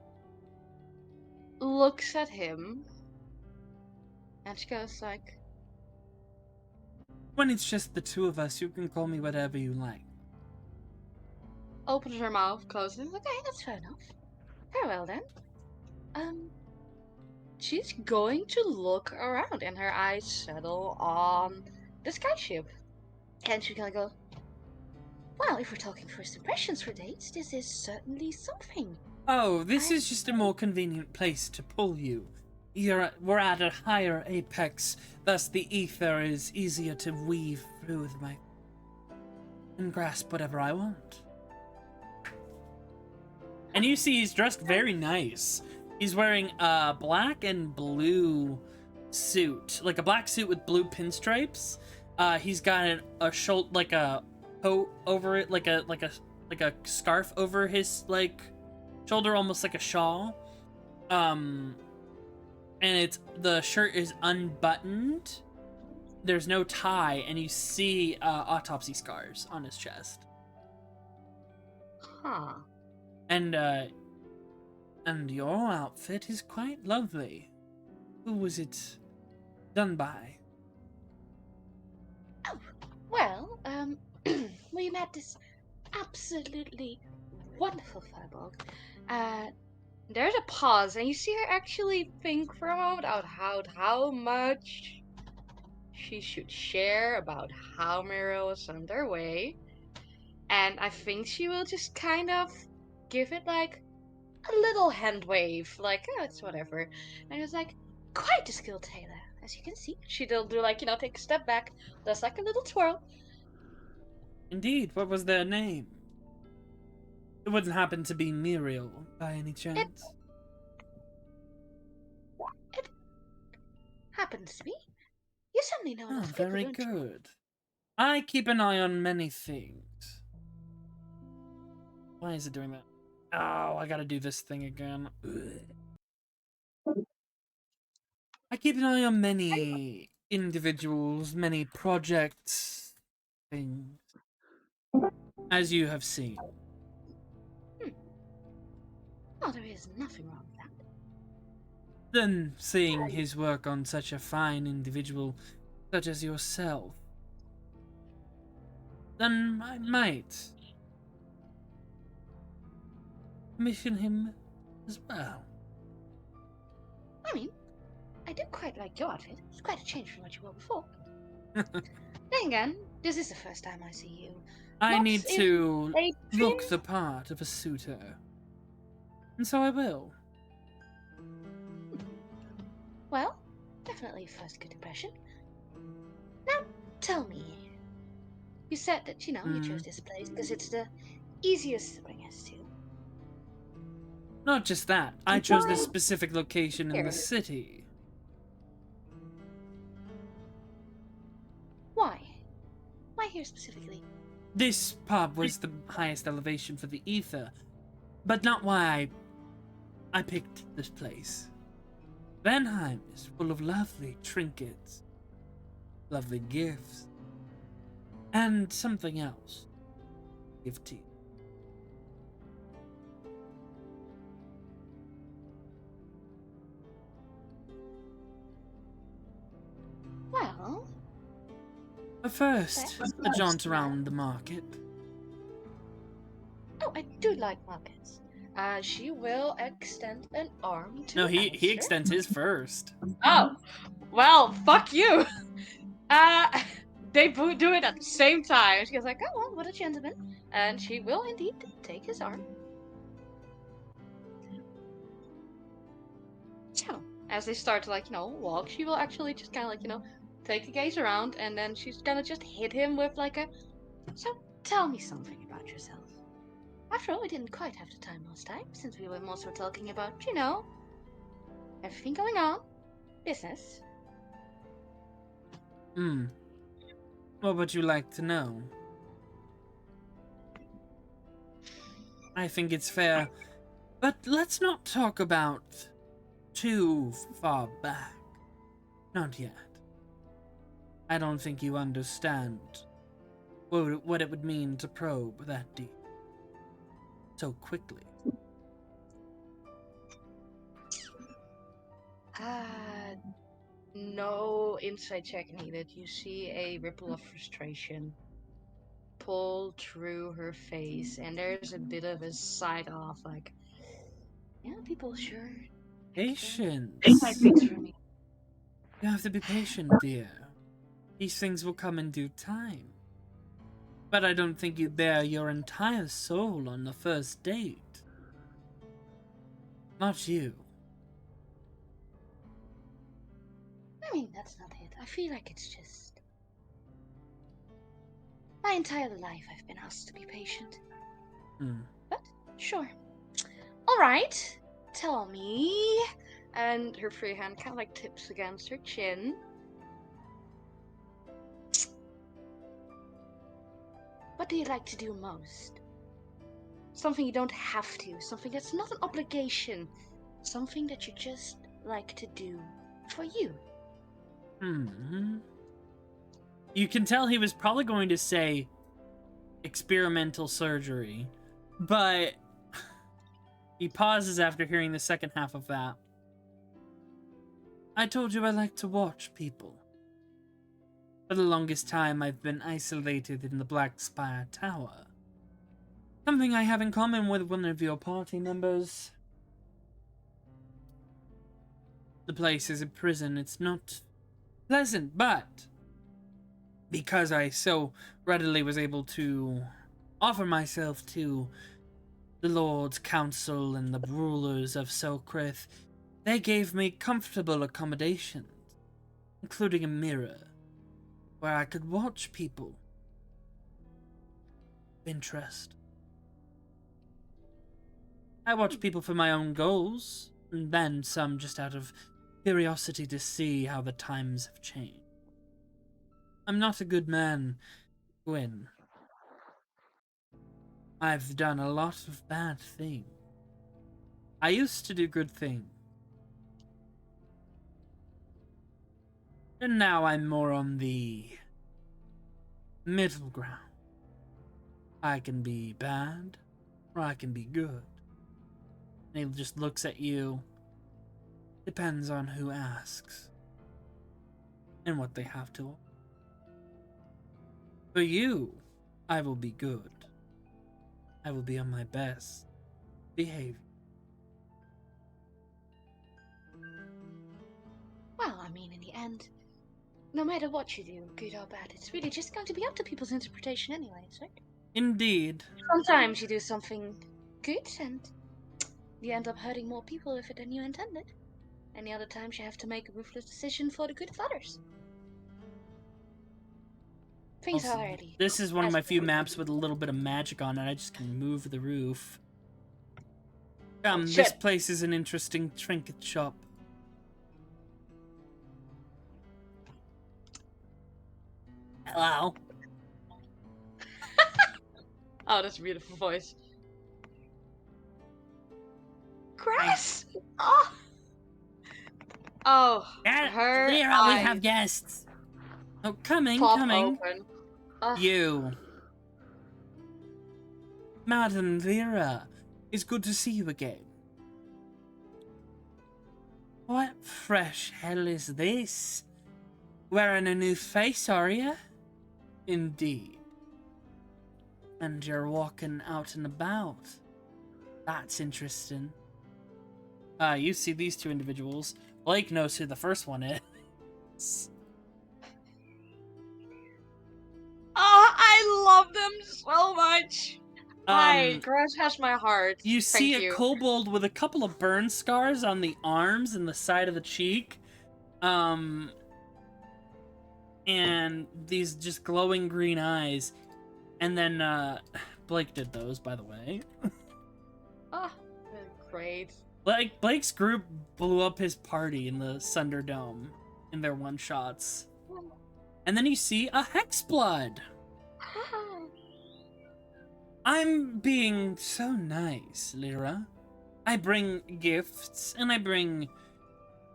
looks at him and she goes like, When it's just the two of us, you can call me whatever you like. opens her mouth, closes. Okay, that's fair enough. Very well then. She's going to look around, and her eyes settle on the skyship, and she's gonna go. Well, if we're talking first impressions for dates, this is certainly something. Oh, this is just a more convenient place to pull you. We're at a higher apex, thus the ether is easier to weave through with my and grasp whatever I want. And you see he's dressed very nice. He's wearing a black and blue suit, like a black suit with blue pinstripes. He's got a shoulder, like a coat over it, like a scarf over his like shoulder, almost like a shawl. And the shirt is unbuttoned. There's no tie, and you see autopsy scars on his chest. Huh. And your outfit is quite lovely. Who was it done by? Oh, well, we met this absolutely wonderful fireball. There's a pause, and you see her actually think for a moment out how much she should share about how Muriel was on their way. And I think she will just kind of give it like a little hand wave, like, oh, it's whatever. And it's like, quite a skilled tailor, as you can see. She'll do like, take a step back, does like a little twirl. Indeed, what was their name? It wouldn't happen to be Muriel, by any chance? It happens to be. You certainly know Oh, enough people, very don't you? good. I keep an eye on many things. Why is it doing that? Oh, I gotta do this thing again. Ugh. I keep an eye on many individuals, many projects, things. As you have seen. Oh, there is nothing wrong with that. Then seeing his work on such a fine individual such as yourself, then I might commission him as well. I mean, I do quite like your outfit. It's quite a change from what you wore before. Then again, this is the first time I see you. I Not need in to a look dream. the part of a suitor. And so I will. Well, definitely a first good impression. Now, tell me. You said that, you chose this place because it's the easiest to bring us to. Not just that, I chose this Why specific location in here? the city. Why? Why here specifically? This pub was the highest elevation for the ether, but not why I picked this place. Vanheim is full of lovely trinkets, lovely gifts, and something else. Give to you. Well, But first, That's a jaunt nice. around the market. oh, I do like markets. She will extend an arm to No, he Alistair. extends his first. Oh, well, fuck you. They do it at the same time. She goes like, oh, well, what a gentleman. And she will indeed take his arm. So, as they start to, walk, she will actually just kind of, take a gaze around, and then she's gonna just hit him with, so, tell me something about yourself. After all, we didn't quite have the time last time, since we were mostly talking about, everything going on. Business. What would you like to know? I think it's fair, but let's not talk about too far back. Not yet. I don't think you understand what it would mean to probe that deep so quickly. No insight check needed. You see a ripple of frustration pull through her face, and there's a bit of a side off, like, yeah, people sure Patience. decide things for me. You have to be patient, dear. These things will come in due time. But I don't think you bear your entire soul on the first date. Not you. I mean, that's not it. I feel like it's just. My entire life I've been asked to be patient. But, sure. Alright, tell me. And her free hand kind of like tips against her chin. What do you like to do most? Something you don't have to, something that's not an obligation, something that you just like to do for you. You can tell he was probably going to say experimental surgery, but he pauses after hearing the second half of that. I told you I like to watch people. For the longest time, I've been isolated in the Black Spire Tower. Something I have in common with one of your party members. The place is a prison. It's not pleasant, but because I so readily was able to offer myself to the Lord's Council and the rulers of Selkrith, they gave me comfortable accommodations, including a mirror, where I could watch people. Interest. I watch people for my own goals, and then some just out of curiosity to see how the times have changed. I'm not a good man, Gwyn. I've done a lot of bad things. I used to do good things. And now I'm more on the middle ground. I can be bad, or I can be good. And he just looks at you. Depends on who asks. And what they have to offer. For you, I will be good. I will be on my best behavior. Well, I mean, in the end, no matter what you do, good or bad, it's really just going to be up to people's interpretation anyways, right? Indeed. Sometimes you do something good and you end up hurting more people with it than you intended. And the other times you have to make a ruthless decision for the good of others. Things Also, are already. this is one of as my few per- maps with a little bit of magic on it. I just can move the roof. This shit. place is an interesting trinket shop. Hello. Oh, that's a beautiful voice. Grass! Oh! Oh, her Lyra, we eyes have guests. Oh, coming, pop coming. open. Ugh. You. Madam Lyra, it's good to see you again. What fresh hell is this? Wearing a new face, are you? Indeed. And you're walking out and about. That's interesting. You see these two individuals. Blake knows who the first one is. Oh, I love them so much. Hi, Grass has my heart. You see Thank a you. kobold with a couple of burn scars on the arms and the side of the cheek. And these just glowing green eyes. And then, Blake did those, by the way. Oh, great. Blake's group blew up his party in the Sunderdome in their one-shots. And then you see a Hexblood. I'm being so nice, Lyra. I bring gifts, and I bring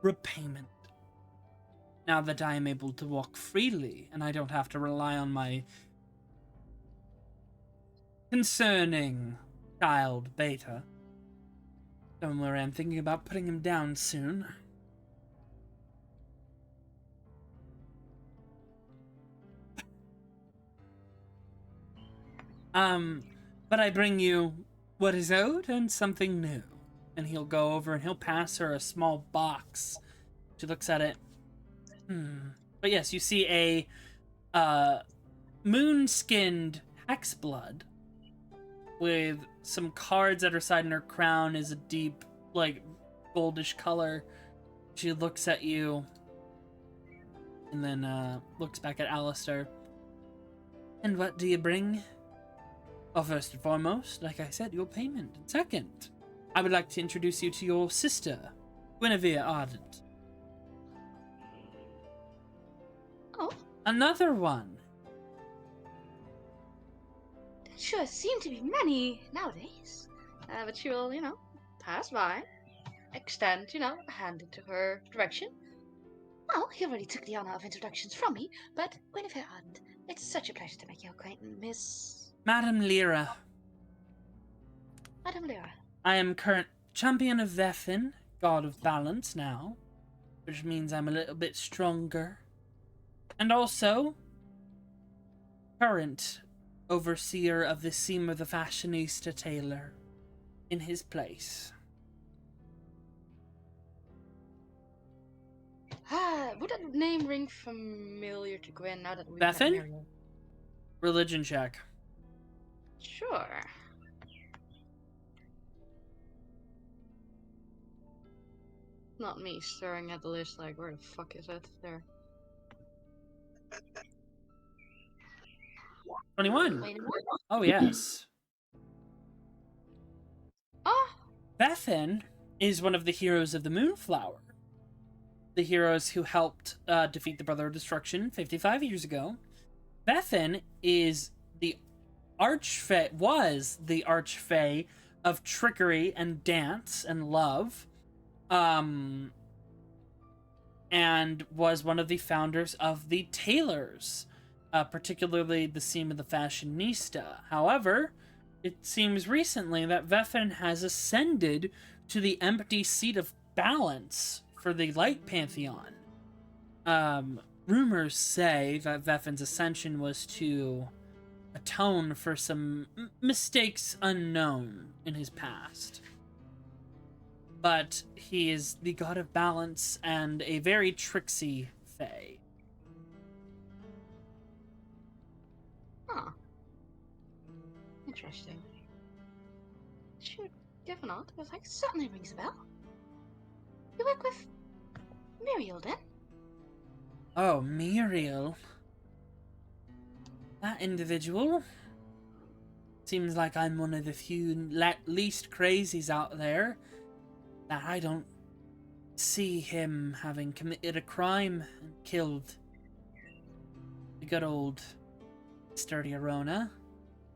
repayment. Now that I am able to walk freely, and I don't have to rely on my concerning child, Beta. Don't worry, I'm thinking about putting him down soon. But I bring you what is owed and something new. And he'll go over and he'll pass her a small box. She looks at it. But yes, you see a moon-skinned hexblood with some cards at her side, and her crown is a deep, like, goldish color. She looks at you and then looks back at Alistair. And what do you bring? Well, first and foremost, like I said, your payment. And second, I would like to introduce you to your sister, Guinevere Ardent. Oh, Another one. there sure seem to be many nowadays. But she will, pass by, extend, a hand into her direction. Well, you already took the honor of introductions from me, but Guinevere Ardent, it's such a pleasure to make your acquaintance, Miss... Madam Lyra. Madam Lyra. I am current champion of Vefin, god of balance now, which means I'm a little bit stronger. And also, current overseer of the Seamer the Fashionista Tailor in his place. Would that name ring familiar to Gwen now that we've Bethan? met Miriam? Religion check. Sure. Not me staring at the list like, where the fuck is it? There. 21. Wait a minute. Oh, yes. Ah! Bethan is one of the heroes of the Moonflower. The heroes who helped defeat the Brother of Destruction 55 years ago. Bethan is the was the archfey of trickery and dance and love. And was one of the founders of the Tailors, particularly the Seam of the Fashionista. However, it seems recently that Vefin has ascended to the empty seat of balance for the Light Pantheon. Rumors say that Vefin's ascension was to atone for some mistakes unknown in his past. But he is the god of balance and a very tricksy fae. Huh. Interesting. Should give a nod, because that certainly rings a bell. You work with Muriel, then? Oh, Muriel. That individual. Seems like I'm one of the few least crazies out there that I don't see him having committed a crime and killed the good old sturdy Arona.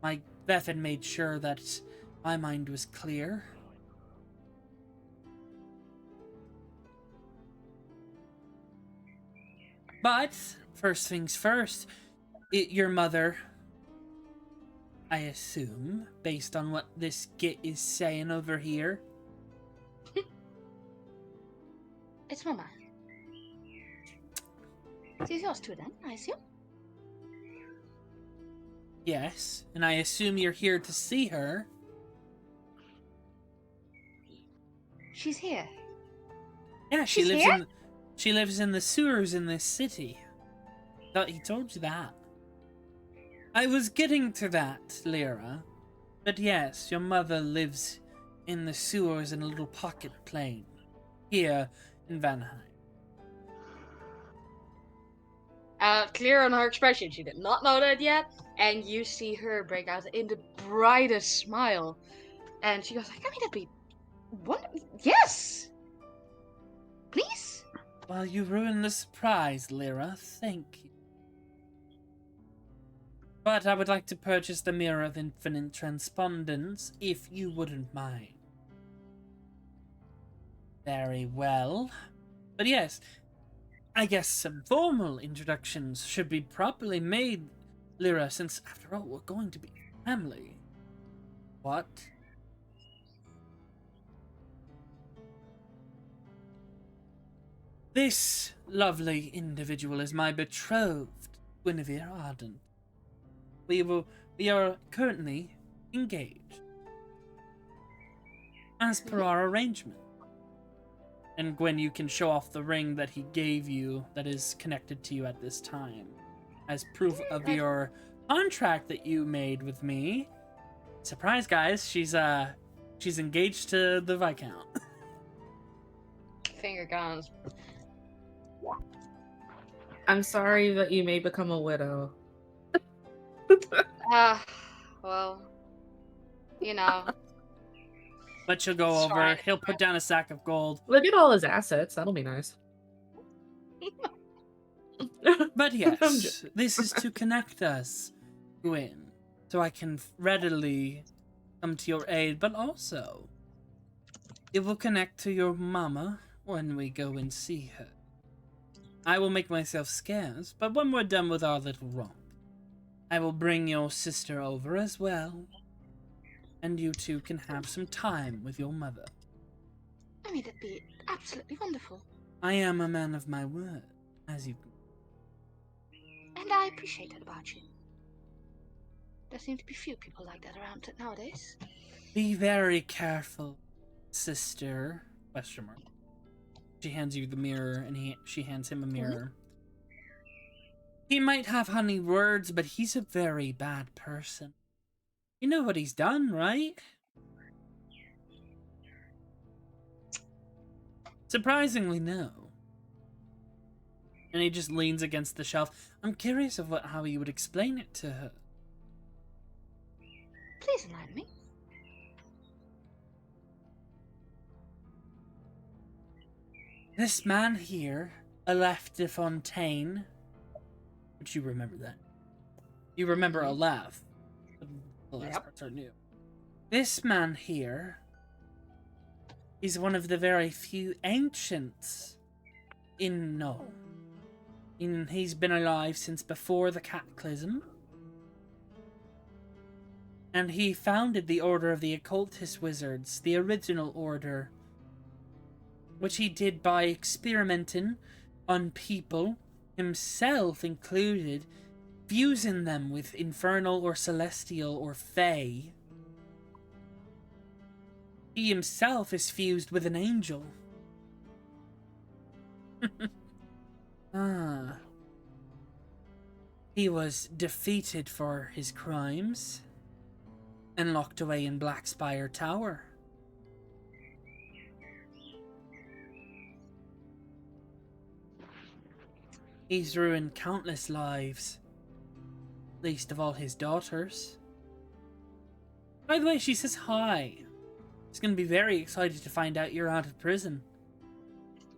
My Bethan made sure that my mind was clear. But, first things first, your mother, I assume, based on what this git is saying over here. It's Mama. She's yours too, then, I assume? Yes, and I assume you're here to see her. She's here. Yeah, She's here? She lives in the sewers in this city. Thought he told you that. I was getting to that, Lyra. But yes, your mother lives in the sewers in a little pocket plane. Here in Vanheim. Clear on her expression, she did not know that yet, and you see her break out in the brightest smile. And she goes like, I mean, that'd be... Yes! Please? Well, you ruined the surprise, Lyra. Thank you. But I would like to purchase the Mirror of Infinite Transpondence, if you wouldn't mind. Very well. But yes, I guess some formal introductions should be properly made, Lyra, since after all, we're going to be family. What? This lovely individual is my betrothed, Guinevere Ardent. We are currently engaged, as per our arrangement. And Gwen, you can show off the ring that he gave you that is connected to you at this time, as proof of your contract that you made with me. Surprise, guys! She's engaged to the Viscount. Finger guns. I'm sorry that you may become a widow. Well, you know. But she'll go It's over. fine. He'll put down a sack of gold. Look at all his assets. That'll be nice. But I'm yes, this is to connect us, Gwen, so I can readily come to your aid, but also it will connect to your mama when we go and see her. I will make myself scarce, but when we're done with our little romp, I will bring your sister over as well, and you two can have some time with your mother. I mean, that'd be absolutely wonderful. I am a man of my word, as you can. And I appreciate that about you. There seem to be few people like that around nowadays. Be very careful, sister. Question mark. She hands you the mirror, and she hands him a mirror. He might have honey words, but he's a very bad person. You know what he's done, right? Surprisingly, no. And he just leans against the shelf. I'm curious of how you would explain it to her. Please enlighten me. This man here, Aleph de Fontaine, which you remember that. You remember Aleph. The last parts are new. This man here is one of the very few ancients in Nome. He's been alive since before the Cataclysm. And he founded the Order of the Occultist Wizards, the original order, which he did by experimenting on people, himself included, fusing them with infernal or celestial or fae. He himself is fused with an angel. He was defeated for his crimes and locked away in Blackspire Tower. He's ruined countless lives, least of all his daughters. By the way, she says hi. She's going to be very excited to find out you're out of prison.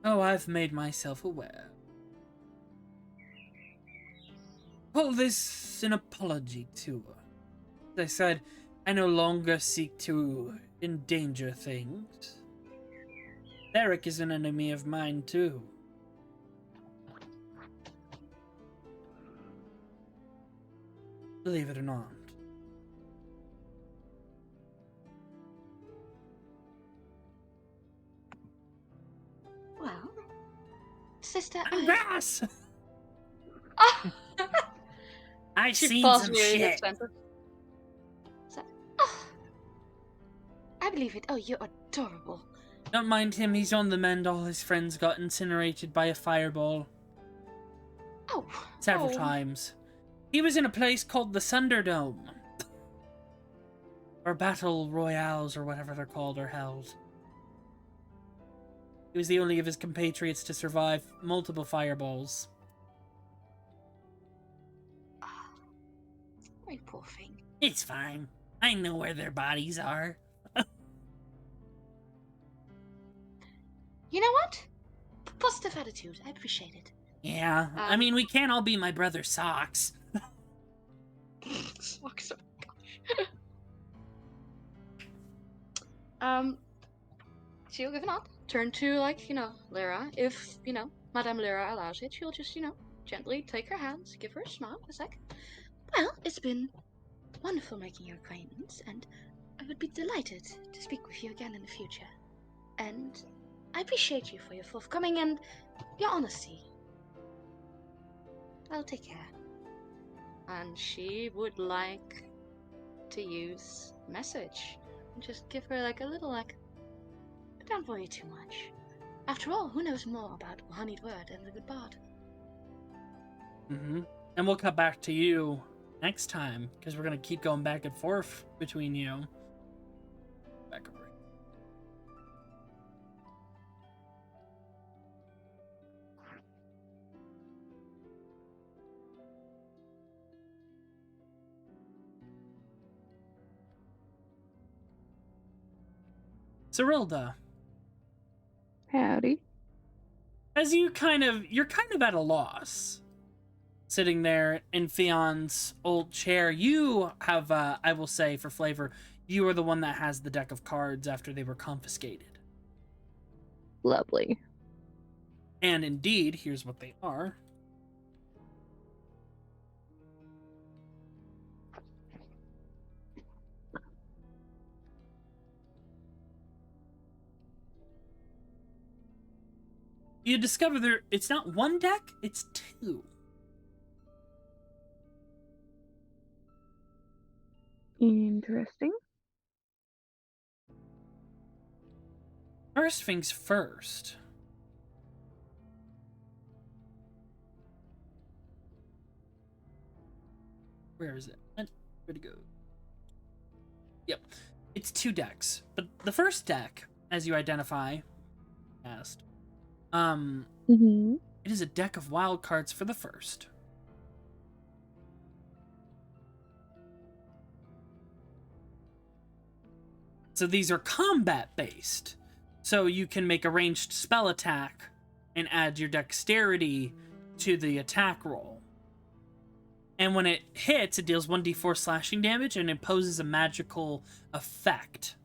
Oh, I've made myself aware. Call this an apology to her. As I said, I no longer seek to endanger things. Eric is an enemy of mine, too. Believe it or not. Well, sister, Grass! Ah! I've She seen paused some near his shit. sentence. I believe it. Oh, you're adorable. Don't mind him, he's on the mend. All his friends got incinerated by a fireball. Oh. Several times. He was in a place called the Thunderdome. Or Battle Royales, or whatever they're called, are held. He was the only of his compatriots to survive multiple fireballs. Very poor thing. It's fine. I know where their bodies are. You know what? Positive attitude. I appreciate it. Yeah, I mean, we can't all be my brother's socks. Socks, oh gosh. She'll give a nod. Turn to, like, Lyra. If, Madame Lyra allows it, she'll just, gently take her hands, give her a smile. It's like, well, it's been wonderful making your acquaintance, and I would be delighted to speak with you again in the future. And I appreciate you for your forthcoming and your honesty. I'll take care. and she would like to use message. Just give her like a little but don't worry too much. After all, who knows more about a honeyed word than the good bard? Mm-hmm. And we'll cut back to you next time, because we're going to keep going back and forth between you. Back over. Cyrilda, Howdy. as you're kind of at a loss, sitting there in Fion's old chair. You have, I will say for flavor, you are the one that has the deck of cards after they were confiscated. Lovely. And indeed, here's what they are. You discover it's not one deck, it's two. Interesting. First things first. Where is it? Where'd it go? Yep. It's two decks. But the first deck, as you identify, it is a deck of wild cards for the first. So these are combat based. So you can make a ranged spell attack and add your dexterity to the attack roll. And when it hits, it deals 1d4 slashing damage and imposes a magical effect.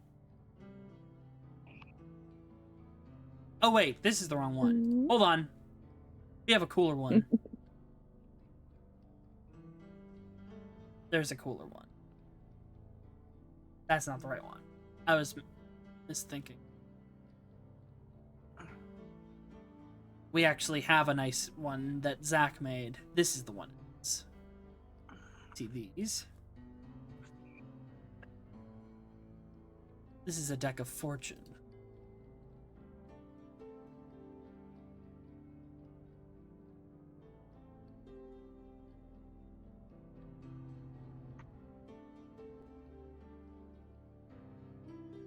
Oh wait, this is the wrong one. Hold on. We have a cooler one. There's a cooler one. That's not the right one. I was misthinking. We actually have a nice one that Zach made. This is the one. See these? This is a deck of fortune.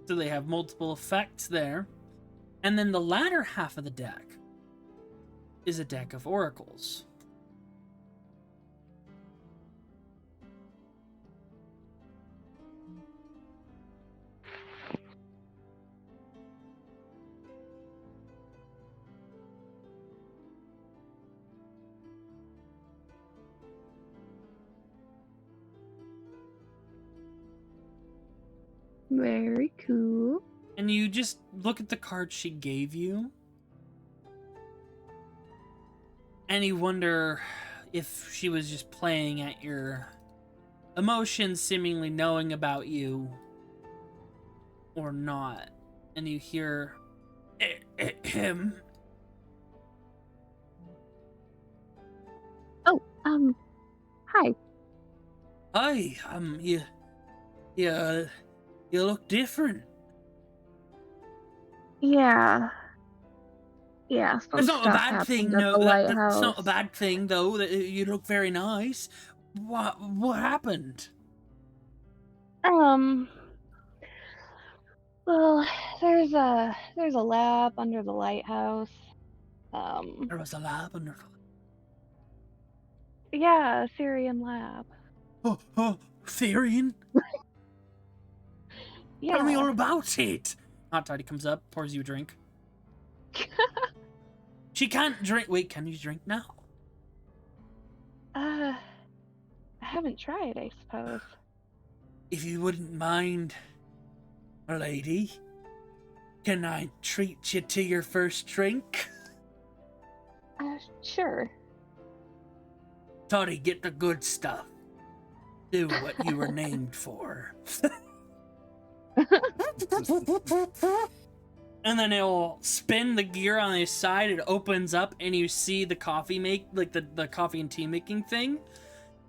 So they have multiple effects there. And then the latter half of the deck is a deck of oracles. Very cool. And you just look at the card she gave you, and you wonder if she was just playing at your emotions, seemingly knowing about you, or not. And you hear him. Oh, hi. Hi, you look different. Yeah. Yeah, some It's not a stuff bad happened thing, at no. the That's lighthouse. not a bad thing, though. That you look very nice. What happened? Well, there's a lab under the lighthouse. There was a lab under. Yeah, a Syrian lab. Oh, Therian? Yeah. Tell me all about it. Hot Toddy comes up, pours you a drink. She can't drink. Wait, can you drink now? I haven't tried, I suppose. If you wouldn't mind, lady, can I treat you to your first drink? Sure. Toddy, get the good stuff. Do what you were named for. And then it'll spin the gear on his side. It opens up, and you see the coffee the coffee and tea making thing.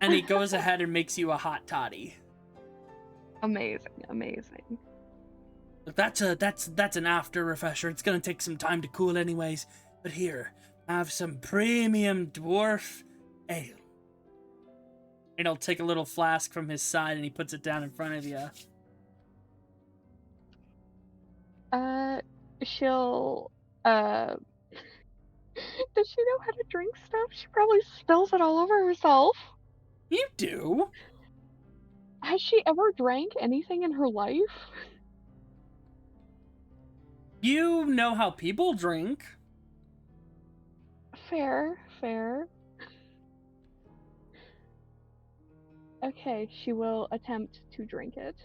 And he goes ahead and makes you a hot toddy. Amazing, amazing. Look, that's an after refresher. It's gonna take some time to cool anyways. But here, have some premium dwarf ale. And he'll take a little flask from his side and he puts it down in front of you. She'll, does she know how to drink stuff? She probably spills it all over herself. You do? Has she ever drank anything in her life? You know how people drink. Fair, fair. Okay, she will attempt to drink it.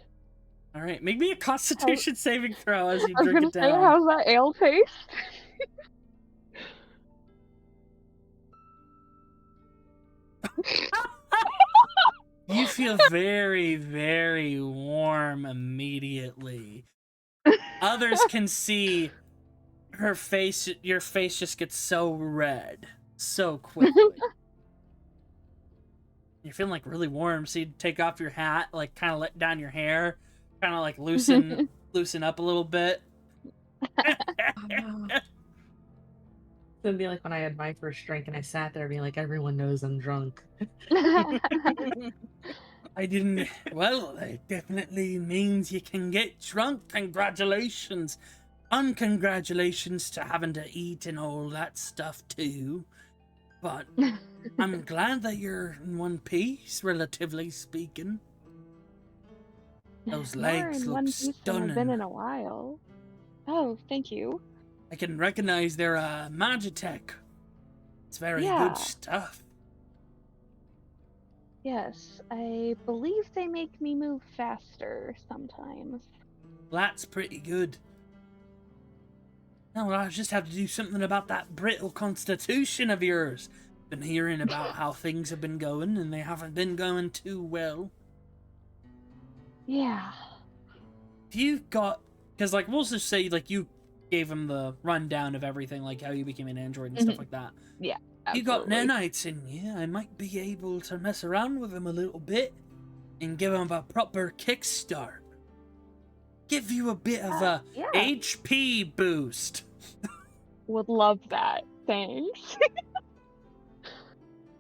All right, make me a Constitution saving throw as you I was drink gonna it say, down. how's that ale taste? You feel very, very warm immediately. Others can see her face, your face just gets so red so quickly. You're feeling like really warm, so you take off your hat, like kind of let down your hair, kind of like loosen up a little bit. It's gonna be like when I had my first drink and I sat there being like, everyone knows I'm drunk. I didn't. Well, it definitely means you can get drunk. Congratulations. Uncongratulations to having to eat and all that stuff too. But I'm glad that you're in one piece, relatively speaking. Those More legs in look one piece than I've been stunning. in a while. Oh, thank you. I can recognize they're Magitech. It's very Yeah. good stuff. Yes, I believe they make me move faster sometimes. That's pretty good. Now I just have to do something about that brittle constitution of yours. Been hearing about how things have been going, and they haven't been going too well. Yeah. If you've got, because like we'll just say like you gave him the rundown of everything, like how you became an android and stuff like that. Yeah. You got absolutely. nanites in you. I might be able to mess around with him a little bit and give him a proper kickstart. Give you a bit of a Yeah. HP boost. Would love that. Thanks.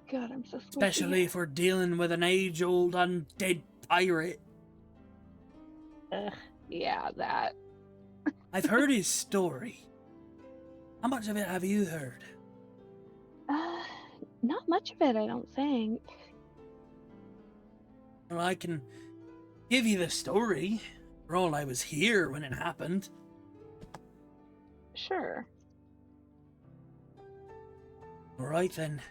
God, I'm so squishy. Especially if we're dealing with an age-old undead pirate. Ugh, yeah, that. I've heard his story. How much of it have you heard? Not much of it, I don't think. Well, I can give you the story. For all I was here when it happened. Sure. Alright then.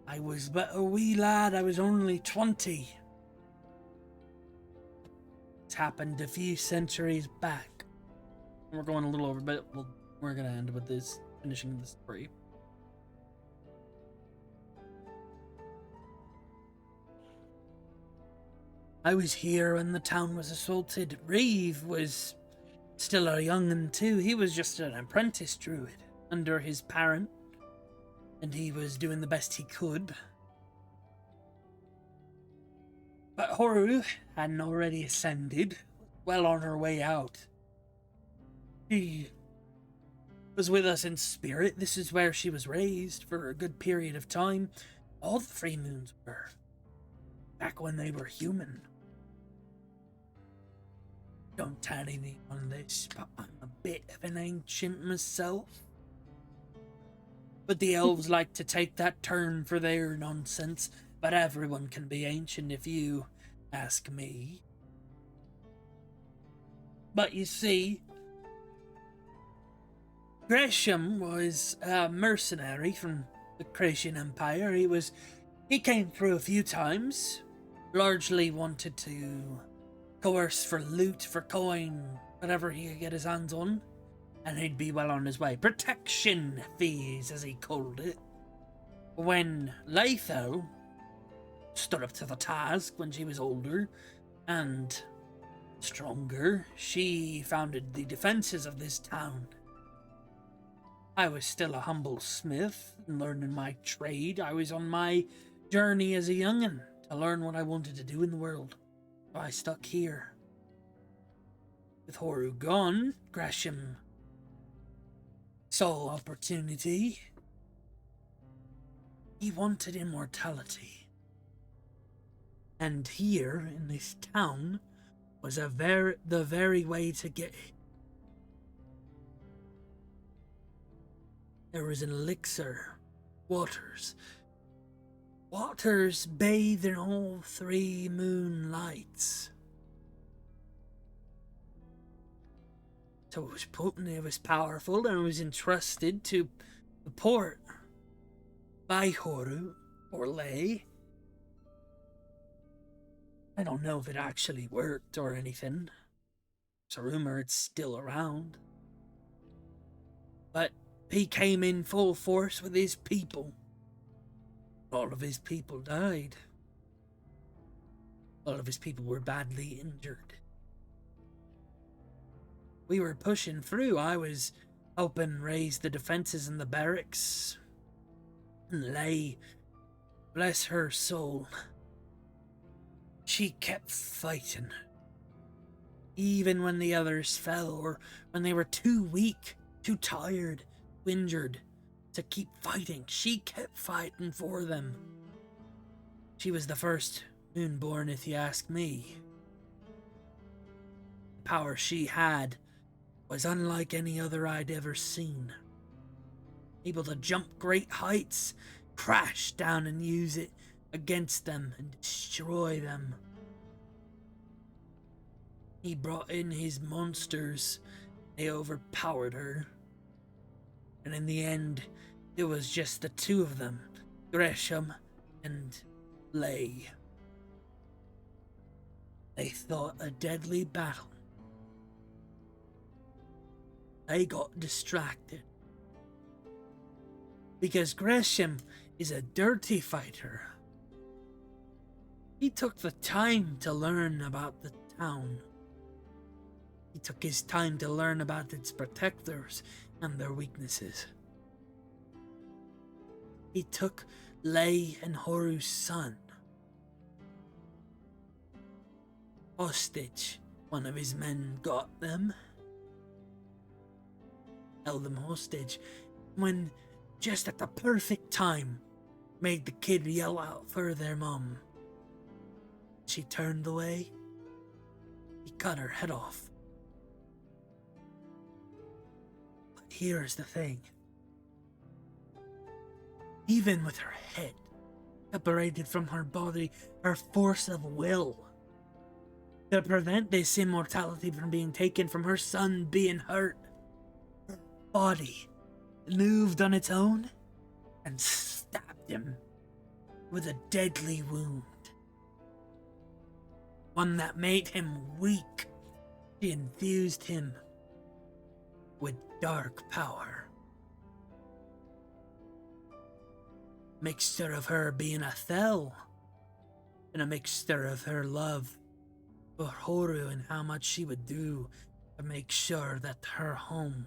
I was but a wee lad, I was only 20. It happened a few centuries back. We're going a little over, but we're gonna end with this, finishing the story. I was here when the town was assaulted. Reeve was still a young'un too. He was just an apprentice druid under his parent, and he was doing the best he could. But Horu hadn't already ascended, well on her way out. She was with us in spirit. This is where she was raised for a good period of time. All the Free Moons were. Back when they were human. Don't tell anyone this, but I'm a bit of an ancient myself. But the elves like to take that term for their nonsense, but everyone can be ancient if you ask me. But you see, Gresham was a mercenary from the Cretan Empire. He came through a few times, largely wanted to coerce for loot, for coin, whatever he could get his hands on, and he'd be well on his way. Protection fees, as he called it. When Laethel stood up to the task when she was older and stronger, she founded the defenses of this town. I was still a humble smith, learning my trade. I was on my journey as a youngin' to learn what I wanted to do in the world. So I stuck here. With Horu gone, Gresham saw opportunity. He wanted immortality. And here, in this town, was the very way to get it. There was an elixir. Waters. Waters bathed in all 3 moonlights. So it was potent, it was powerful, and it was entrusted to the port by Horu, or Lei. I don't know if it actually worked or anything. It's a rumor it's still around. But he came in full force with his people. All of his people died. All of his people were badly injured. We were pushing through. I was helping raise the defenses in the barracks. And Lei, bless her soul, she kept fighting. Even when the others fell, or when they were too weak, too tired, injured to keep fighting, she kept fighting for them. She was the first Moonborn, if you ask me. The power she had was unlike any other I'd ever seen. Able to jump great heights, crash down and use it against them and destroy them. He brought in his monsters. They overpowered her. And in the end, it was just the 2 of them, Gresham and Lei. They fought a deadly battle. They got distracted. Because Gresham is a dirty fighter. He took the time to learn about the town. He took his time to learn about its protectors and their weaknesses. He took Lei and Horu's son hostage. One of his men got them, held them hostage, when just at the perfect time made the kid yell out for their mom. She turned away. He cut her head off. But here's the thing. Even with her head separated from her body, her force of will to prevent this immortality from being taken from her son being hurt, her body moved on its own and stabbed him with a deadly wound. One that made him weak. She infused him with dark power. Mixture of her being a Thel, and a mixture of her love for Horu and how much she would do to make sure that her home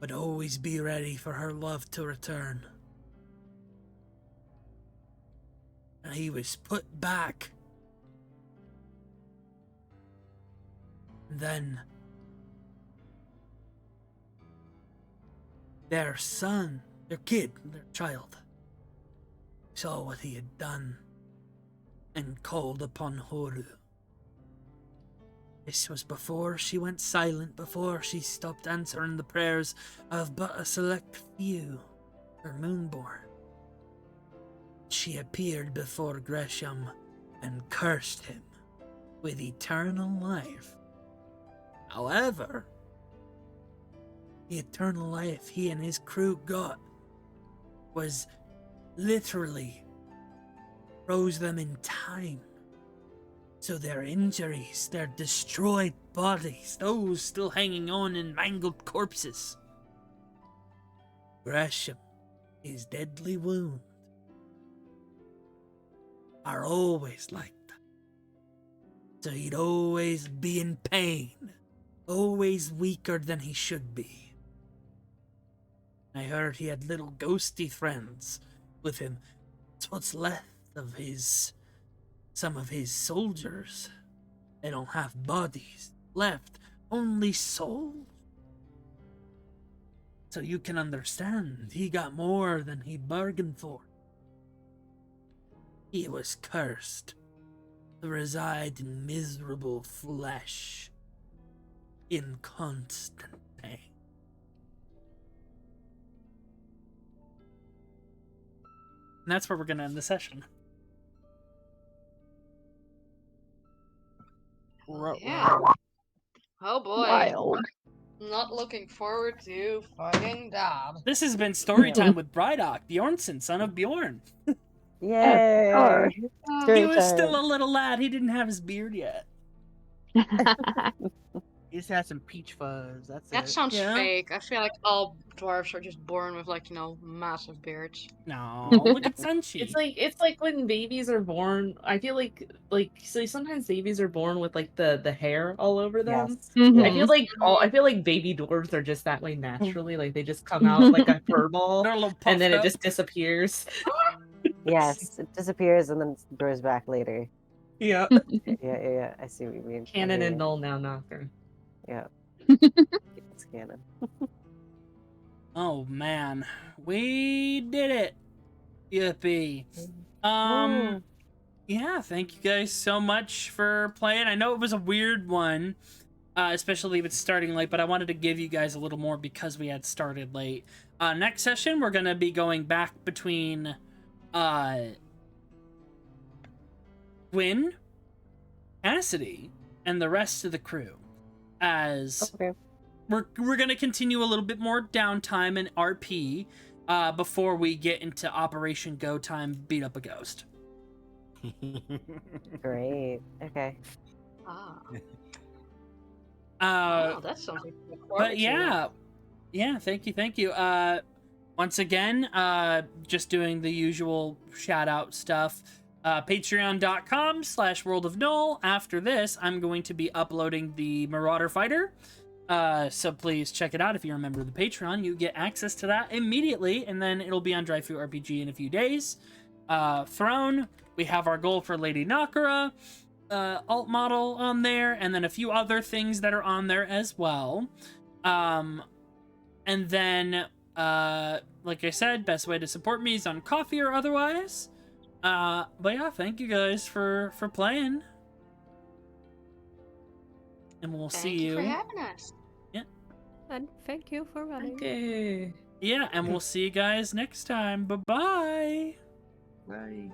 would always be ready for her love to return. And he was put back. And then their son, their kid, their child, saw what he had done and called upon Horu. This was before she went silent, before she stopped answering the prayers of but a select few, her Moonborn. She appeared before Gresham and cursed him with eternal life. However, the eternal life he and his crew got was literally froze them in time. So their injuries, their destroyed bodies, those still hanging on in mangled corpses. Gresham, his deadly wound, are always like that. So he'd always be in pain, always weaker than he should be. I heard he had little ghosty friends with him That's what's left of some of his soldiers. They don't have bodies left, only souls. So you can understand, he got more than he bargained for. He was cursed to reside in miserable flesh, in constant pain. And that's where we're going to end the session. Yeah. Oh boy. Wild. Not looking forward to fucking Dob. This has been Storytime with Brydock, Bjornsson, son of Bjorn. Yay! course. He Story was time. still a little lad. He didn't have his beard yet. You just had some peach fuzz. That's That it. sounds Yeah. fake. I feel like all dwarves are just born with, like, massive beards. No, look at Senshi. It's like when babies are born. I feel like so sometimes babies are born with like the hair all over them. Yes. Mhm. I feel like baby dwarves are just that way naturally. Like they just come out like a fur ball, They're a little and then puffed it up. just disappears. Yes, it disappears and then grows back later. Yeah. Yeah. I see what you mean. I Canon hear and ya. null now knocker. Yeah. It's canon. Oh man, we did it! Yippee! Woo. Yeah, thank you guys so much for playing. I know it was a weird one, especially with starting late, but I wanted to give you guys a little more because we had started late. Next session, we're gonna be going back between Gwyn, Cassidy, and the rest of the crew, as Okay. we're gonna continue a little bit more downtime in RP before we get into Operation Go Time, beat up a ghost. Great. Okay. Ah. Uh, Oh, that's something to look forward but to. yeah, thank you. Once again, just doing the usual shout out stuff. Patreon.com/World of Null. After this, I'm going to be uploading the Marauder Fighter. So please check it out. If you're a member of the Patreon, you get access to that immediately, and then it'll be on Dryfu RPG in a few days. Throne, we have our goal for Lady Nakara, alt model on there, and then a few other things that are on there as well. And then, like I said, best way to support me is on Coffee or otherwise. But yeah, thank you guys for playing. And we'll see Thank you for you. having us. And thank you for running. Okay. Yeah, and we'll see you guys next time. Bye-bye. Bye.